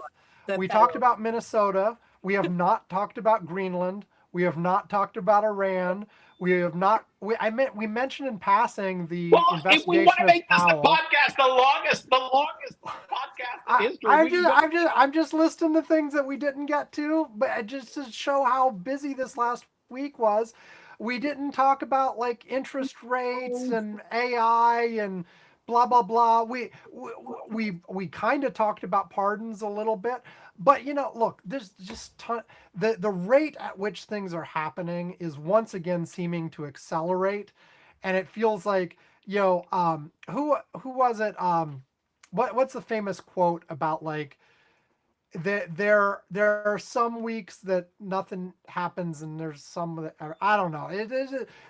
We talked about Minnesota. We have not talked about Greenland. We have not talked about Iran. We have not. We mentioned in passing the investigation if we want to make of this the Powell. podcast, the longest podcast in history. I'm just listing the things that we didn't get to, but just to show how busy this last week was. We didn't talk about like interest rates and AI and blah blah blah. We kind of talked about pardons a little bit, but look, there's just the rate at which things are happening is once again seeming to accelerate, and it feels like who was it? What's the famous quote about like there are some weeks that nothing happens and there's some that I don't know.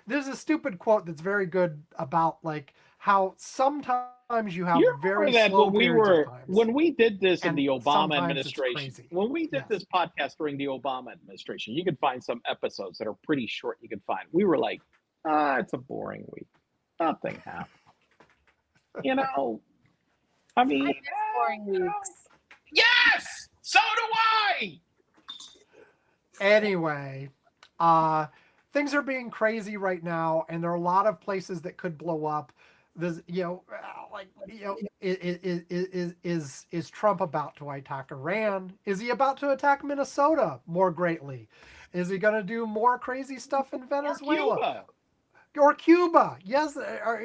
There's a stupid quote that's very good about like how sometimes you have very slow periods of times. When we did this in and the Obama sometimes it's administration, crazy. when we did Yes. this podcast during the Obama administration, you could find some episodes that are pretty short. You could find. We were like, it's a boring week. Nothing happened. I mean, I miss boring weeks. Yes, so do I. Anyway, things are being crazy right now, and there are a lot of places that could blow up. This, like, is Trump about to attack Iran? Is he about to attack Minnesota more greatly? Is he going to do more crazy stuff in Or Venezuela Cuba. or Cuba? Yes, or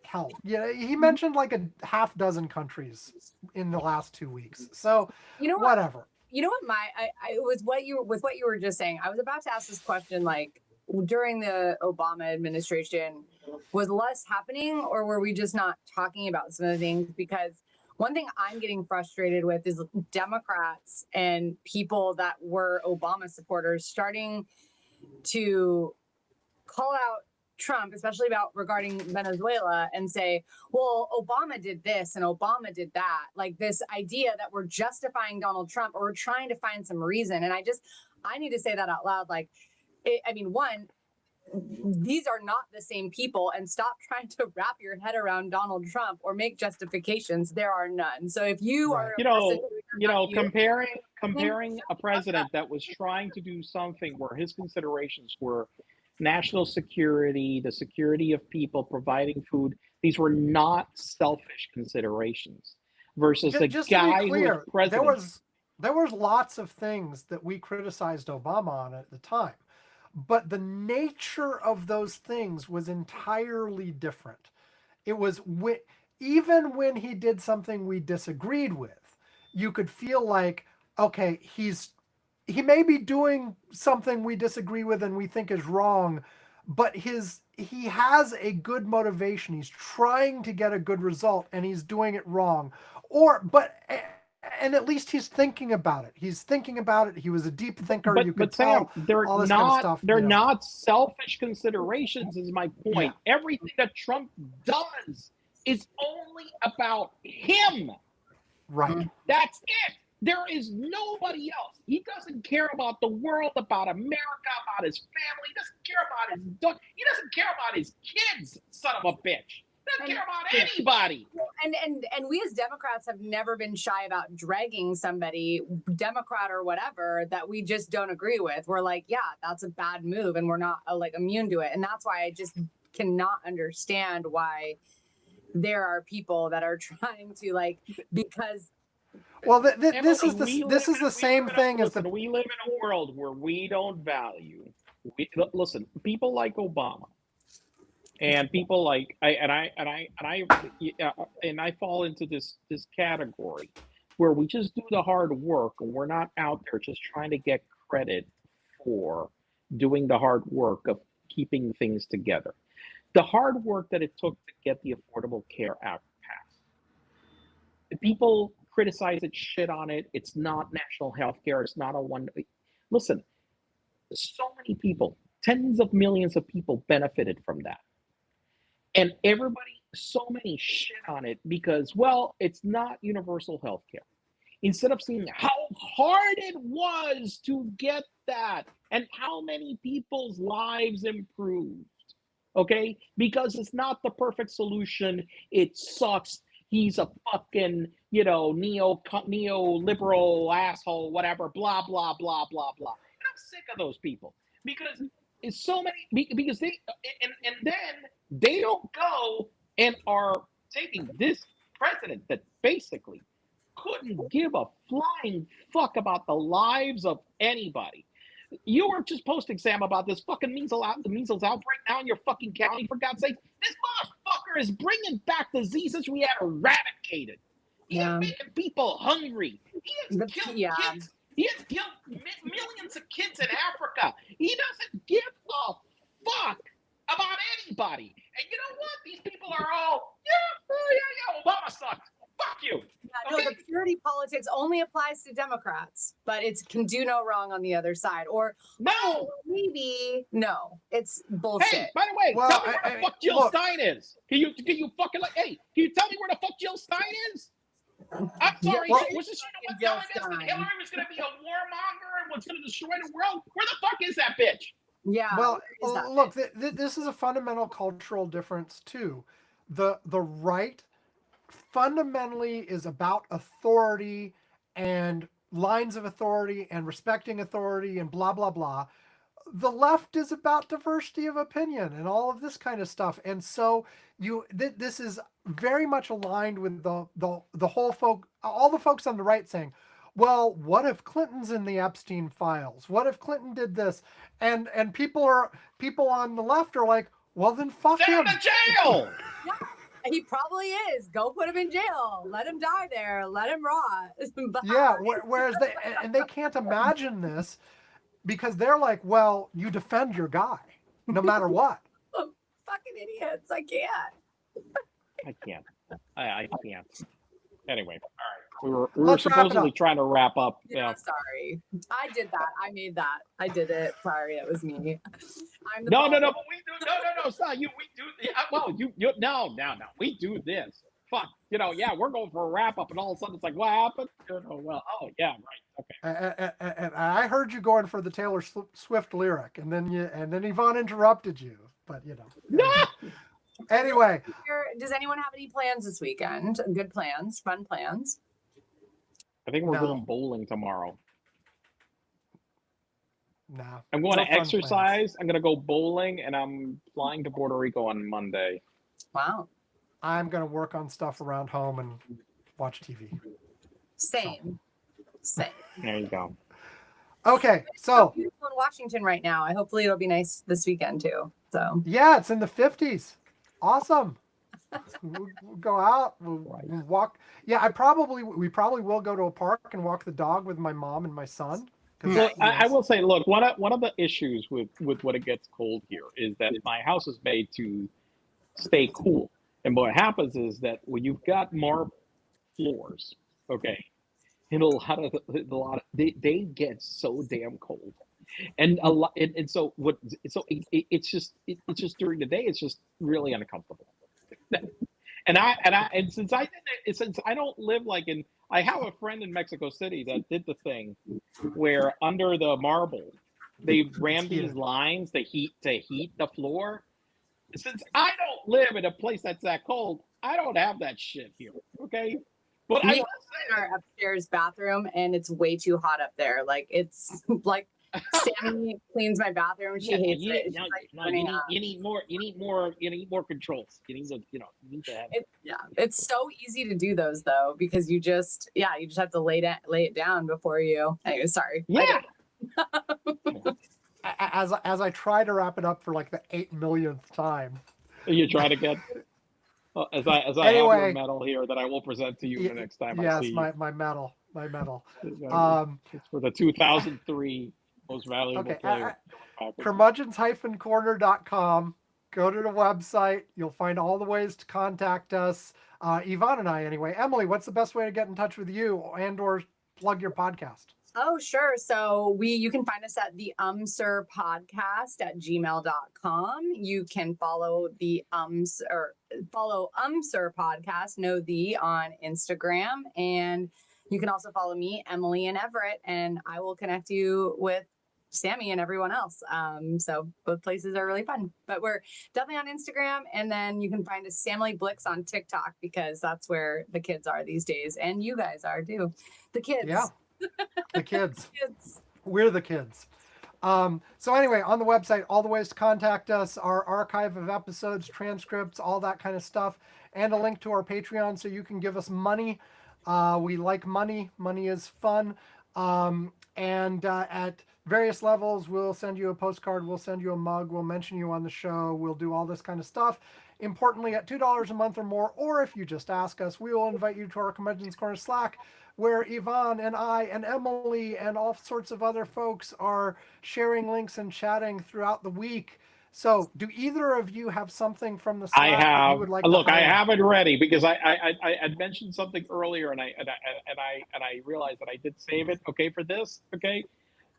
hell, he mentioned like a half dozen countries in the last 2 weeks. So You know what? whatever. You know what? I was what you with what you were just saying. I was about to ask this question, like during the Obama administration, was less happening, or were we just not talking about some of the things? Because one thing I'm getting frustrated with is Democrats and people that were Obama supporters starting to call out Trump, especially about regarding Venezuela, and say, well, Obama did this and Obama did that. Like this idea that we're justifying Donald Trump or we're trying to find some reason. And I need to say that out loud. Like, one, these are not the same people, and stop trying to wrap your head around Donald Trump or make justifications. There are none. So if you Right. are You a person know, who's not you, comparing a president that was trying to do something where his considerations were national security, the security of people, providing food. These were not selfish considerations versus the Just to be guy who was clear, president. there was lots of things that we criticized Obama on at the time, but the nature of those things was entirely different. It was even when he did something we disagreed with, you could feel like, okay, he may be doing something we disagree with and we think is wrong, but he has a good motivation. He's trying to get a good result and he's doing it wrong. And at least he's thinking about it. He's thinking about it. He was a deep thinker. You could But Sam, tell all this kind of stuff. they're not selfish considerations, is my Yeah. point. Everything that Trump does is only about him. Right. That's it. There is nobody else. He doesn't care about the world, about America, about his family. He doesn't care about his dog. He doesn't care about his kids, son of a bitch. He doesn't care about anybody. And we as Democrats have never been shy about dragging somebody, Democrat or whatever, that we just don't agree with. We're like, yeah, that's a bad move, and we're not like immune to it. And that's why I just cannot understand why there are people that are trying to because. Well, this is the same we thing as we live in a world where we don't value. Listen, people like Obama, and people like I fall into this category where we just do the hard work and we're not out there just trying to get credit for doing the hard work of keeping things together. The hard work that it took to get the Affordable Care Act passed. People criticize it, shit on it. It's not national health care. It's not a one. Listen, so many people, tens of millions of people benefited from that. And everybody, so many shit on it because, well, it's not universal health care. Instead of seeing how hard it was to get that and how many people's lives improved, okay? Because it's not the perfect solution. It sucks. He's a fucking, neoliberal asshole, whatever, blah, blah, blah, blah, blah. And I'm sick of those people because it's so many, because they, and then they don't go and are taking this president that basically couldn't give a flying fuck about the lives of anybody. You were just posting, Sam, about this fucking measles outbreak now in your fucking county, for God's sake. This motherfucker is bringing back diseases we had eradicated. He is making people hungry. He has killed kids. He has killed millions of kids in Africa. He doesn't give a fuck about anybody. And you know what? These people are all, yeah, Obama sucks. Fuck you. Yeah, no, the purity politics only applies to Democrats, but it can do no wrong on the other side. Or no, maybe no, it's bullshit. Hey, by the way, tell me where the fuck Jill Stein is. Can you fucking can you tell me where the fuck Jill Stein is? I'm sorry, was this telling us that Hillary was going to be a warmonger and was going to destroy the world? Where the fuck is that bitch? Yeah. Well, look, this is a fundamental cultural difference too. The right fundamentally is about authority and lines of authority and respecting authority and blah blah blah. the left is about diversity of opinion and all of this kind of stuff, and so this is very much aligned with the whole all the folks on the right saying, well, what if Clinton's in the Epstein files? What if Clinton did this? And people on the left are like, well, then fuck Send him him to jail. Yeah, he probably is. Go put him in jail. Let him die there. Let him rot. Yeah, whereas they can't imagine this because they're like, well, you defend your guy no matter what. Fucking idiots. I can't. I can't. I can't. Anyway, all right. We were Let's wrap it supposedly up. trying to wrap up. Yeah, sorry. I did that. I made that. I did it. Sorry, that was me. I'm the No, boss. but we do. No, it's not you. We do. Well, you. No. We do this. Fuck. Yeah, we're going for a wrap up, and all of a sudden it's like, what happened? Oh, yeah, right. Okay. And I heard you going for the Taylor Swift lyric, and then Yvonne interrupted you. But No. Anyway, does anyone have any plans this weekend? Good plans, fun plans? I think we're No. going bowling tomorrow. no. I'm going No to fun exercise. plans. I'm going to go bowling, and I'm flying to Puerto Rico on Monday. Wow. I'm gonna work on stuff around home and watch TV. Same. There you go. Okay, It's so beautiful in Washington right now. Hopefully it'll be nice this weekend too. So yeah, it's in the 50s. Awesome. We'll go out. We'll walk. Yeah, we probably will go to a park and walk the dog with my mom and my son. Well, I will say, look, one of the issues with when it gets cold here is that my house is made to stay cool. And what happens is that when you've got marble floors, okay, and they get so damn cold, and a lot, and so it's just during the day it's just really uncomfortable. And since I don't live I have a friend in Mexico City that did the thing where under the marble they ran these lines to heat the floor. Since I don't live in a place that's that cold, I don't have that shit here. Okay, but we in our upstairs bathroom, and it's way too hot up there. Like it's like Sammy cleans my bathroom. She hates it. You need more controls. You need to have. It's so easy to do those though because you just have to lay it down before you. Anyway, sorry. Yeah. As I try to wrap it up for like the 8 millionth time. You try to get as I Anyway, have your medal here that I will present to you the next time I see you. Yes, my medal. It's for the 2003 most valuable player. Curmudgeons-corner.com. Go to the website. You'll find all the ways to contact us. Yvonne and I, anyway. Emily, what's the best way to get in touch with you and/or plug your podcast? Oh, sure. So you can find us at the Sir podcast at gmail.com. You can follow the Sir podcast, no the on Instagram. And you can also follow me, Emily and Everett, and I will connect you with Sammy and everyone else. So both places are really fun, but we're definitely on Instagram. And then you can find us Samly Blix on TikTok because that's where the kids are these days. And you guys are too. The kids. Yeah. The kids. We're the kids. So anyway, on the website, all the ways to contact us, our archive of episodes, transcripts, all that kind of stuff, and a link to our Patreon so you can give us money. We like money. Money is fun. And at various levels, we'll send you a postcard, we'll send you a mug, we'll mention you on the show, we'll do all this kind of stuff. Importantly, at $2 a month or more, or if you just ask us, we will invite you to our Curmudgeon's Corner Slack, where Yvonne and I and Emily and all sorts of other folks are sharing links and chatting throughout the week. So, do either of you have something from the Slack that you would like to look, I highlight? have it ready because I had mentioned something earlier and I realized that I did save it. Okay, for this. Okay,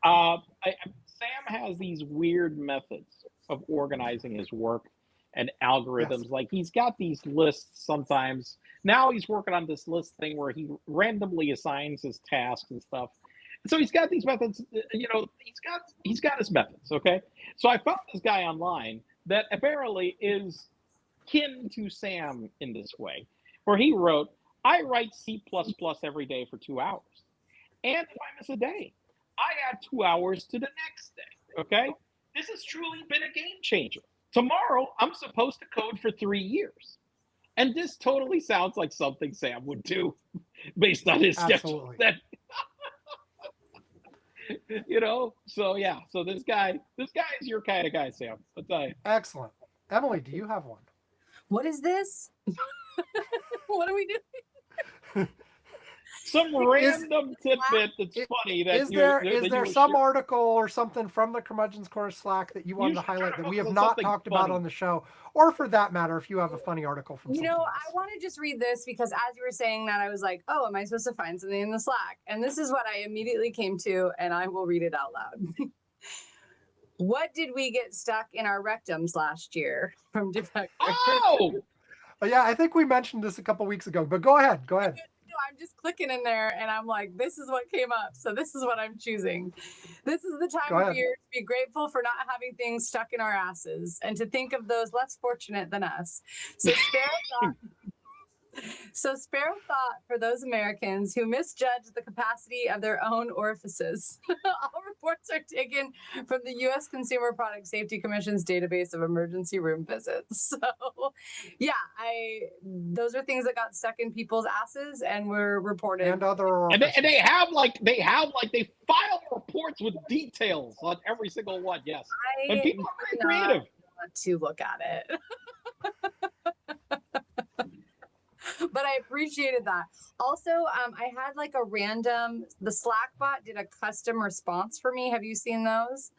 Sam has these weird methods of organizing his work and algorithms. Yes. Like he's got these lists sometimes. Now he's working on this list thing where he randomly assigns his tasks and stuff. So he's got these methods, he's got his methods, okay? So I found this guy online that apparently is kin to Sam in this way, where he wrote, I write C++ every day for 2 hours. And if I miss a day, I add 2 hours to the next day, okay? this has truly been a game changer. Tomorrow, I'm supposed to code for 3 years. And this totally sounds like something Sam would do based on his schedule. Absolutely. That so yeah. So this guy is your kind of guy, Sam. I'll tell you. Excellent. Emily, do you have one? What is this? What are we doing? Some random tidbit that's funny. That Is there some share. article or something from the Curmudgeon's Course Slack that you wanted to highlight that we have not talked about on the show? Or for that matter, if you have a funny article from I want to just read this because as you were saying that, I was like, oh, am I supposed to find something in the Slack? And this is what I immediately came to, and I will read it out loud. What did we get stuck in our rectums last year from Defector? Oh! Yeah, I think we mentioned this a couple weeks ago, but go ahead. Go ahead. No, I'm just clicking in there and I'm like, this is what came up. So this is what I'm choosing. This is the time of year to be grateful for not having things stuck in our asses and to think of those less fortunate than us. So spare thought for those Americans who misjudge the capacity of their own orifices. All reports are taken from the U.S. Consumer Product Safety Commission's database of emergency room visits. So, yeah, those are things that got stuck in people's asses and were reported. And other orifices. And they file reports with details on every single one. Yes, and people are very creative. Want to look at it. But I appreciated that. Also, I had like the Slack bot did a custom response for me. Have you seen those?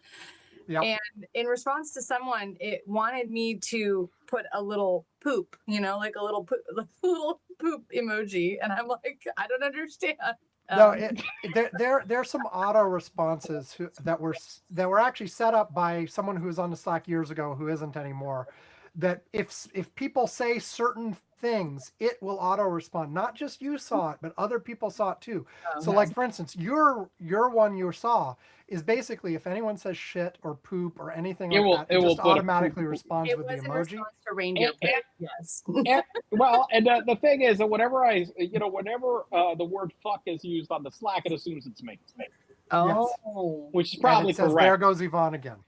Yeah. And in response to someone, it wanted me to put a little poop, like a little poop emoji. And I'm like, I don't understand. No, there's some auto responses that were actually set up by someone who was on the Slack years ago who isn't anymore. That if people say certain things, it will auto respond. Not just you saw it, but other people saw it too. So like for instance, your one you saw is basically if anyone says shit or poop or anything like that, it just automatically responds with the emoji. To reindeer, yes. Well, and the thing is that whenever the word fuck is used on the Slack, it assumes it's me. Oh, yes. Which is probably correct. There goes Yvonne again.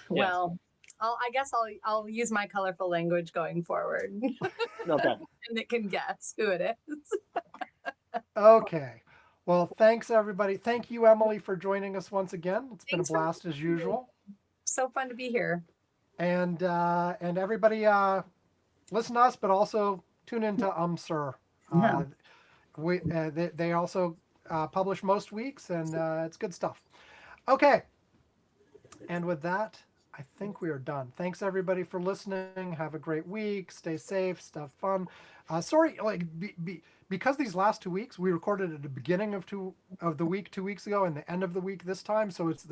Well. I guess I'll use my colorful language going forward. Okay. And it can guess who it is. Okay. Well, thanks everybody. Thank you, Emily, for joining us once again. It's been a blast as usual. So fun to be here. And everybody listen to us, but also tune into Sir. They also publish most weeks, and it's good stuff. Okay. And with that, I think we are done. Thanks everybody for listening. Have a great week. Stay safe. Stuff fun. Sorry, because these last 2 weeks we recorded at the beginning of the week 2 weeks ago and the end of the week this time, so it's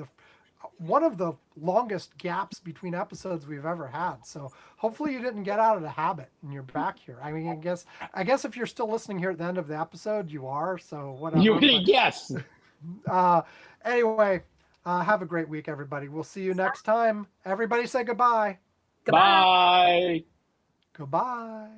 one of the longest gaps between episodes we've ever had. So hopefully you didn't get out of the habit and you're back here. I mean, I guess if you're still listening here at the end of the episode, you are. So whatever. Yes. Anyway. Have a great week, everybody. We'll see you next time. Everybody say goodbye. Goodbye. Goodbye.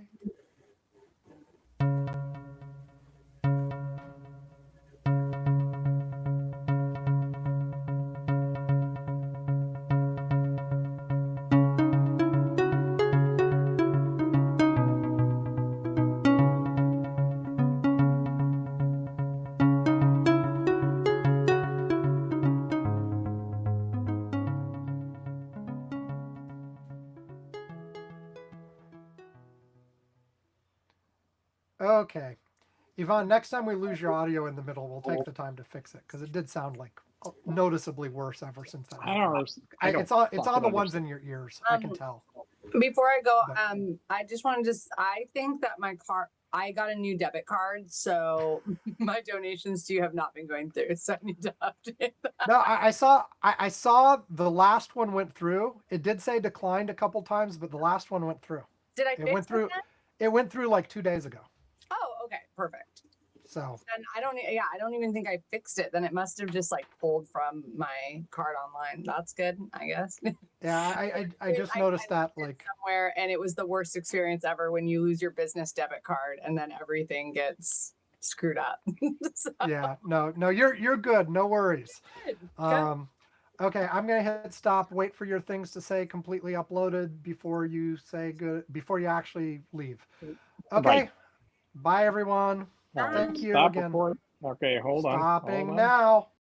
Okay. Yvonne, next time we lose your audio in the middle, we'll take the time to fix it because it did sound like noticeably worse ever since that. It's on the ones in your ears. I can tell. Before I go, I just want to I think that I got a new debit card, so my donations to you have not been going through. So I need to update that. No, I saw the last one went through. It did say declined a couple times, but the last one went through. Did I fix it? It went through like 2 days ago. Oh, okay, perfect. So. And I don't even think I fixed it. Then it must have just pulled from my card online. That's good, I guess. Yeah, I just noticed that somewhere, and it was the worst experience ever when you lose your business debit card and then everything gets screwed up. So. Yeah, no, you're good. No worries. Good. Okay, I'm gonna hit stop. Wait for your things to say completely uploaded before you say good. Before you actually leave. Okay. Right. Bye, everyone. All right. Thank you Stop again. recording. Okay, hold on. Stopping now.